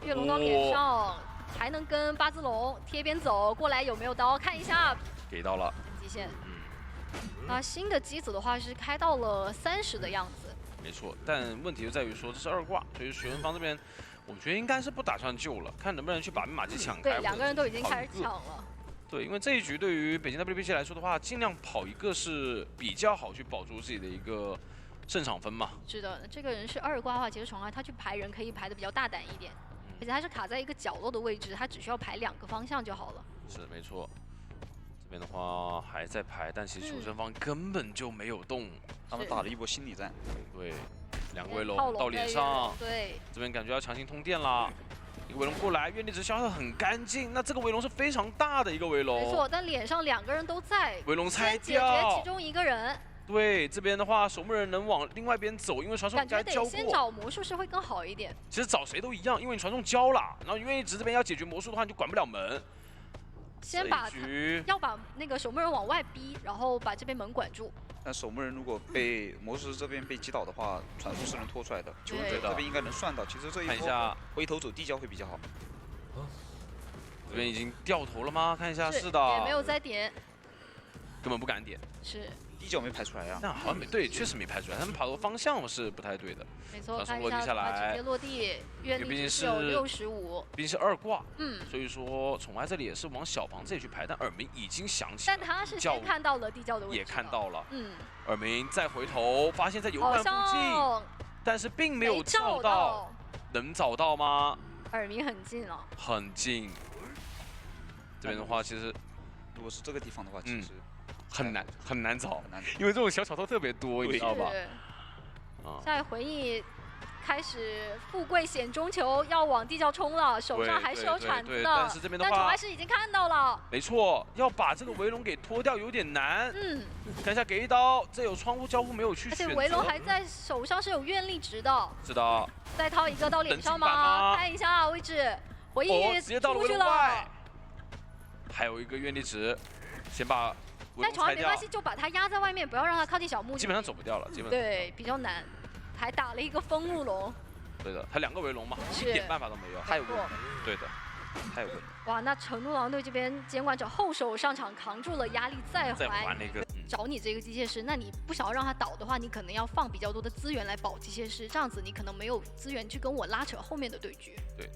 跃龙刀脸上，还能跟八字龙贴边走过来，有没有刀？看一下，给到了极限。那新的机子的话是开到了30的样子。没错，但问题就在于说这是2挂，所以徐文芳这边，我觉得应该是不打算救了，看能不能去把密码机抢开。对，2个人都已经开始抢了。对，因为这一局对于北京 WBC 来说的话，尽量跑一个是比较好去保住自己的一个胜场分嘛。是的，这个人是2挂的话，其实宠爱他去排人可以排的比较大胆一点，而且他是卡在一个角落的位置，他只需要排2个方向就好了。是没错。这边的话还在排，但其实求生方根本就没有动，他们打了一波心理战。对，2个围龙到脸上，对，这边感觉要强行通电啦。一个围龙过来，愿力值消耗很干净，那这个围龙是非常大的一个围龙。没错，但脸上2个人都在，围龙拆掉，先解决其中一个人。对，这边的话守门人能往另外一边走，因为传送感觉交过。得先找魔术师会更好一点。其实找谁都一样，因为你传送交了，然后愿力值这边要解决魔术的话，你就管不了门。先把要把那个守门人往外逼，然后把这边门管住。但守门人如果被魔术师这边被击倒的话，传送是能拖出来的。求生者这边应该能算到，其实这一波回头走地窖会比较好。这边已经掉头了吗？看一下，是的，也没有再点，根本不敢点。是。地窖没排出来呀？那好像没对，确实没排出来，他们跑的方向是不太对的。没错，传送落地下来，直接落地，愿力值是有65，毕竟是2挂，所以说宠爱这里也是往小房这里去排，但耳鸣已经响起了，但他是先看到了地窖的位置，也看到了，耳鸣再回头发现在油罐附近，但是并没有照到，能找到吗？耳鸣很近了，很近。这边的话，其实如果是这个地方的话，其实。很难找，因为这种小巧头特别多，你知道吧？下一回忆开始富贵险中求，要往地窖冲了，手上还是有铲子的。但是这边的话，但宠爱师已经看到了。没错，要把这个围龙给拖掉有点难。看一下给一刀，这有窗户交互没有去选择。而且围龙还在手上是有愿力值的。是的。再掏一个到脸上吗？看一下位置，回忆直接到了围龙外。还有一个愿力值，先把。但宠爱没关系，就把它压在外面，不要让它靠近小木。基本上走不掉了，基本上。对，比较难，还打了一个风木龙。对的，他2个围龙嘛，一点办法都没有。还有个，对的，还有个。哇，那成都狼队这边监管者后手上场扛住了压力，再还那个找你这个机械师，那你不想要让他倒的话，你可能要放比较多的资源来保机械师，这样子你可能没有资源去跟我拉扯后面的对局。对，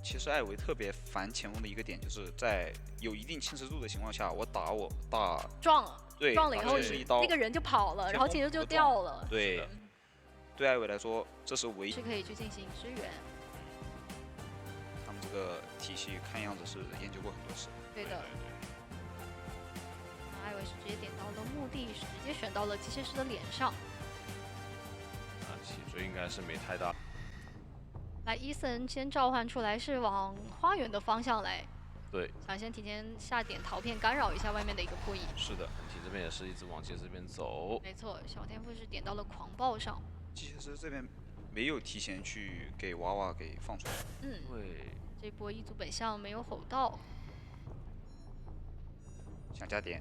其实艾维特别烦前锋的一个点，就是在有一定侵蚀度的情况下，我打撞了，对，撞了以后一刀那个人就跑了，然后其实就掉了。对，对艾维来说，这是唯一是可以去进行支援。他们这个体系看样子是研究过很多次。对的。艾维是直接点到了墓地，是直接选到了机械师的脸上。起追应该是没太大。来，伊森先召唤出来是往花园的方向来，对，想先提前下点陶片干扰一下外面的一个破译。是的，本体这边也是一直往街这边走。没错，小天赋是点到了狂暴上。机械师这边没有提前去给娃娃给放出来。对。这波一组本相没有吼到。想加点。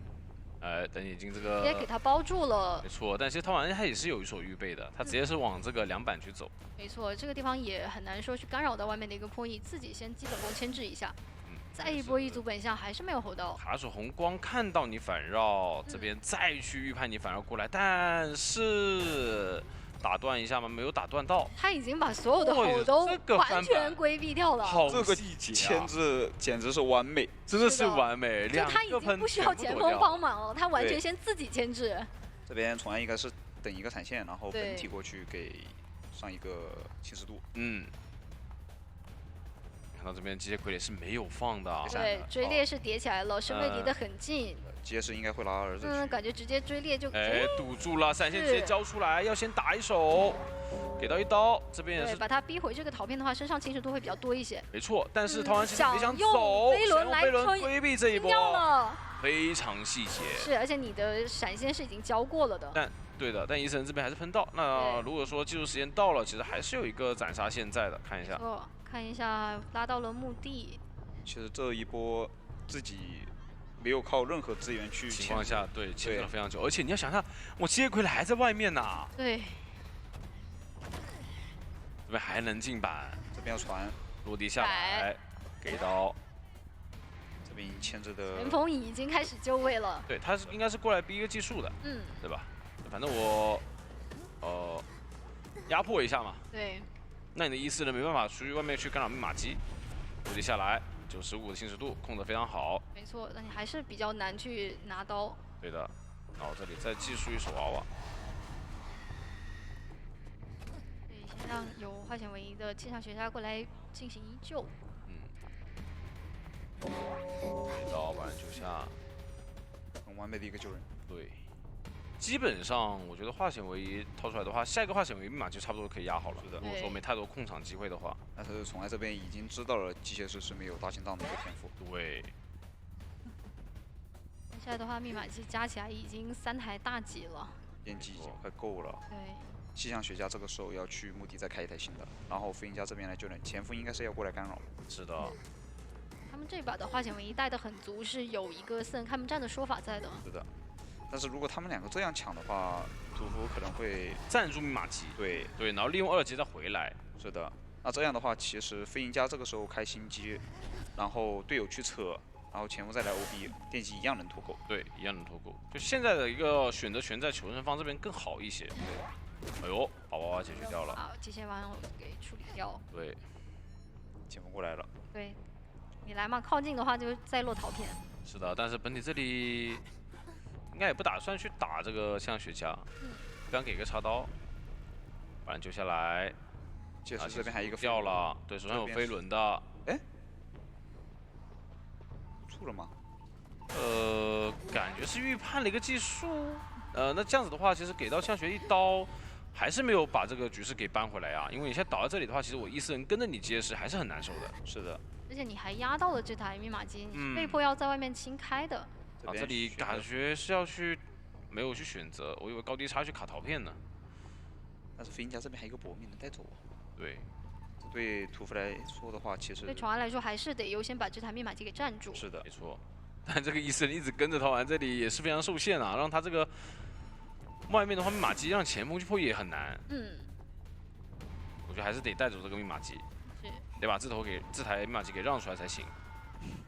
等已经这个直接给他包住了，没错。但其实他好像他也是有所预备的，他直接是往这个2板去走。没错，这个地方也很难说去干扰到外面的一个破译，自己先基本功牵制一下。再一波一组本相还是没有吼到。卡手红光看到你反绕，这边再去预判你反绕过来，但是打断一下吗？没有打断到。他已经把所有的吼都完全规避掉了。这个牵制简直是完美，真的是完美。就他已经不需要前锋帮忙了，他完全先自己牵制。这边宠爱应该是等一个闪现，然后本体过去给上一个侵蚀度。看到这边机械傀儡是没有放的。对，追猎是叠起来了，身位离得很近。机械师应该会拉儿子。感觉直接追猎就堵住了，闪现直接交出来，要先打一手，给到一刀，这边也是把他逼回这个陶片的话，身上侵蚀度会比较多一些。没错，但是陶然其实没想走，飞轮来规避这一波。非常细节。是，而且你的闪现是已经交过了的。对的，但伊森这边还是喷到。那如果说技术时间到了，其实还是有一个斩杀线在的，看一下。看一下拉到了墓地。其实这一波自己没有靠任何资源去情况下，对，牵制了非常久。而且你要想想，我接傀儡还在外面呢。对。这边还能进板，这边要传落地下来，给刀。这边牵制的。前锋已经开始就位了。对，他应该是过来逼一个技术的，对吧？反正我，压迫一下嘛。对。那你的伊斯呢？没办法出去外面去干扰密码机，落地下来，95的侵蚀度控得非常好。没错，但你还是比较难去拿刀。对的，然后这里再技术一手娃娃。对，先让有化险为夷的气象学家过来进行营救。给刀把人救下，很完美的一个救人。对。基本上，我觉得化险为夷掏出来的话，下一个化险为夷密码就差不多可以压好了。是的，如果说没太多控场机会的话，但是宠爱这边已经知道了机械师是没有大心脏的一个天赋。对。现在的话，密码机加起来已经3台大几了，电机已经快够了。对。气象学家这个时候要去墓地再开一台新的，然后飞行家这边来救人，前锋应该是要过来干扰。是的。他们这把的化险为夷带的很足，是有一个私人看门战的说法在的。是的。但是如果他们两个这样抢的话，屠夫可能会站住密码机。对，然后利用2级再回来。是的，那这样的话，其实飞行家这个时候开新机，然后队友去扯，然后前锋再来 OB， 电机一样能脱钩。对，一样能脱钩。就现在的一个选择权在求生方这边更好一些。对。哎呦，把娃娃解决掉了。好，机械弯给处理掉。对。前锋过来了。对，你来嘛，靠近的话就再落陶片。是的，但是本体这里。应该也不打算去打这个气象学家，刚给个插刀，把人救下来。届时这边还有一个掉了，对手上有飞轮的。哎，触了吗？感觉是预判了一个技术。那这样子的话，其实给到气象学一刀，还是没有把这个局势给扳回来啊。因为你现在倒在这里的话，其实我伊斯人跟着你接是还是很难受的。是的。而且你还压到了这台密码机，你是被迫要在外面清开的。这里感觉是要去，没有去选择，我以为高低差去卡陶片呢。但是飞行家这边还有一个搏命能带走啊。对。对屠夫来说的话，其实对宠爱来说还是得优先把这台密码机给占住。是的，没错。但这个伊斯人一直跟着陶完这里也是非常受限啊，让他这个外面的话密码机让前锋去破也很难。我觉得还是得带走这个密码机，得把这台密码机给让出来才行。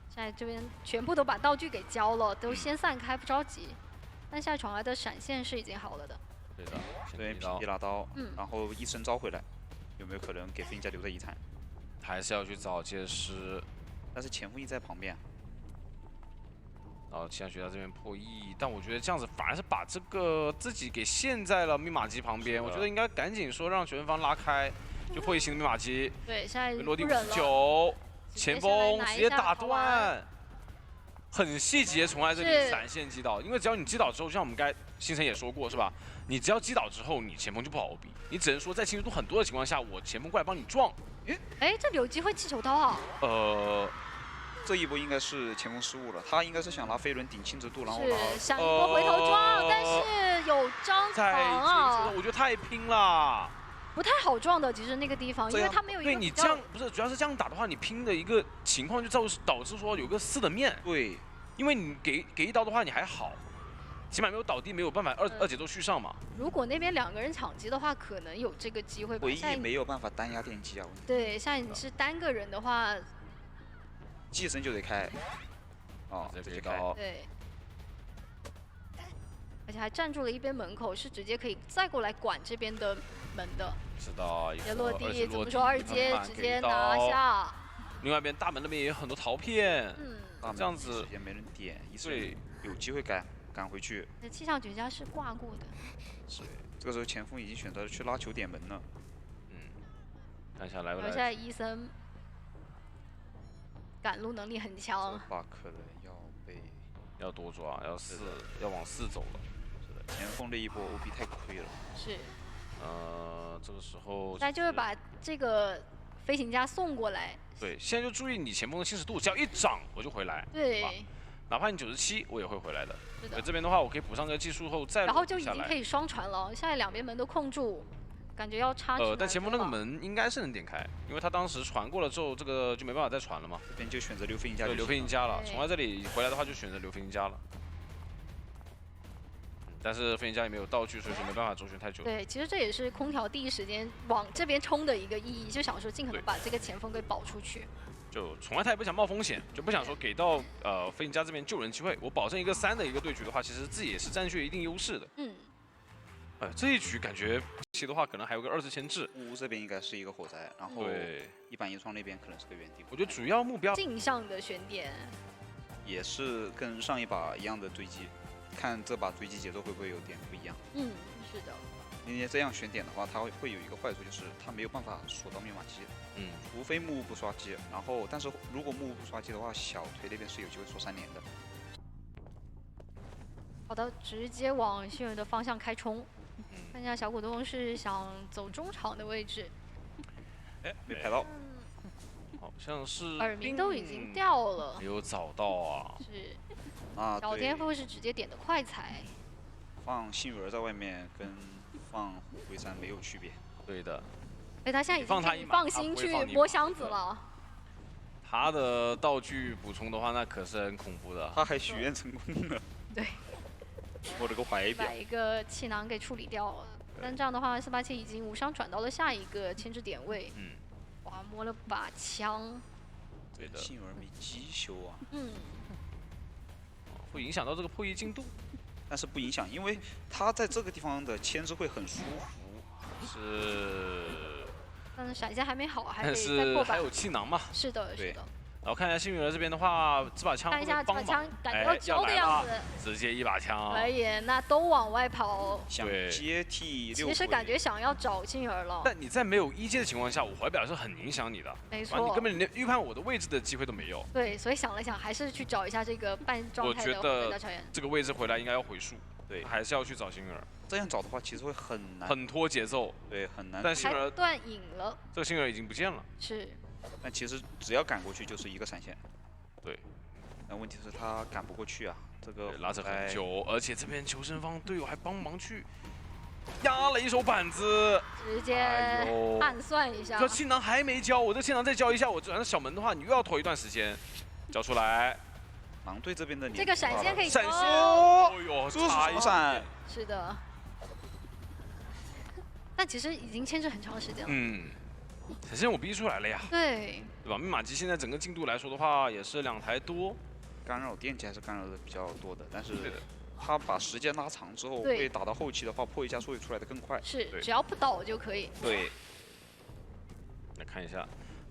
现在这边全部都把道具给交了，都先散开，不着急。但现在宠爱的闪现是已经好了的。对的，这边皮拉刀，然后医生招回来，有没有可能给飞行家留在遗产？还是要去找接师，但是前锋一在旁边。然后气象学家这边破译，但我觉得这样子反而是把这个自己给陷在了密码机旁边。我觉得应该赶紧说让学生方拉开，就破译新的密码机。对，现在落地59。前锋直接打断，很细节，从来这里闪现击倒，因为只要你击倒之后，就像我们刚才星辰也说过是吧？你只要击倒之后，你前锋就不好 OB， 你只能说在侵蚀度很多的情况下，我前锋过来帮你撞。哎，这里有机会气球刀啊！这一波应该是前锋失误了，他应该是想拿飞轮顶侵蚀度，然后想一波回头撞，但是有张狂啊！我觉得太拼了。不太好撞的，其实那个地方，因为他没有一个。对你这样不是，主要是这样打的话，你拼的一个情况就导致说有个4的面。对，因为你给一刀的话，你还好，起码没有倒地，没有办法二节奏续上嘛。如果那边2个人抢击的话，可能有这个机会。唯一没有办法单压电机啊。对，像你是单个人的话，寄生就得开。哦，直接高。对。而且还站住了一边门口，是直接可以再过来管这边的门的。是的，也落地，怎么说2阶直接拿下。另外一边大门那边也有很多陶片，这样子也没人点，对，有机会赶回去。那气象学家是挂过的。是，这个时候前锋已经选择去拉球点门了。看一下来不来。现在伊森赶路能力很强。这把可能要多抓，要往4走了。是的，前锋这一波 OB 太亏了。是。这个时候。那就是把这个飞行家送过来。对，现在就注意你前锋的侵蚀度，只要一涨我就回来。对。哪怕你97，我也会回来的。是的。这边的话，我可以补上个技术后再然后就已下来。经可以双传了，现在两边门都控住，感觉要插。但前锋那个门应该是能点开，因为他当时传过了之后，这个就没办法再传了嘛。这边就选择留飞行家。对，留飞行家了。从来这里回来的话，就选择留飞行家了。但是飞行家也没有道具，所以说没办法周旋太久。对，其实这也是空调第一时间往这边冲的一个意义，就想说尽可能把这个前锋给保出去。就从来他也不想冒风险，就不想说给到飞行家这边救人机会。我保证一个3的一个对局的话，其实自己也是占据一定优势的。嗯。这一局感觉其的话，可能还有个2次牵制。屋这边应该是一个火灾，然后一板一窗那边可能是个原地。我觉得主要目标镜像的悬点，也是跟上一把一样的追击。看这把追击节奏会不会有点不一样？嗯，是的。因为这样选点的话，它会有一个坏处，就是它没有办法锁到密码机。嗯。除非木屋不刷机，然后但是如果木屋不刷机的话，小腿那边是有机会锁3连的。好的，直接往新人的方向开冲。看一下小股东是想走中场的位置。哎，没拍到。好像是。耳鸣都已经掉了。没有找到啊。是。啊，小天赋是直接点的快踩，放幸运儿在外面跟放虎龟山没有区别。对的。哎，他现在已经可以放心去摸箱子了。他的道具补充的话，那可是很恐怖的。他还许愿成功了。对。我的个怀表。把一个气囊给处理掉了，但这样的话，487已经无伤转到了下一个牵制点位。嗯。哇，摸了把枪。对的。幸运儿没机修啊。嗯。会影响到这个破译进度，但是不影响，因为他在这个地方的牵制会很舒服。是。但是闪现还没好，还可以再破板。还有气囊嘛？是的，是的。然后看一下幸运儿这边的话，这把枪看一下这把枪，感觉要交的样子。直接一把枪。可以，那都往外跑。想接替其实感觉想要找幸儿了。但你在没有1阶的情况下，我怀表是很影响你的。没错。你根本连预判我的位置的机会都没有。对，所以想了想，还是去找一下这个半状态的回到超人。这个位置回来应该要回数。对，还是要去找幸儿。这样找的话，其实会很难。很拖节奏。对，很难。但幸儿断影了。这个幸儿已经不见了。是。但其实只要赶过去就是一个闪现。对，那问题是他赶不过去啊，这个拉扯很久，而且这边求生方队友还帮忙去压了一手板子，直接暗算一下。这气囊还没交，我这气囊再交一下，我这小门的话，你又要拖一段时间，交出来。狼队这边的这个闪现可以闪现，哦呦，差一闪。是的，但其实已经牵制很长时间了。嗯，闪现我逼出来了呀。对。对吧？密码机现在整个进度来说的话，也是2台多，干扰电机还是干扰的比较多的，但是他把时间拉长之后，会打到后期的话，破译加速会出来的更快。是，只要不倒就可以。对。来看一下，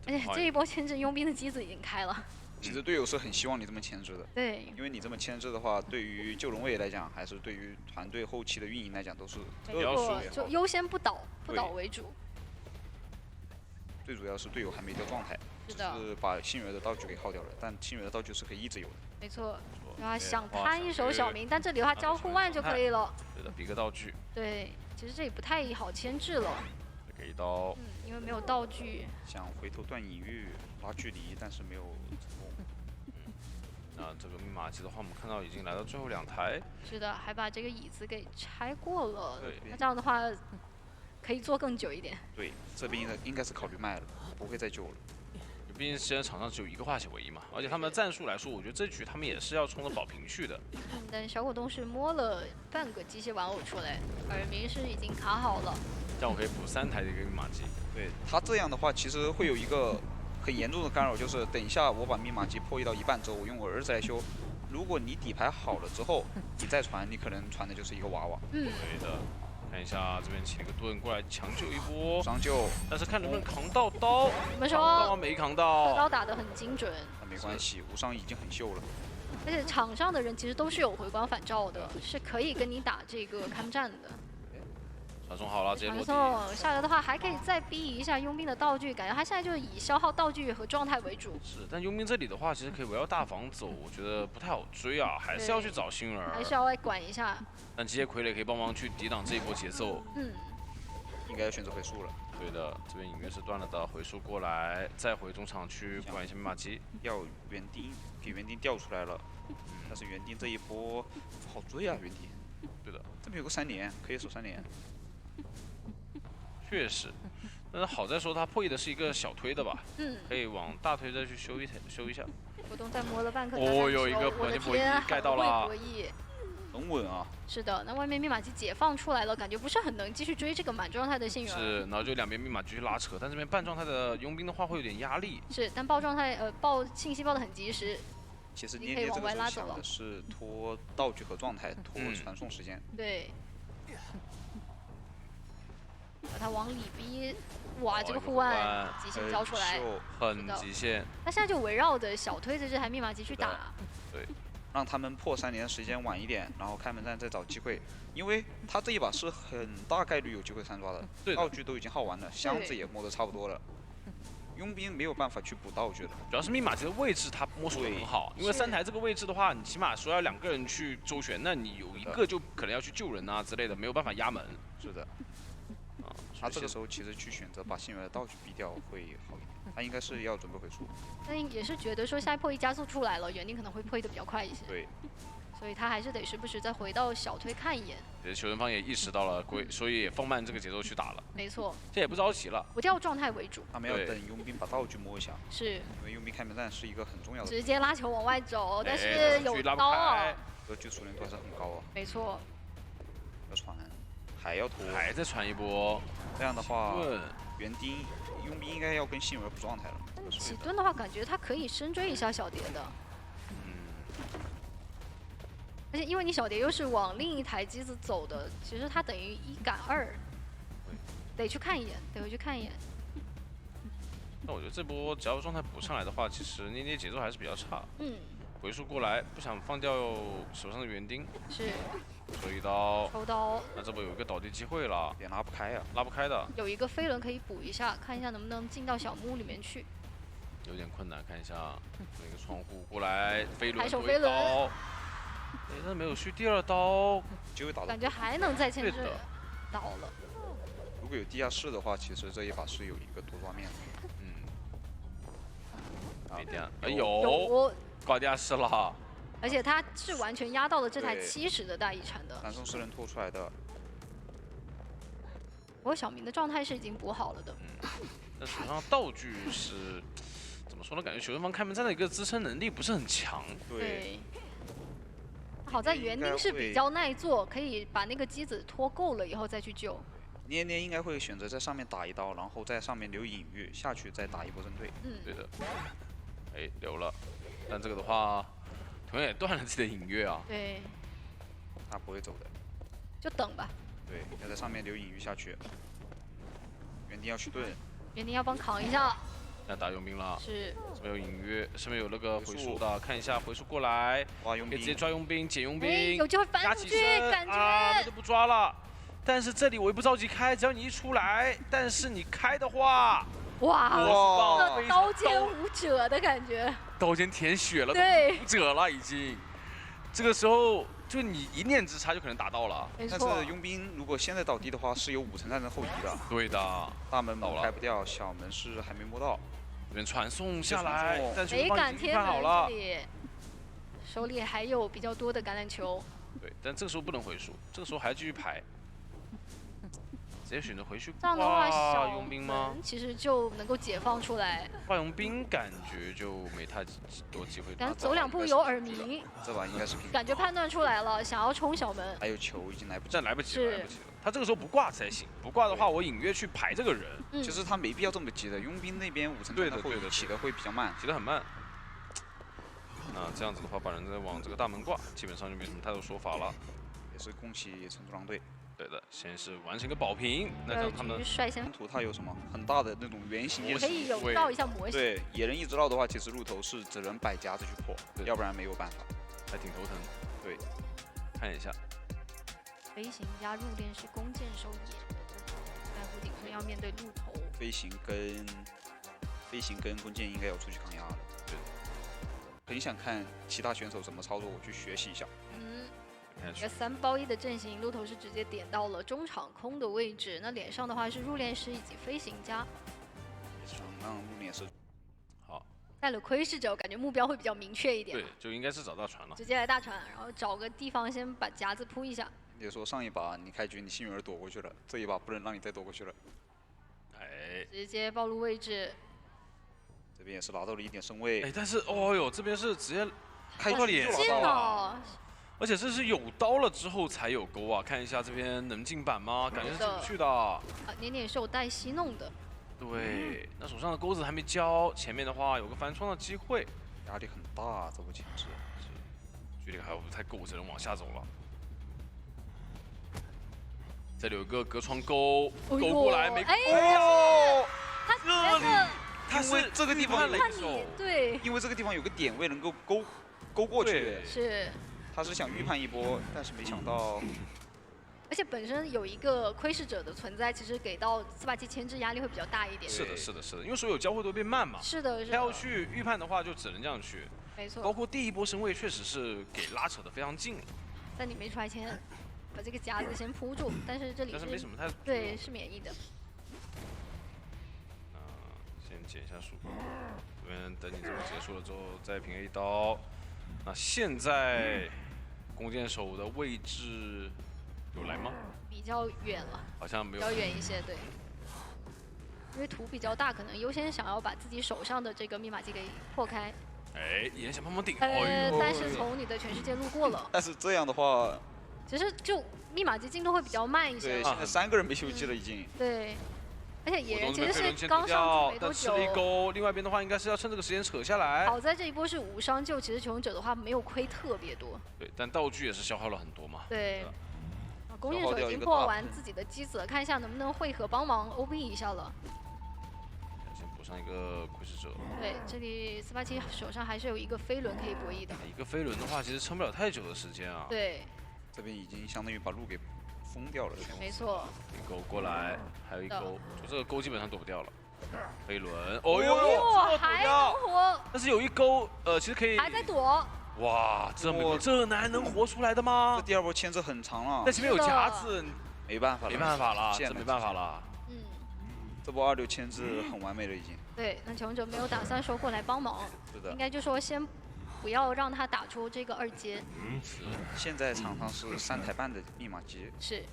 而且这一波牵制佣兵的机子已经开了。其实队友是很希望你这么牵制的。对。因为你这么牵制的话，对于救龙位来讲，还是对于团队后期的运营来讲，都是没错，就优先不倒为主。最主要是队友还没掉状态，是的，是把幸运儿的道具给耗掉了，但幸运儿的道具是可以一直有的。没错，然后想摊一手小明，但这里的话交互腕就可以了。对的，比个道具。对，其实这里不太好牵制了。给一刀。因为没有道具。想回头断隐喻拉距离，但是没有成功。那这个密码机的话，我们看到已经来到最后2台。是的，还把这个椅子给拆过了。对。那这样的话。可以做更久一点。对，这边应该是考虑卖了，不会再救了。毕竟现在场上只有1个化血唯一嘛，而且他们的战术来说，我觉得这局他们也是要冲着保平去的。但小果冻是摸了半个机械玩偶出来，耳鸣是已经卡好了。这样我可以补3台的一个密码机。对他这样的话，其实会有一个很严重的干扰，就是等一下我把密码机破译到一半之后，我用我儿子来修。如果你底牌好了之后，你再传，你可能传的就是一个娃娃。对的。看一下这边起了个盾过来抢救一波，伤救，但是看能不能扛到刀。我们说刀没扛到，刀打得很精准。那没关系，无伤已经很秀了。而且场上的人其实都是有回光返照的，是可以跟你打这个看战的。传送好了，直接落地。传送下来的话，还可以再逼一下佣兵的道具，感觉他现在就是以消耗道具和状态为主。是，但佣兵这里的话，其实可以围绕大房走，我觉得不太好追啊，还是要去找星儿，还是要来管一下。但机械傀儡可以帮忙去抵挡这一波节奏。嗯，应该要选择回速了。对的，这边隐约是断了的，回溯过来，再回中场去管一下密码机。要园丁给园丁调出来了，但是园丁这一波不好追啊，园丁。对的，这边有个3连，可以守3连。确实，但是好在说他破译的是一个小推的吧，可以往大推再去修一下。活动再摸了半颗，哦，有一个博弈盖到了，很稳啊。是的，那外面密码机解放出来了，感觉不是很能继续追这个满状态的幸运儿。是，然后就两边密码继续拉扯，但这边半状态的佣兵的话会有点压力。是，但报状态报信息报的很及时。其实捏捏这个时候想的是拖道具和状态，拖传送时间。对。把他往里逼，哇，这个护腕极限交出来，很极限。他现在就围绕着小推着这台密码机去打。对。让他们破3连时间晚一点，然后开门战再找机会，因为他这一把是很大概率有机会3抓的，道具都已经耗完了，箱子也摸得差不多了，佣兵没有办法去补道具了。主要是密码机的位置他摸索得很好，因为3台这个位置的话，你起码说要2个人去周旋，那你有一个就可能要去救人啊之类的，没有办法压门。是的。他这个时候其实去选择把幸运的道具逼掉会好一点，他应该是要准备回溯。但也是觉得说现在破译加速出来了，园丁可能会破译的比较快一些。对。所以他还是得时不时再回到小推看一眼。球人方也意识到了，所以也放慢这个节奏去打了。没错。这也不着急了，不掉状态为主。他们要等佣兵把道具摸一下。是。因为佣兵开门战是一个很重要的。直接拉球往外走，但是有刀啊。格局熟练度还是很高啊。没错。要传，还要拖，还再传一波。这样的话，园丁佣兵应该要跟幸运儿补状态了。起盾的话，感觉他可以深追一下小蝶的。而且因为你小蝶又是往另一台机子走的，其实他等于1赶2，得去看一眼，得回去看一眼。那我觉得这波只要状态补上来的话，其实捏捏节奏还是比较差。回溯过来，不想放掉手上的园丁。是。抽一刀。抽刀。那这波有一个倒地机会了，也拉不开啊，拉不开的。有一个飞轮可以补一下，看一下能不能进到小木屋里面去。有点困难，看一下那个窗户过来，飞轮。抬手飞轮。哎，但没有续第2刀，就会打到。感觉还能再牵制。倒了。如果有地下室的话，其实这一把是有一个多抓面的。没电，哎有。挂地下室了，而且他是完全压到了这台70的大遗产的。传送是能拖出来的。不过小明的状态是已经补好了的。但手上道具是怎么说呢？感觉球人方开门战的一个支撑能力不是很强。对。好在园丁是比较耐做，可以把那个机子拖够了以后再去救。捏捏应该会选择在上面打一刀，然后在上面留隐喻，下去再打一波针对。对的。哎，留了。但这个的话，同样也断了自己的隐约啊。对。他不会走的。就等吧。对，要在上面留隐喻下去。园丁要去盾。园丁要帮扛一下。要打佣兵了。是。这边有隐约，上面有那个回溯的，看一下回溯过来。哇，佣兵。可以直接抓佣兵，捡佣兵。有机会翻出去，感觉。啊，就不抓了。但是这里我也不着急开，只要你一出来，但是你开的话。哇，这刀尖无者的感觉，刀尖舔血了，对，无者了已经。这个时候就你一念之差就可能打到了。但是佣兵如果现在倒地的话，是有5层战争后移的。对的，大门开不掉，小门是还没摸到。这边传送下来，但没敢贴门这里，手里还有比较多的橄榄球。对，但这个时候不能回溯，这个时候还继续排。直接选择回去这样的话，小佣兵吗？其实就能够解放出来。挂佣兵感觉就没太多机会。但走2步有耳鸣。这把应该是平。感觉判断出来了，想要冲小门。还有球已经来不及，来不及了。他这个时候不挂才行，不挂的话我隐约去排这个人。其实他没必要这么急的，佣兵那边5层战斗后起的会比较慢，起得很慢。那这样子的话，把人再往这个大门挂，基本上就没什么太多说法了。也是恭喜成都狼队。对的，先是完成一个保平，那让他们率先。图它有什么很大的那种圆形可以有绕一下模型。对，野人一直绕的话，其实路头是只能摆夹子去破，要不然没有办法。还挺头疼。对，看一下。飞行加入链是弓箭手野，在湖顶上要面对路头。飞行跟弓箭应该要出去抗压了。对。很想看其他选手怎么操作，我去学习一下。看下去。一个3包1的阵型，鹿头是直接点到了中场空的位置。那脸上的话是入殓师以及飞行家。让入殓师。好。带了窥视者，我感觉目标会比较明确一点。对，就应该是找到船了。直接来大船，然后找个地方先把夹子铺一下。也说上一把你开局你幸运儿躲过去了，这一把不能让你再躲过去了。哎。直接暴露位置。 这边也是拿到了1点身位，哎，但是哦哟，这边是直接开到脸上了，而且这是有刀了之后才有钩啊！看一下这边能进板吗？感觉是进不去的。点点是有带息弄的。对，那手上的钩子还没交，前面的话有个翻窗的机会，压力很大，这波前置距离还不太够，只能往下走了。这里有个隔窗钩，勾过来没？哎呦，他这里。 因为这个地方对，因为这个地方有个点位能够勾过去，是。他是想预判一波，但是没想到。而且本身有一个窥视者的存在，其实给到487牵制压力会比较大一点。是的，是的，是的，因为所有交汇都变慢嘛。是的，是的。他要去预判的话，就只能这样去。没错。包括第一波身位确实是给拉扯的非常近。在你没出来前，把这个夹子先铺住，但是这里是没什么太对，是免疫的。 减一下速度，这边等你这波结束了之后再平 A 刀。那现在弓箭手的位置有来吗？比较远了，好像没有。比较远一些，对。因为图比较大，可能优先想要把自己手上的这个密码机给破开。哎，也想帮忙顶。但是从你的全世界路过了。但是这样的话，其实就密码机进度会比较慢一些。对，现在3个人没休息了已经。对。 而且野人其实是刚上去没多久，吃了一钩，另外一边的话应该是要趁这个时间扯下来。好在这一波是无伤救，其实求生者的话没有亏特别多。对，但道具也是消耗了很多嘛。对。弓箭手已经破完自己的机子了，看一下能不能汇合帮忙 OB 一下了。先补上一个窥视者。对，这里487手上还是有一个飞轮可以博弈的。一个飞轮的话，其实撑不了太久的时间啊。对。这边已经相当于把路给。 封掉了，没错。一钩过来，还有一钩，就这个钩基本上躲不掉了。飞轮，哦呦，还能活。但是有一钩，其实可以。还在躲。哇，这男能活出来的吗？这第2波牵制很长了。但前面有夹子，没办法了，没办法了，这没办法了。嗯。这波26牵制很完美了已经。对，那求生者没有打算说过来帮忙。是的。应该就说先。 不要让他打出这个2阶。是。现在场上是3台半的密码机。是。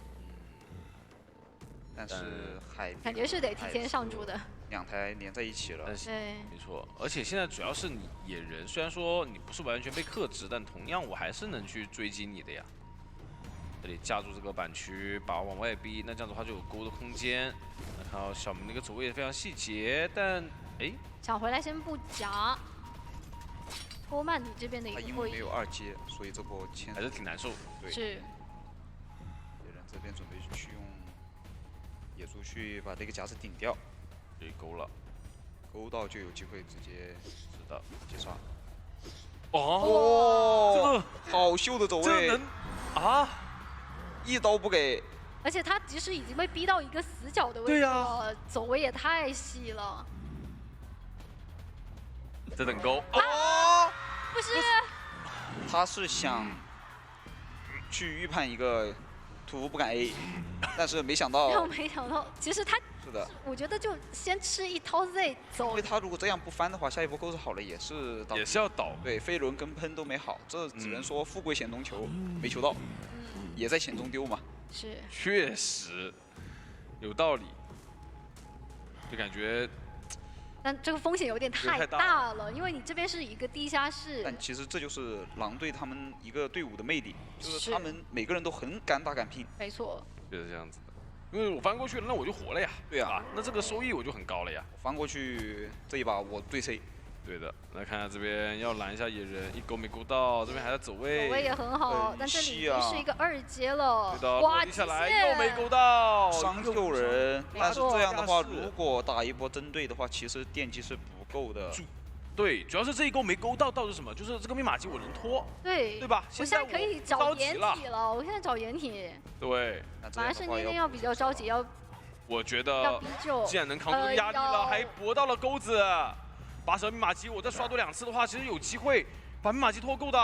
但是还感觉是得提前上注的。2台连在一起了。对。没错，而且现在主要是你野人，虽然说你不是完全被克制，但同样我还是能去追击你的呀。这里架住这个板区，把往外逼，那这样的话就有勾的空间。看到小明那个走位也非常细节，但哎，想回来先不夹。 拖慢你这边的一个因为没有2阶，所以这波牵还是挺难受。对。是。野人这边准备去用野猪去把这个夹子顶掉，可以勾了，勾到就有机会直接是的击杀。哦，这个好秀的走位，这能啊，一刀不给。而且他即使已经被逼到一个死角的位置了，走位也太细了。 在等勾啊！不是，他是想去预判一个屠夫不敢 A， 但是没想到，没想到，其实他是的，我觉得就先吃一掏 Z 走，因为他如果这样不翻的话，下一波钩子好了也是要倒，对，飞轮跟喷都没好，这只能说富贵险中求，没求到，也在险中丢嘛，是，确实有道理，就感觉。 但这个风险有点太大了，因为你这边是一个地下室。但其实这就是狼队他们一个队伍的魅力，就是他们每个人都很敢打敢拼。没错。就是这样子的，因为我翻过去了，那我就活了呀。对啊，那这个收益我就很高了呀。翻过去这一把我对 C。对的，来看下这边要拦一下野人，一勾没勾到，这边还在走位。走位也很好，但这里已经是一个2阶了。对的，哇，接下来又没勾到，伤救人。但是这样的话，如果打一波针对的话，其实电击是不够的。对，主要是这一勾没勾到，是什么？就是这个密码机我能拖，对吧？我现在可以找掩体了，我现在找掩体。对，反而是念念要比较着急，要。我觉得，既然能扛住压力了，还搏到了钩子，把手密码机我再刷多2次的话，其实有机会把密码机拖够的。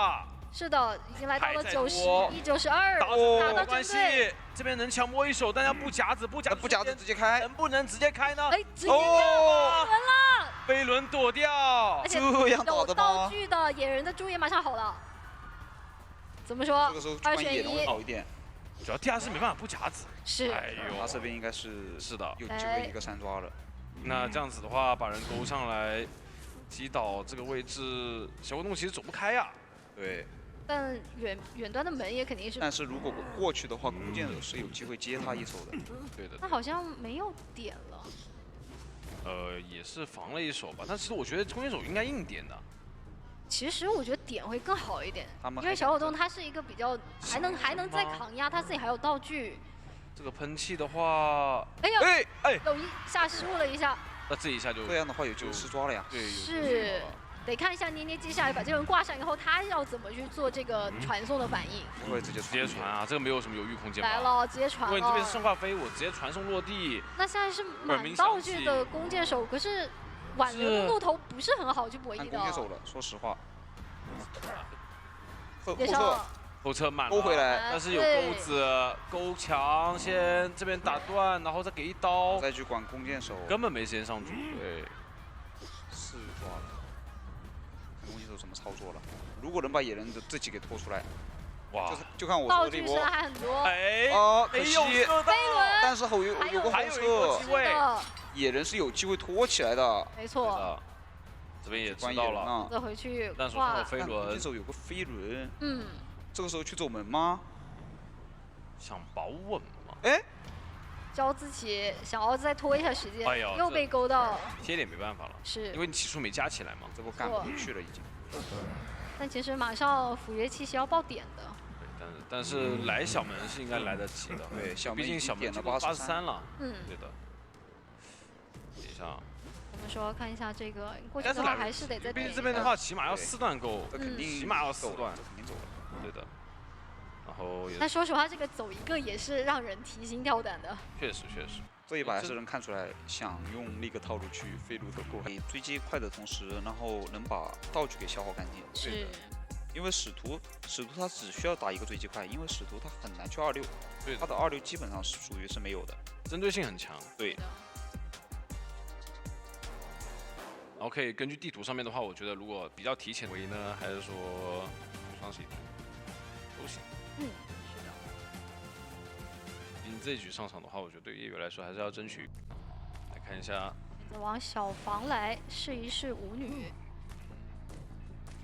是的，已经来到了91、92，打到关系，这边能强摸一手，但要不夹子，不夹子直接开，能不能直接开呢？哎，直接飞轮了，飞轮躲掉，而且这样打有的吗？道具的野人的猪也马上好了。怎么说？这个时候2选野人会1，好一点。主要第二是没办法不夹子。是。哎呦，他这边应该是的，有机会一个3抓了。那这样子的话，把人勾上来，击倒这个位置，小活动其实走不开呀。对。但远端的门也肯定是。但是如果过去的话，弓箭手是有机会接他一手的。对的。他好像没有点了。也是防了一手吧，但其实我觉得弓箭手应该硬点的。其实我觉得点会更好一点，因为小火洞他是一个比较还能再扛压，他自己还有道具。这个喷气的话，哎呦，哎，有一下失误了一下。那这一下就这样的话有90抓了呀。对，是。得看一下捏捏接下来把这个人挂上以后，他要怎么去做这个传送的反应。不会直接传啊，这个没有什么犹豫空间吧。来了，直接传了。因为你这边是生化飞，我直接传送落地。那现在是满道具的弓箭手，可是挽留的路头不是很好去博弈的。弓箭手了，说实话。后撤满勾回来，但是有钩子勾墙，先这边打断，然后再给一刀，再去管弓箭手，根本没时间上主。对，4抓了。弓箭手怎么操作了？如果能把野人的这几给拖出来，哇，就看我说的这波。道具还很多。哎，可惜。飞轮，但是有个后撤，野人是有机会拖起来的。没错。这边也知道了。再回去。但是他有飞轮。弓箭手有个飞轮。嗯。这个时候去走门吗？想保稳吗？哎，焦自己想要再拖一下时间，又被勾到。贴点没办法了，是因为你起初没加起来嘛，这波干不回去了已经。但其实马上辅约器是要爆点的。对，但是来小门是应该来得及的。对，小门毕竟小门了83了。嗯，对的。等一下。我们说看一下这个过去的话，还是得再。毕竟这边的话，起码要4段勾，这肯定起码要4段，肯定走了。对的。然后也。但说实话，这个走一个也是让人提心吊胆的。确实。这一把还是能看出来，想用那个套路去飞路的过，追击快的同时，然后能把道具给消耗干净。是。因为使徒他只需要打一个追击快，因为使徒他很难去26，对，他的26基本上是属于是没有的，针对性很强。对。然后可以根据地图上面的话，我觉得如果比较提前围呢，还是说双喜都行。嗯，是的。毕竟这一局上场的话，我觉得对于业余来说还是要争取。来看一下，往小房来试一试舞女。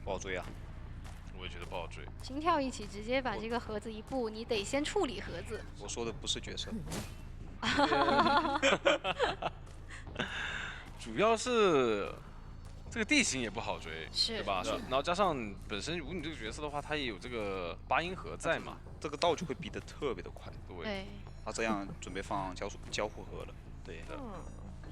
不好追啊！我也觉得不好追。心跳一起，直接把这个盒子一步，你得先处理盒子。我说的不是角色。主要是这个地形也不好追，对吧？然后加上本身舞女这个角色的话，它也有这个8音盒在嘛，这个道具会逼得特别的快。对。他这样准备放交互盒了。对的。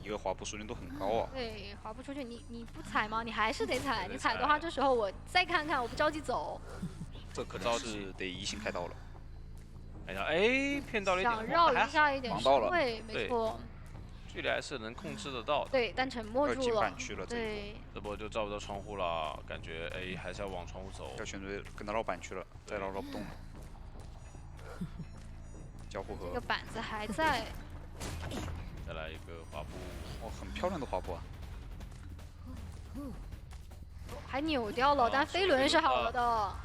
一个滑步速率都很高啊。对，滑不出去，你不踩吗？你还是得踩。你踩的话，这时候我再看看，我不着急走。这可能是得移形开刀了。哎，骗到了一点。想绕一下一点身位，没错。距离还是能控制得到的。对，但沉默住了。对。这波就照不到窗户了，感觉哎还是要往窗户走。要选择跟他绕板去了，再绕不动了。交互盒。这个板子还在。再来一个滑步，哦，很漂亮的滑步啊！还扭掉了，但飞轮是好了的，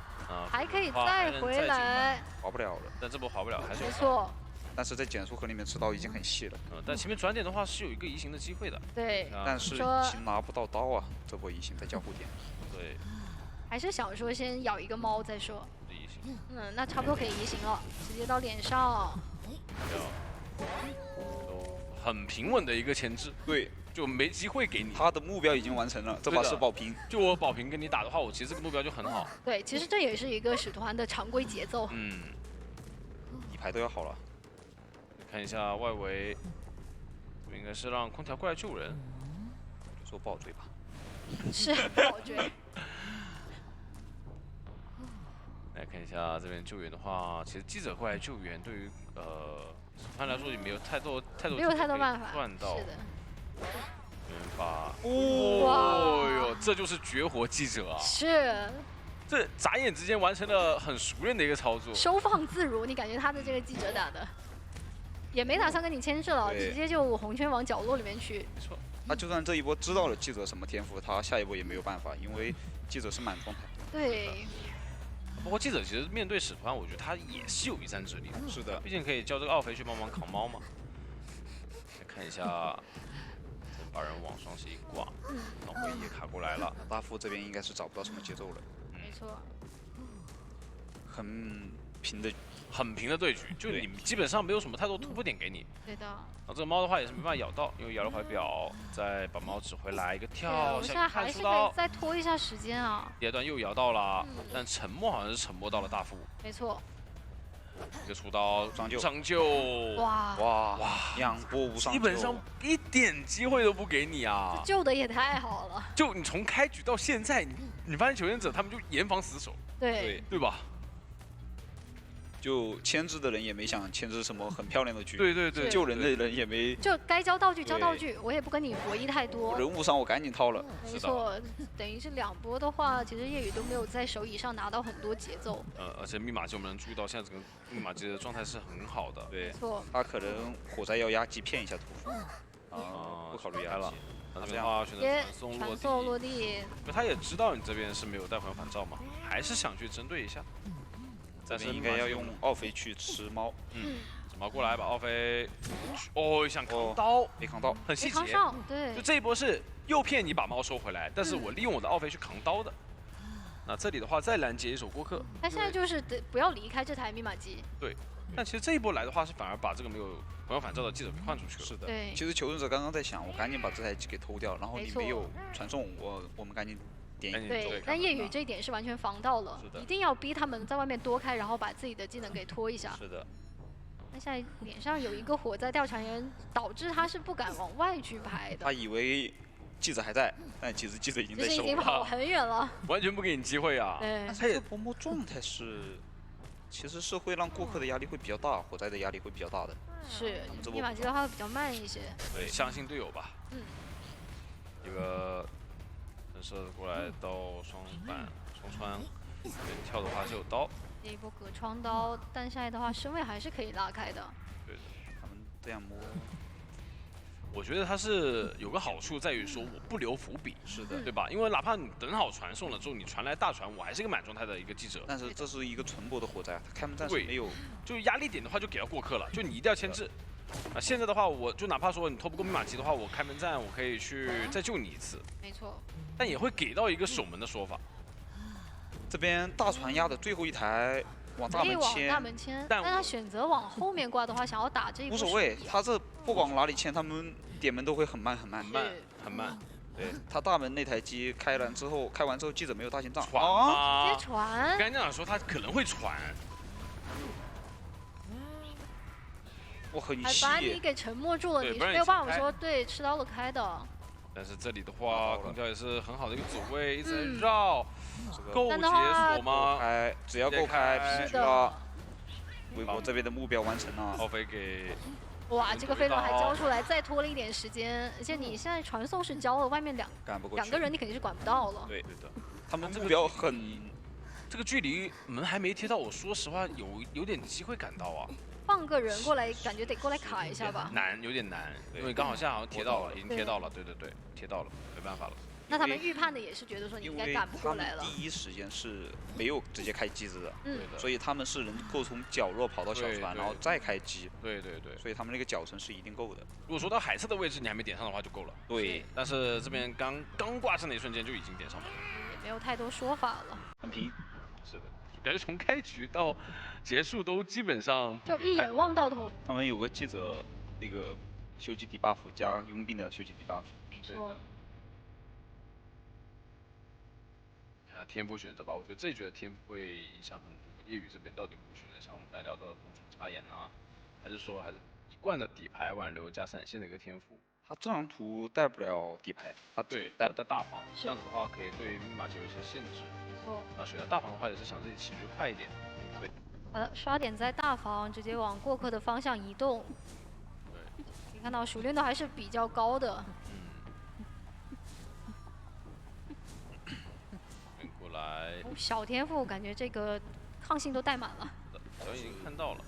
还可以再回来。滑不了了，但这波滑不了，还是没错。但是在减速盒里面吃刀已经很细了。但前面转点的话是有一个移形的机会的。对。但是移形拿不到刀啊，这波移形在交互点。对。还是想说先咬一个猫再说。移形。那差不多可以移形了，直接到脸上。很平稳的一个前置，对，就没机会给你。他的目标已经完成了，这把是保平。就我保平跟你打的话，我其实这个目标就很好。对，其实这也是一个使团的常规节奏。一排都要好了。看一下外围，应该是让空调过来救人。就说不好追吧。是不好追。来看一下这边救援的话，其实记者过来救援，对于他来说也没有太多办法赚到。是的。把哦哟，这就是绝活记者啊！是。这眨眼之间完成了很熟练的一个操作，收放自如。你感觉他的这个记者打的，也没打算跟你牵制了，直接就红圈往角落里面去。没错，他就算这一波知道了记者什么天赋，他下一波也没有办法，因为记者是满状态。对。不过记者其实面对使团，我觉得他也是有一战之力的。是的，毕竟可以叫这个奥飞去帮忙扛猫嘛。来看一下。 把人往双十一挂，然后也卡过来了。大副这边应该是找不到什么节奏了。没错，很平的对局，就你基本上没有什么太多突破点给你。对的。然后这个猫的话也是没办法咬到，因为咬了怀表，再把猫指回来一个跳，我现在还是可以再拖一下时间啊。第二段又摇到了，但沉默好像是沉默到了大副。没错。 一个出刀上救，哇，2波无伤，基本上一点机会都不给你啊！救的也太好了。就你从开局到现在，你发现求生者他们就严防死守，对吧？就牵制的人也没想牵制什么很漂亮的局，对，救人的人也没，就该交道具交道具，我也不跟你博弈太多。人物伤我赶紧掏了。没错，等于是2波的话，其实夜雨都没有在手椅上拿到很多节奏。而且密码机我们能注意到，现在整个密码机的状态是很好的。对，没错。他可能火灾要压机骗一下屠夫，不考虑压了。那这样的话选择传送落地，因为他也知道你这边是没有带回反照嘛，还是想去针对一下。 这边应该要用奥飞去吃猫，指猫过来把奥飞，想扛刀，没扛到，很细节，对，就这一波是诱骗你把猫收回来，但是我利用我的奥飞去扛刀的。那这里的话再拦截一手过客，他现在就是不要离开这台密码机。对，但其实这一波来的话是反而把这个没有朋友反照的记者给换出去了。是的，对。其实求生者刚刚在想，我赶紧把这台机给偷掉，然后你没有传送，我们赶紧。 对，但夜雨这一点是完全防到了，一定要逼他们在外面多开，然后把自己的技能给拖一下。是的。那现在脸上有一个火在调查员，导致他是不敢往外去排的。他以为记者还在，但其实记者已经在手了。已经跑很远了，完全不给你机会啊！对。他这波摸状态是，其实是会让过客的压力会比较大，火灾的压力会比较大的。是，密码机的话会比较慢一些。对，相信队友吧。一个。 射过来到双板双穿，跳的话是有刀。这一波隔窗刀，但现在的话身位还是可以拉开的。对的，他们这样摸，我觉得它是有个好处在于说我不留伏笔，是的，对吧？因为哪怕你等好传送了之后，你传来大传，我还是一个满状态的一个记者。但是这是一个纯博的火灾，他开门战是没有，就压力点的话就给到过客了，就你一定要牵制。 现在的话，我就哪怕说你偷不过密码机的话，我开门战我可以去再救你一次。没错。但也会给到一个守门的说法。这边大船压的最后一台往大门牵，大门牵，但他选择往后面挂的话，想要打这一波无所谓，他这不管哪里牵，他们点门都会很慢。对他大门那台机开完之后，记者没有大心脏，传吗？直接传。刚才讲说他可能会传。 我很还把你给沉默住了，你是没有办法说对吃刀了开的。但是这里的话，空调也是很好的一个走位，一直在绕，够解锁吗？只要够开，平局了。微博这边的目标完成了，奥飞给。哇，这个飞轮还交出来，再拖了一点时间，而且你现在传送是交了，外面两个人你肯定是管不到了。对的，他们目标很，这个距离门还没贴到，我说实话有点机会赶到啊。 放个人过来，感觉得过来卡一下吧。有点难，因为刚好现在好像贴到了，已经贴到了，对，贴到了，没办法了。那他们预判的也是觉得说你应该赶不过来了。第一时间是没有直接开机子的，所以他们是能够从角落跑到小船，然后再开机。对，所以他们那个脚程是一定够的。如果说到海侧的位置你还没点上的话就够了。对，但是这边刚挂上的一瞬间就已经点上了，也没有太多说法了。很平，是的。 感觉从开局到结束都基本上就一眼望到头。他们有个记者那个修机 debuff 加佣兵的修机 debuff。对的。看天赋选择吧，我觉得这一局的天赋会影响很多。夜雨这边到底会选择像我们来聊的风出插眼啊，还是说还是一贯的底牌挽留加闪现的一个天赋？他这张图带不了底牌，他对带大防，这样子的话可以对密码就有一些限制。 那选择大防的话，也是想自己起局快一点。对。好的，刷点在大防，直接往过客的方向移动。对。可以看到熟练度还是比较高的。过来。小天赋感觉这个抗性都带满了。小野已经看到了。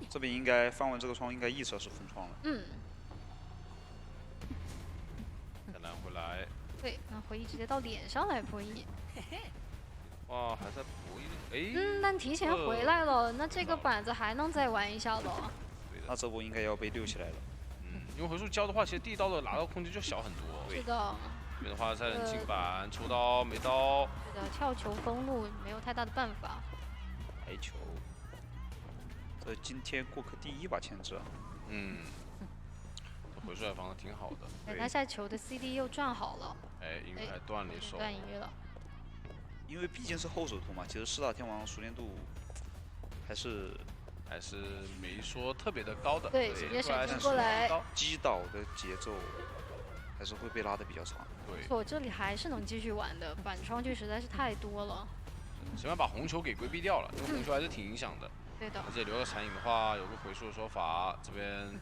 这边应该翻完这个窗，应该一车是封窗了。嗯。再拿回来。对，那回忆直接到脸上来破译。哇，还在补一，哎。但提前回来了，那这个板子还能再玩一下了。那这波应该要被溜起来了。因为回速交的话，其实地刀的拿到空间就小很多。是的。这边的话，再冷静板抽刀没刀。是的，跳球封路没有太大的办法。排球，这今天过客第1把牵制。这回速还防的挺好的。对，他现在球的 CD 又转好了。哎，因为还断了一手。断一了。因为毕竟是后手图嘛，其实4大天王熟练度还是没说特别的高的。对，直接闪现过来。击倒的节奏还是会被拉的比较长。对。错，这里还是能继续玩的，板窗距实在是太多了。起码把红球给规避掉了，因为红球还是挺影响的。对的。而且留个残影的话，有个回速的说法，这边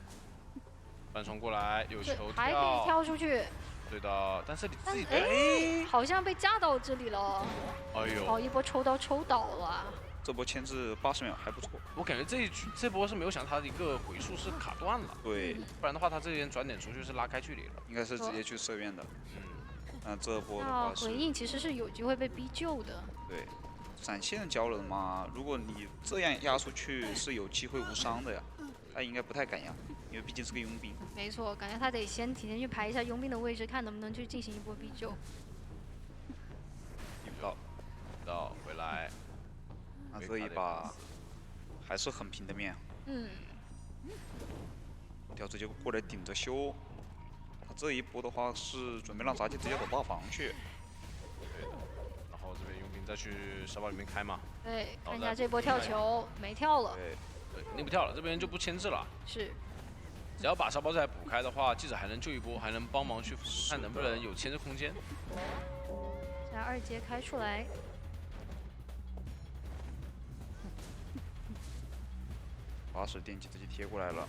半冲过来有球跳，还可以跳出去。对的，但是你自己好像被架到这里了。哎呦！好一波抽刀抽倒了。这波牵制80秒还不错。我感觉这波是没有想他的一个回速是卡断了。对。不然的话，他这边转点出去是拉开距离了。应该是直接去射院的。那这波的话是。回应其实是有机会被逼救的。对。闪现交了嘛，如果你这样压出去是有机会无伤的呀，他应该不太敢压，因为毕竟是个佣兵。没错，感觉他得先提前去排一下佣兵的位置，看能不能去进行一波逼救。逼不到，回来。那这一把还是很平的面。吊直接过来顶着修，他这一波的话是准备让杂技直接走大房去。然后这边佣兵再去沙包里面开嘛。对，看一下这波跳球没跳了。对，肯定不跳了，这边就不牵制了。是。只要把沙包再补开的话，记者还能救一波，还能帮忙去辅助，看能不能有牵制空间。现在2阶开出来。80电击直接贴过来了。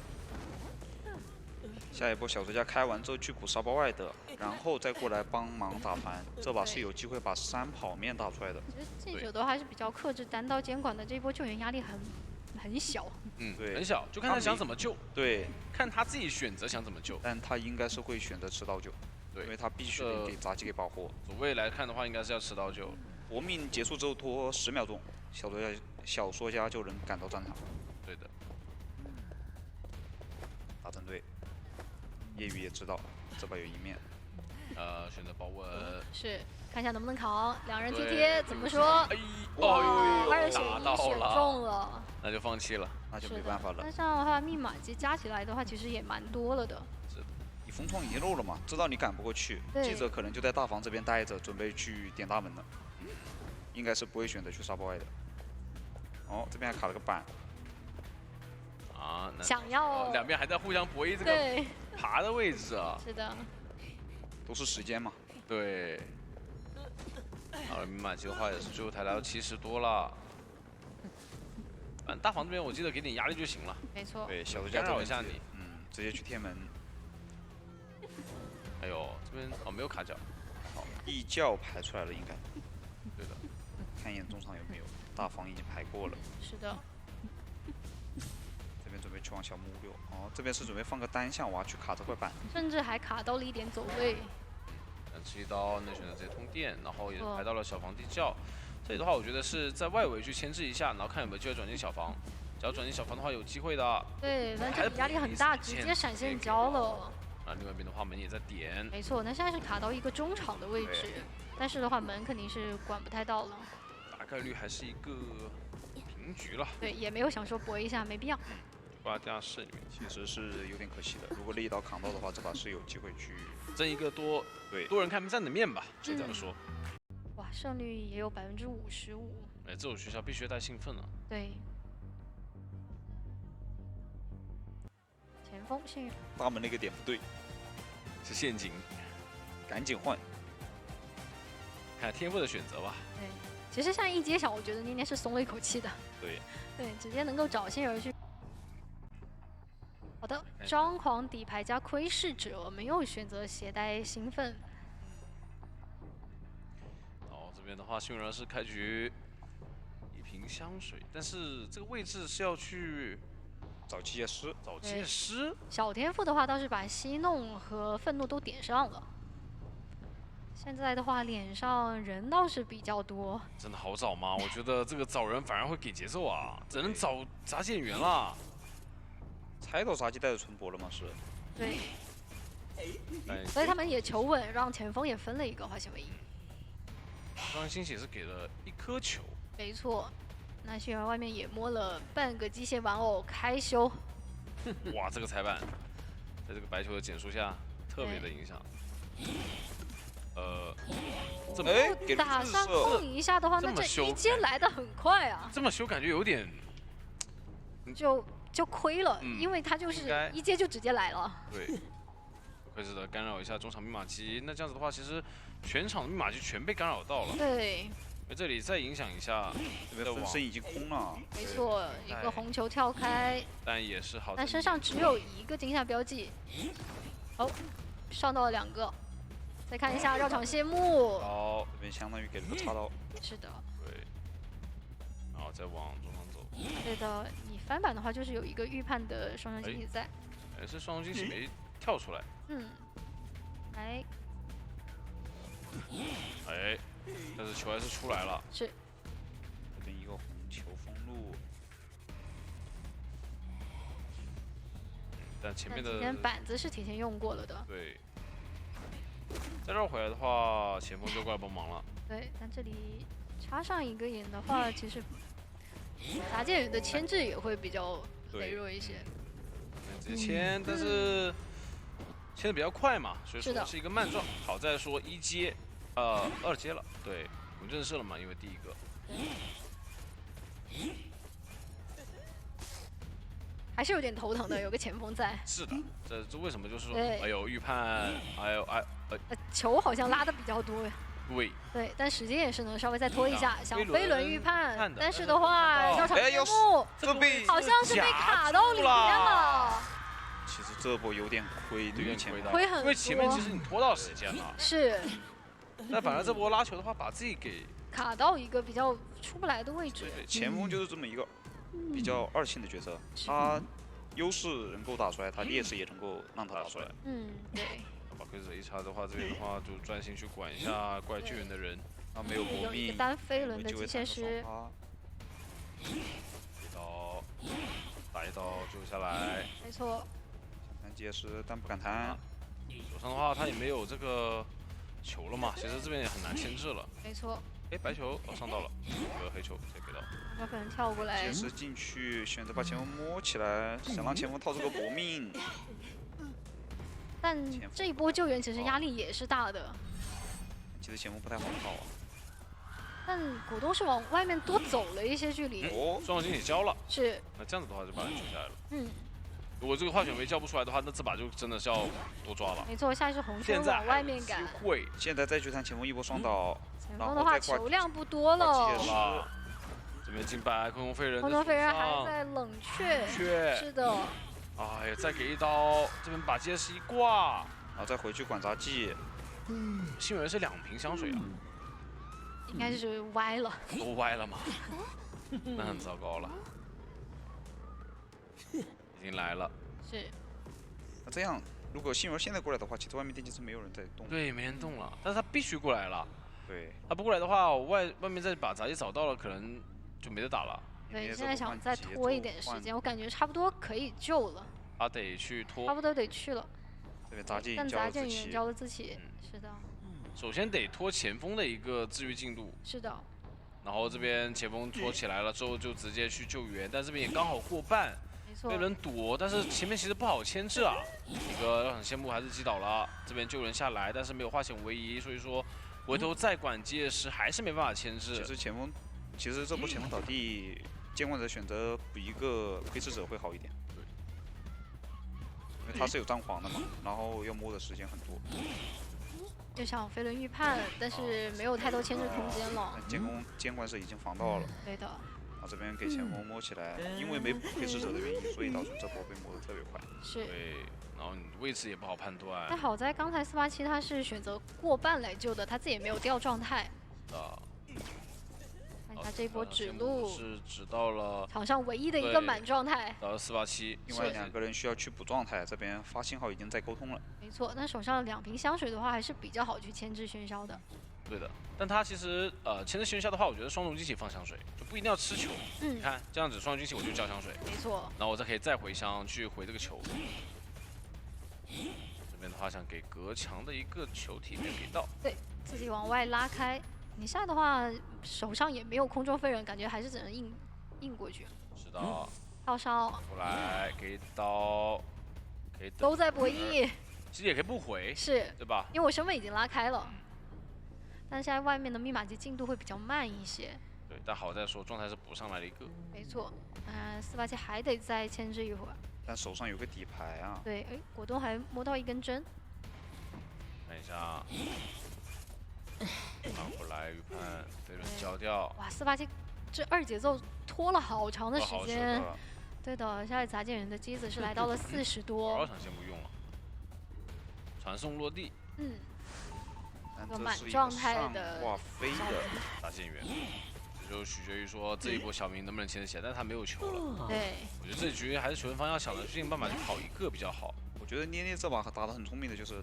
下一波小周家开完之后去补沙包外的，然后再过来帮忙打团，这把是有机会把3跑面打出来的。其实记者都还是比较克制单刀监管的，这一波救援压力很小。对，很小，就看他想怎么救。对，看他自己选择想怎么救。但他应该是会选择持刀救，对，因为他必须得给杂技给保护。走位来看的话，应该是要持刀救。搏命结束之后拖10秒钟，小说家就能赶到战场。对的。打针对，业余也知道这把有一面。选择保稳。是，看一下能不能扛。2人贴贴，怎么说？哇，2血1选中了。那就放弃了，那就没办法了。那这样的话，密码机加起来的话，其实也蛮多了的。你封窗已经漏了嘛，知道你赶不过去，记者可能就在大房这边待着，准备去点大门了。应该是不会选择去沙包外的。哦，这边还卡了个板。想要两边还在互相博弈这个爬的位置啊。是的。都是时间嘛。对。密码机的话也是最后抬到70多了。大房这边我记得给点压力就行了。没错。对，小周家干扰一下你。直接去贴门。哎呦，这边没有卡角。好，异教排出来了应该。对的。看一眼中场有没有，大房已经排过了。是的。这边准备去往小木屋溜。哦，这边是准备放个单向娃去卡这块板。甚至还卡到了一点走位。吃一刀，那选择直接通电，然后也排到了小房地窖。这里的话，我觉得是在外围去牵制一下，然后看有没有机会转进小房。只要转进小房的话，有机会的。对，那这里压力很大，直接闪现交了。另外一边的话，门也在点。没错，那现在是卡到一个中场的位置，但是的话，门肯定是管不太到了。大概率还是一个平局了。对，也没有想说搏一下，没必要。挂地下室里面其实是有点可惜的，如果那一刀扛到的话，这把是有机会去争一个多人开门战的面吧，可以这么说。哇，胜率也有55%。这种学校必须带兴奋了。对。前锋幸运。大门那个点不对，是陷阱，赶紧换。看天赋的选择吧。对，其实像一揭晓，我觉得今天是松了一口气的。对。对，直接能够找心而去。好的，张狂底牌加窥视者没有选择携带兴奋。边的话，幸运儿是开局一瓶香水，但是这个位置是要去找机械师。找机械师。小天赋的话倒是把息怒和愤怒都点上了。现在的话，脸上人倒是比较多。真的好找吗？我觉得这个找人反而会给节奏啊，只能找杂技演员啦。猜到杂技带着纯博了吗？是。对。所以他们也求稳，让前锋也分了一个花钱唯一。刚刚欣喜是给了1颗球。没错。那幸运儿外面也摸了半个机械玩偶开修。哇，这个裁判在这个白球的减速下特别的影响。这么打上控一下的话，那这一阶来的很快啊。这么修感觉有点就亏了，因为他就是一阶就直接来了。对，不愧是的干扰一下中场密码机。那这样子的话，其实全场的密码机全被干扰到了。对。那这里再影响一下，这边分身已经空了。没错，一个红球跳开，但也是好。但身上只有1个惊吓标记。哦，上到了2个。再看一下绕场谢幕。好，这边相当于给了个插刀。是的。对。然后再往中场走。对的，你翻版的话就是有一个预判的双重惊喜在。是双重惊喜没跳出来。来。但是球还是出来了。是。这边一个红球封路。但前面的。今天板子是提前用过了的。对。再绕回来的话，前锋就过来帮忙了。对，但这里插上一个眼的话，其实杂技人的牵制也会比较羸弱一些。直接牵，但是牵的比较快嘛，所以说是一个慢撞。好在说1阶，2阶了，对，我们认识了嘛，因为第1个。还是有点头疼的，有个前锋在。是的，这为什么就是说，哎呦预判，球好像拉的比较多呀。对，但时间也是能稍微再拖一下，想飞轮预判，但是的话，绕场谢幕，好像是被卡到里面了。其实这波有点亏，对于前锋亏很多，因为前面其实你拖到时间了。是。但反而这波拉球的话，把自己给卡到一个比较出不来的位置。对，前锋就是这么一个比较2线的角色，他优势能够打出来，他劣势也能够让他打出来。对。把规则一插的话，这边的话就专心去管一下过来救援的人。他没有搏命，一个单飞轮的机械师。打一刀救下来。没错。看机械师，但不敢弹。手上的话，他也没有这个球了嘛，其实这边也很难牵制了。没错。白球上到了，一个黑球直接给到。有可能跳过来。机械师进去，选择把前锋摸起来，想让前锋套出个搏命。但这一波救援其实压力也是大的。其实前锋不太好套啊。但果冻是往外面多走了一些距离。双手经理交了。是。那这样子的话就把人救下来了。如果这个化选围交不出来的话，那这把就真的是要多抓了。没错，下一是红圈往外面赶。现在再去看前锋一波双倒。前锋的话球量不多了。这边进白空中飞人。空中飞人还在冷却。是的。哎呀，再给一刀，这边把机械师一挂，然后再回去管杂技。幸运儿是2瓶香水啊。应该是歪了。都歪了吗？那很糟糕了。已经来了。是。那这样，如果幸运儿现在过来的话，其实外面电机是没有人在动。对，没人动了，但是他必须过来了。对。他不过来的话，外面再把杂技找到了，可能就没得打了。对，现在想再拖一点时间，我感觉差不多可以救了。他得去拖。差不多得去了。这边杂技但杂技员交了自己。是的。首先得拖前锋的一个治愈进度。是的。然后这边前锋拖起来了之后，就直接去救援，但这边也刚好过半。没错。被人躲，但是前面其实不好牵制啊。一个很羡慕还是击倒了，这边救人下来，但是没有化险为夷，所以说回头再管机械师还是没办法牵制。其实这波前锋倒地，监管者选择补一个窥视者会好一点。对。因为他是有张皇的嘛，然后要摸的时间很多。就想飞轮预判，但是没有太多牵制空间了。监管者已经防到了。对的。然后这边给前锋摸起来，因为没补窥视者的原因，所以导致这波被摸得特别快。是。对，然后你位置也不好判断。但好在刚才487他是选择过半来救的，他自己也没有掉状态。他这一波指路是指到了场上唯一的一个满状态，到了487，另外2个人需要去补状态，这边发信号已经在沟通了。没错，那手上2瓶香水的话，还是比较好去牵制喧嚣的。对的，但他其实牵制喧嚣的话，我觉得双重惊喜放香水就不一定要吃球。你看这样子双重惊喜我就交香水，没错。然后我再可以再回香去回这个球。这边的话想给隔墙的一个球体没给到，对自己往外拉开。你现在的话手上也没有空中飞人，感觉还是只能硬过去。是的。跳烧过来给刀，可以都在博弈。其实也可以不回，是，对吧？因为我身份已经拉开了。但现在外面的密码机进度会比较慢一些。对，但好在说状态是补上来了一个。没错，487还得再牵制一会儿。但手上有个底牌啊。对，哎，果冻还摸到一根针。看一下，拿回来预判飞轮交掉。哇，487这2节奏拖了好长的时间。对的，现在砸剑人的机子是来到了40多。2场先不用了，传送落地。一个满状态的挂飞的大剑员，这就取决于说这一波小明能不能牵得起来，但他没有球了。对，我觉得这局还是球员方要想着尽办法去跑一个比较好。我觉得捏捏这把打得很聪明的就是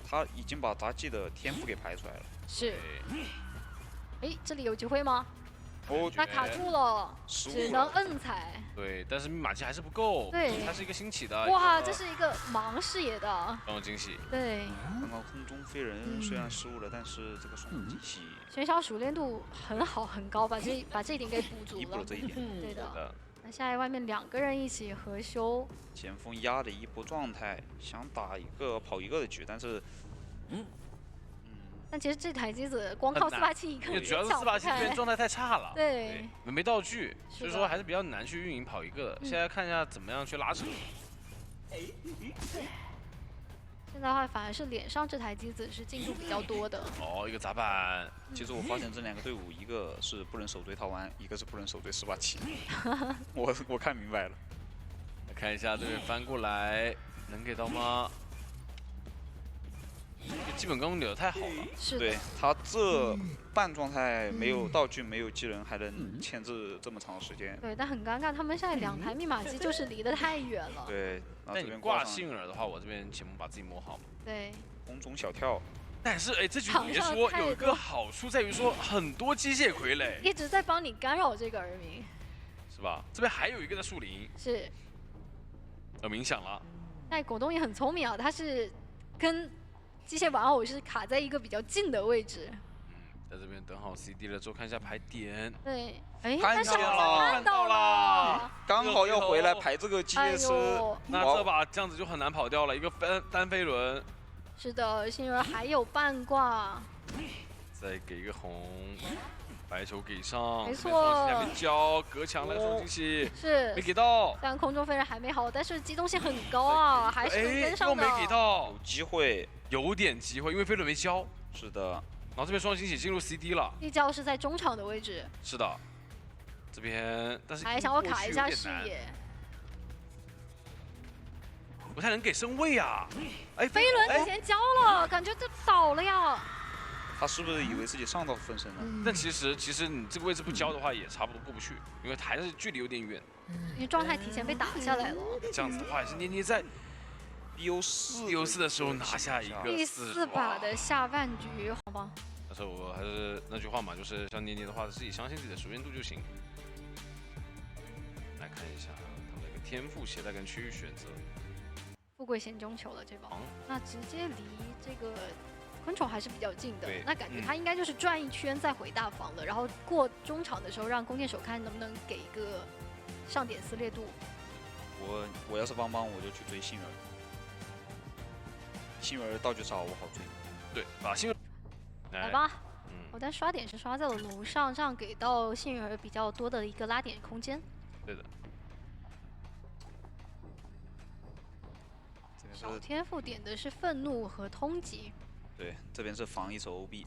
他已经把杂技的天赋给排出来了。是。哎，这里有机会吗？哦，他卡住了，只能摁踩。对，但是密码机还是不够。对，它是一个新起的。哇，这是一个盲视野的。双重惊喜。对。刚刚空中飞人虽然失误了，但是这个双重惊喜。喧嚣熟练度很好很高，把这一点给补足了。弥补了这一点。对的。那现在外面2个人一起合修。前锋压的一波状态，想打一个跑一个的局，但是。但其实这台机子光靠487一个人主要是487这边状态太差了，对，没道具，所以说还是比较难去运营跑一个的。现在看一下怎么样去拉扯。现在的话反而是脸上这台机子是进度比较多的。哦，一个砸板。其实我发现这2个队伍，一个是不能守对套湾，一个是不能守对487。我看明白了。来看一下这边翻过来能给到吗？基本功留的太好了，是对他这半状态没有道具、没有技能，还能牵制这么长时间。对，但很尴尬，他们现在2台密码机就是离得太远了。对，那你挂幸儿的话，我这边前锋把自己摸好嘛。对，空中小跳。但是这局别说有一个好处在于说很多机械傀儡一直在帮你干扰这个耳鸣，是吧？这边还有一个在树林，是，耳鸣响了。但果冻也很聪明啊，他是跟机械玩偶是卡在一个比较近的位置。在这边等好 CD 了之后，看一下排点。对，哎，看到了，刚好要回来排这个机械师。那这把这样子就很难跑掉了，一个单飞轮。是的，幸儿还有半挂。再给一个红，白球给上，没错。下面交隔墙来双惊喜，是没给到。虽然空中飞人还没好，但是机动性很高啊，还是能跟上的。又没给到，有机会，有点机会，因为飞轮没交。是的。然后这边双惊喜进入 CD 了。地窖是在中场的位置。是的。这边，但是还想要卡一下视野。不太能给身位啊！哎，飞轮提前交了，感觉这倒了呀。他是不是以为自己上到分身了？但其实你这个位置不交的话，也差不多过不去，因为还是距离有点远。因为状态提前被打下来了。这样子的话，也是捏捏在 BO4 的时候拿下一个第4把的下半局，好吧。但是我还是那句话嘛，就是像捏捏的话，自己相信自己的熟练度就行。来看一下他们的一个天赋携带跟区域选择。富贵先中球了这把，那直接离这个昆虫还是比较近的，那感觉他应该就是转一圈再回大房了，然后过中场的时候让弓箭手看能不能给一个上点撕裂度。我要是邦邦，我就去追幸儿，幸儿道具少，我好追。对，把幸儿来吧。但刷点是刷在了楼上，这样给到幸儿比较多的一个拉点空间。对的。小天赋点的是愤怒和通缉。对，这边是防一手 OB。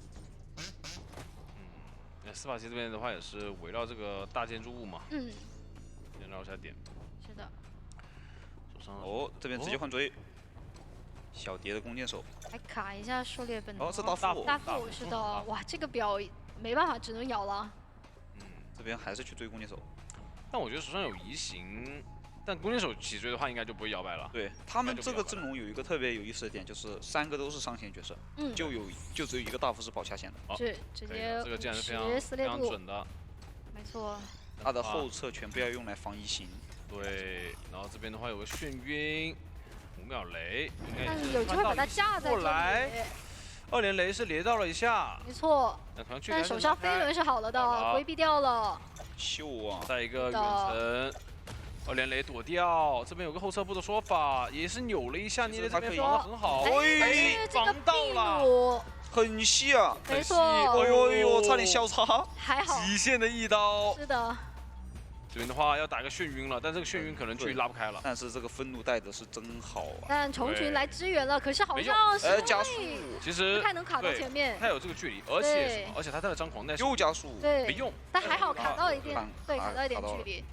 487这边的话也是围绕这个大建筑物嘛。先绕一下点。是的。手上这边直接换追。小蝶的弓箭手。来卡一下狩猎本能。是大副。大副是的，哇，这个表没办法，只能咬了。这边还是去追弓箭手。但我觉得手上有移形，但弓箭手起追的话，应该就不会摇摆了。对他们这个阵容有一个特别有意思的点，就是3个都是上线角色，就只有一个大副是保下线的。是直接这个竟然是非常准的。没错。他的后撤全部要用来防移形。对，然后这边的话有个眩晕，5秒雷，但是有机会把它架在这里。2连雷是连到了一下。没错。但手上飞轮是好了的，规避掉了。秀啊！再一个远程，2连雷躲掉。这边有个后撤步的说法，也是扭了一下，捏的这边防的很好。哎，防到了，很细啊！没错。哎呦，差点消叉。还好。极限的一刀。是的。这边的话要打个眩晕了，但这个眩晕可能距离拉不开了。但是这个愤怒带的是真好啊！但虫群来支援了，可是好像是加速，其实不太能卡到前面。他有这个距离，而且他带了张狂带又加速，对，没用。但还好卡到一点，对，卡到一点距离。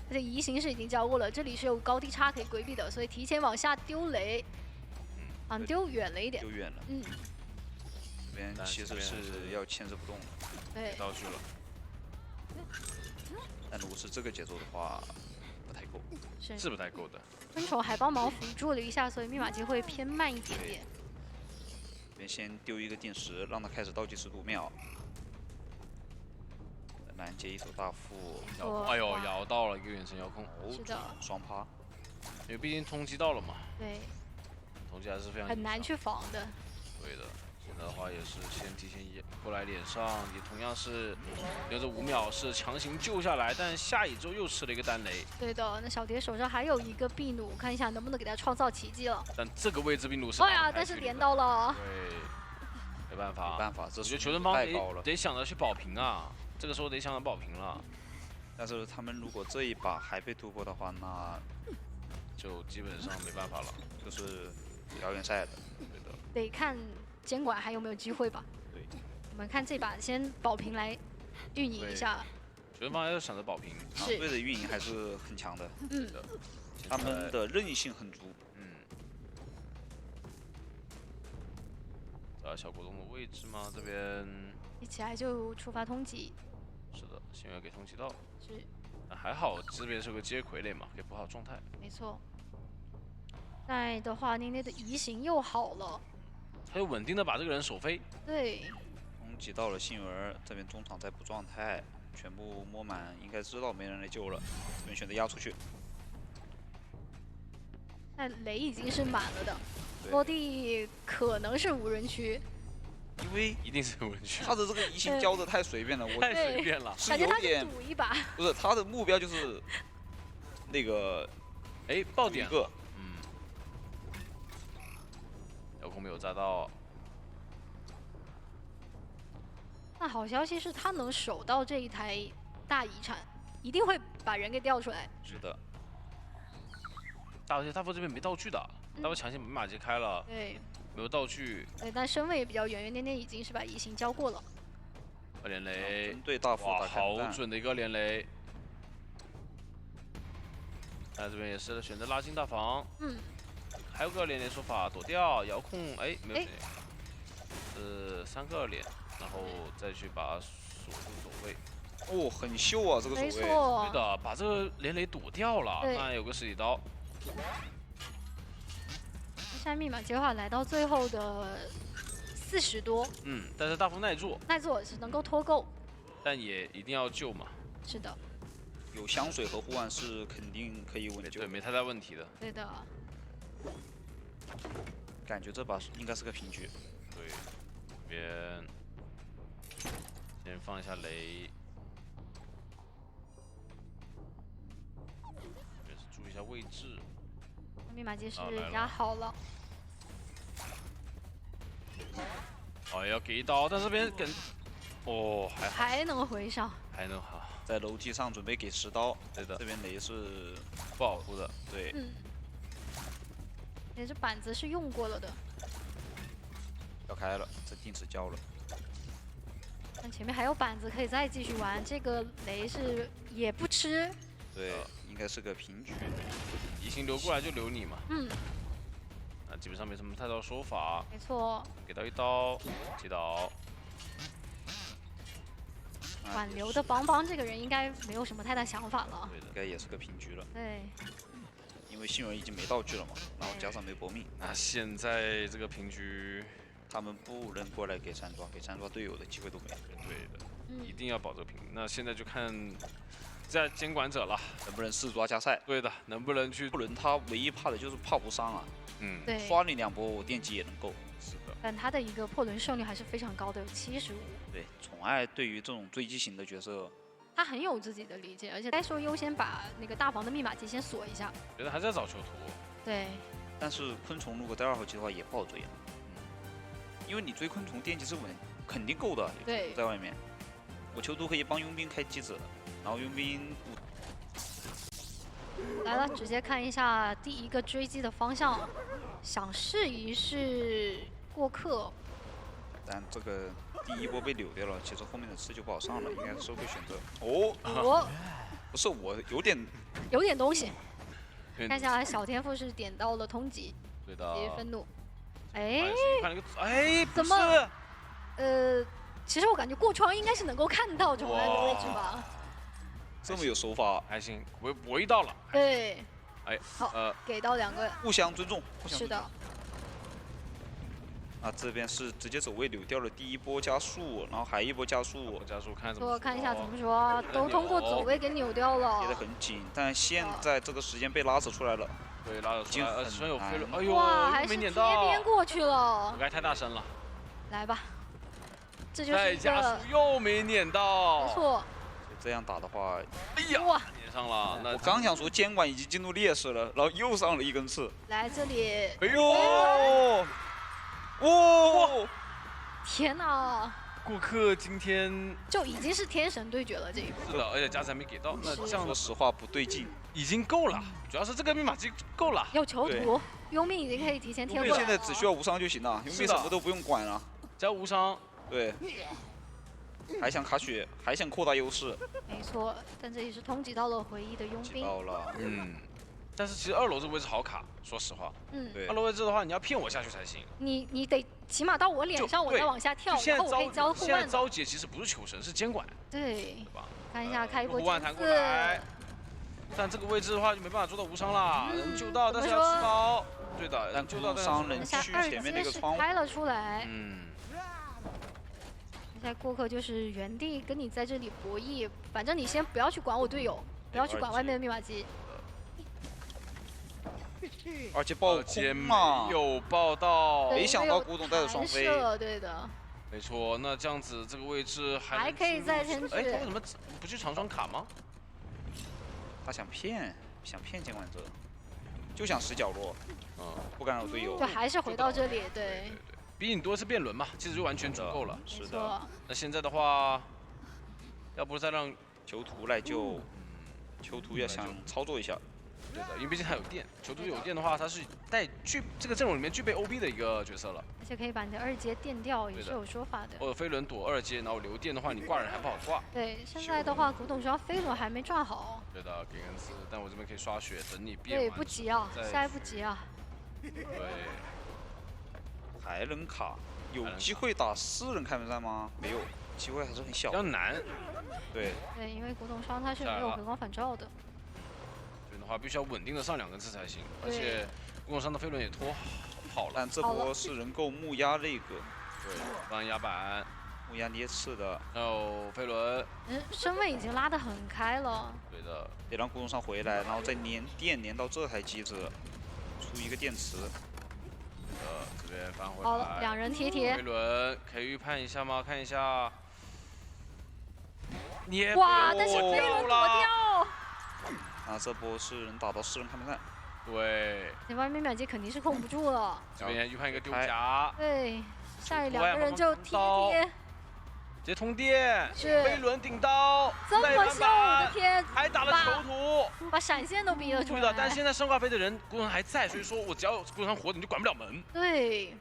而且移形是已经交过了，这里是有高低差可以规避的，所以提前往下丢雷，丢远了一点。丢远了。这边其实是要牵制不动了。对。道具了。但如果是这个节奏的话，不太够，是不太够的。分手还帮忙辅助了一下，所以密码机会偏慢一点点。这边先丢一个定时，让他开始倒计时5秒。来接一手大副，哎呦，摇到了一个远程遥控，是的，双趴。因为毕竟通缉到了嘛。对。通缉还是非常很难去防的。对的。现在的话也是先提前过来脸上，也同样是留着5秒是强行救下来，但下一周又吃了一个单雷。对的，那小蝶手上还有一个壁弩，看一下能不能给他创造奇迹了。但这个位置壁弩是，哎呀，但是连到了。对，没办法，没办法，我觉得求生方得想着去保平啊，这个时候得想着保平了。但是他们如果这一把还被突破的话，那就基本上没办法了，就是遥远赛的，对的。得看监管还有没有机会吧。对，我们看这把先保平来运营一下。学生方要想着保平，是队的运营还是很强的。的，他们的韧性很足。小果冻的位置吗？这边一起来就触发通缉。是的，幸运给通缉到。是。还好这边是个接傀儡嘛，可以补好状态。没错。在的话，捏捏的移形又好了。他又稳定的把这个人手飞。对。通缉到了幸儿，这边中场在补状态，全部摸满，应该知道没人来救了，这边选择压出去。但雷已经是满了的，落地可能是无人区。因为一定是无人区。他的这个移形交的太随便了，太随便了，感觉他是赌一把。不是，他的目标就是那个，爆点一个。遥控没有炸到。那好消息是他能守到这一台大遗产，一定会把人给调出来。是的。而且大副这边没道具的，大副强行把马杰开了。对。没有道具。对，但身位也比较远，圆捏捏已经是把移形交过了。连雷。对大副哇，好准的一个连雷。那这边也是选择拉近大防。还有个连雷说法，躲掉遥控，没有3个连，然后再去把锁住走位。哦，很秀啊，这个走位。没错。对的，把这个连雷躲掉了，那有个实体刀。现在密码计划来到最后的40多。但是大副耐做。耐做是能够拖够。但也一定要救嘛。是的。有香水和护腕是肯定可以稳救。对，没太大问题的。对的。感觉这把应该是个平局。对，这边先放一下雷，也是注意一下位置。密码机是压好了。要给一刀，但这边跟还能回上，还能好，在楼梯上准备给10刀。对的，这边雷是不好护的。对。这板子是用过了的。要开了，这定时交了。但前面还有板子可以再继续玩，这个雷是也不吃。对，应该是个平局。移形留过来就留你嘛。那基本上没什么太多说法。没错。给到1刀，击倒。挽留的邦邦这个人应该没有什么太大想法了。对的，应该也是个平局了。对。因为幸运已经没道具了嘛，然后加上没搏命。那现在这个平局，他们不能过来给山抓队友的机会都没有。对的，一定要保这个平。那现在就看在监管者了，能不能4抓加赛？对的，能不能去？不能，他唯一怕的就是怕无伤啊。对。刷你2波，我电击也能够。是的。但他的一个破轮胜率还是非常高的，有75%。对，宠爱对于这种追击型的角色。他很有自己的理解，而且该说优先把那个大房的密码机先锁一下。觉得还是要找囚徒。对。但是昆虫如果在2号机的话也不好追啊，因为你追昆虫电击是肯定够的，对，在外面。我囚徒可以帮佣兵开机子，然后佣兵来了，直接看一下第一个追击的方向，想试一试过客。但这个第1波被扭掉了，其实后面的刺就不好上了，应该是收回选择。哦，不是我有点东西。看一下小天赋是点到了通缉，对的。愤怒，哎，怎么？其实我感觉过窗应该是能够看到宠爱的位置吧。这么有手法，还行，围到了。对。哎，好，给到2个，互相尊重，是的。啊，这边是直接走位扭掉了第1波加速，然后还一波加速，看怎么说。看一下怎么说，都通过走位给扭掉了。贴得很紧，但现在这个时间被拉扯出来了。对，拉扯出来，虽然有飞轮，哎呦，哇，还是贴边过去了。应该太大声了。来吧，这就是一个加速又没撵到。没错。这样打的话，哎呀，哇，撵上了。那我刚想说监管已经进入劣势了，然后又上了1根刺。来这里，哎呦！哇！天哪！过客今天就已经是天神对决了这一步。是的，而且加时还没给到。那这样说实话不对劲，已经够了。主要是这个密码机够了。有囚徒，佣兵已经可以提前贴过来了。现在只需要无伤就行了，佣兵什么都不用管了。只要无伤。对。还想卡血，还想扩大优势。没错，但这也是通缉到了回忆的佣兵。到了，但是其实2楼这个位置好卡，说实话。对。2楼位置的话，你要骗我下去才行。你得起码到我脸上，我再往下跳，然后我可以交互现在招姐其实不是求神，是监管。对吧？看一下开一波护腕弹过来，但这个位置的话就没办法做到无伤啦，能救到，但是要吃刀。对的，但救到伤能去前面那个窗户开了出来。现在过客就是原地跟你在这里博弈，反正你先不要去管我队友，不要去管外面的密码机。而且爆空嘛，有爆到，没想到古董带着双飞。对的。没错，那这样子这个位置还可以再前去。哎，他为什么不去长双卡吗？他想骗监管者，就想死角落，不干扰队友。就还是回到这里，对。比你多次变轮嘛，其实就完全足够了。是的。那现在的话，要不再让囚徒来救，囚徒要想操作一下。对的，因为毕竟他有电，囚徒有电的话，他是这个阵容里面具备 OB 的一个角色了。而且可以把你的2阶电掉，也是有说法的。我有飞轮躲2阶，然后留电的话，你挂人还不好挂。对，现在的话，古董双飞轮还没转好。对的，给根刺，但我这边可以刷血，等你变。对，不急啊，下来不急啊。对。还能卡，有机会打4人开门战吗？没有，机会还是很小。比较难。对。对，因为古董双它是没有回光返照的。这样的话，必须要稳定的上2根刺才行，而且古董双的飞轮也拖跑了。但这波是能够木压那个，对，帮压板，木压捏刺的。然后飞轮。身位已经拉得很开了。对的。得让古董双回来，然后再粘到这台机子，出一个电池。这边翻回来。好了，2人贴。飞轮可以预判一下吗？看一下。哇！但是飞轮躲掉。啊，这波是能打到4人开门战。对。前方密码机肯定是控不住了。这边预判一个丢夹。对，下一2个人就贴。直接通电。是。飞轮顶刀。这么秀，我的天！还打了囚徒。把闪现都逼了出来。对的，但是现在生化飞的人古董还在，所以说我只要古董上活着，你就管不了门。对。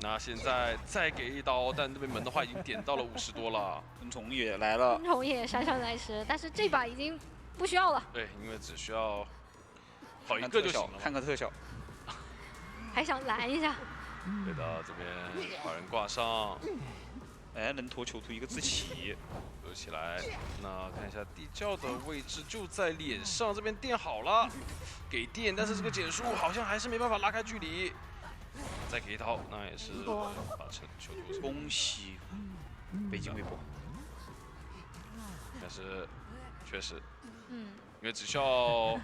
那现在再给一刀，但这边门的话已经点到了50多了。昆虫也来了。昆虫也姗姗来迟，但是这把已经不需要了。对，因为只需要跑一个就行了。看个特效。还想拦一下。对的，这边把人挂上。哎，能拖球图一个自起，走起来。那看一下地窖的位置就在脸上，这边垫好了，给电，但是这个减速好像还是没办法拉开距离。再给一刀，那也是把球图。恭喜北京微博。但是确实，因为只需要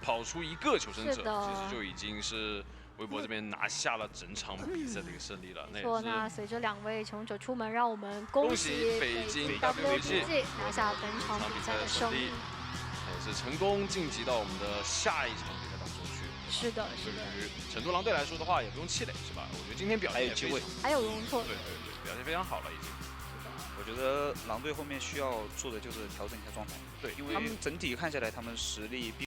跑出一个求生者，其实就已经是微博这边拿下了整场比赛的一个胜利了。那随着2位求生者出门，让我们恭喜北京 WPG 拿下本场比赛的胜利，也是成功晋级到我们的下一场比赛当中去。是的，是的。对于成都狼队来说的话，也不用气馁，是吧？我觉得今天表现也非常，还有容错，对，表现非常好了已经。我觉得狼队后面需要做的就是调整一下状态，对，因为整体看下来他们实力并。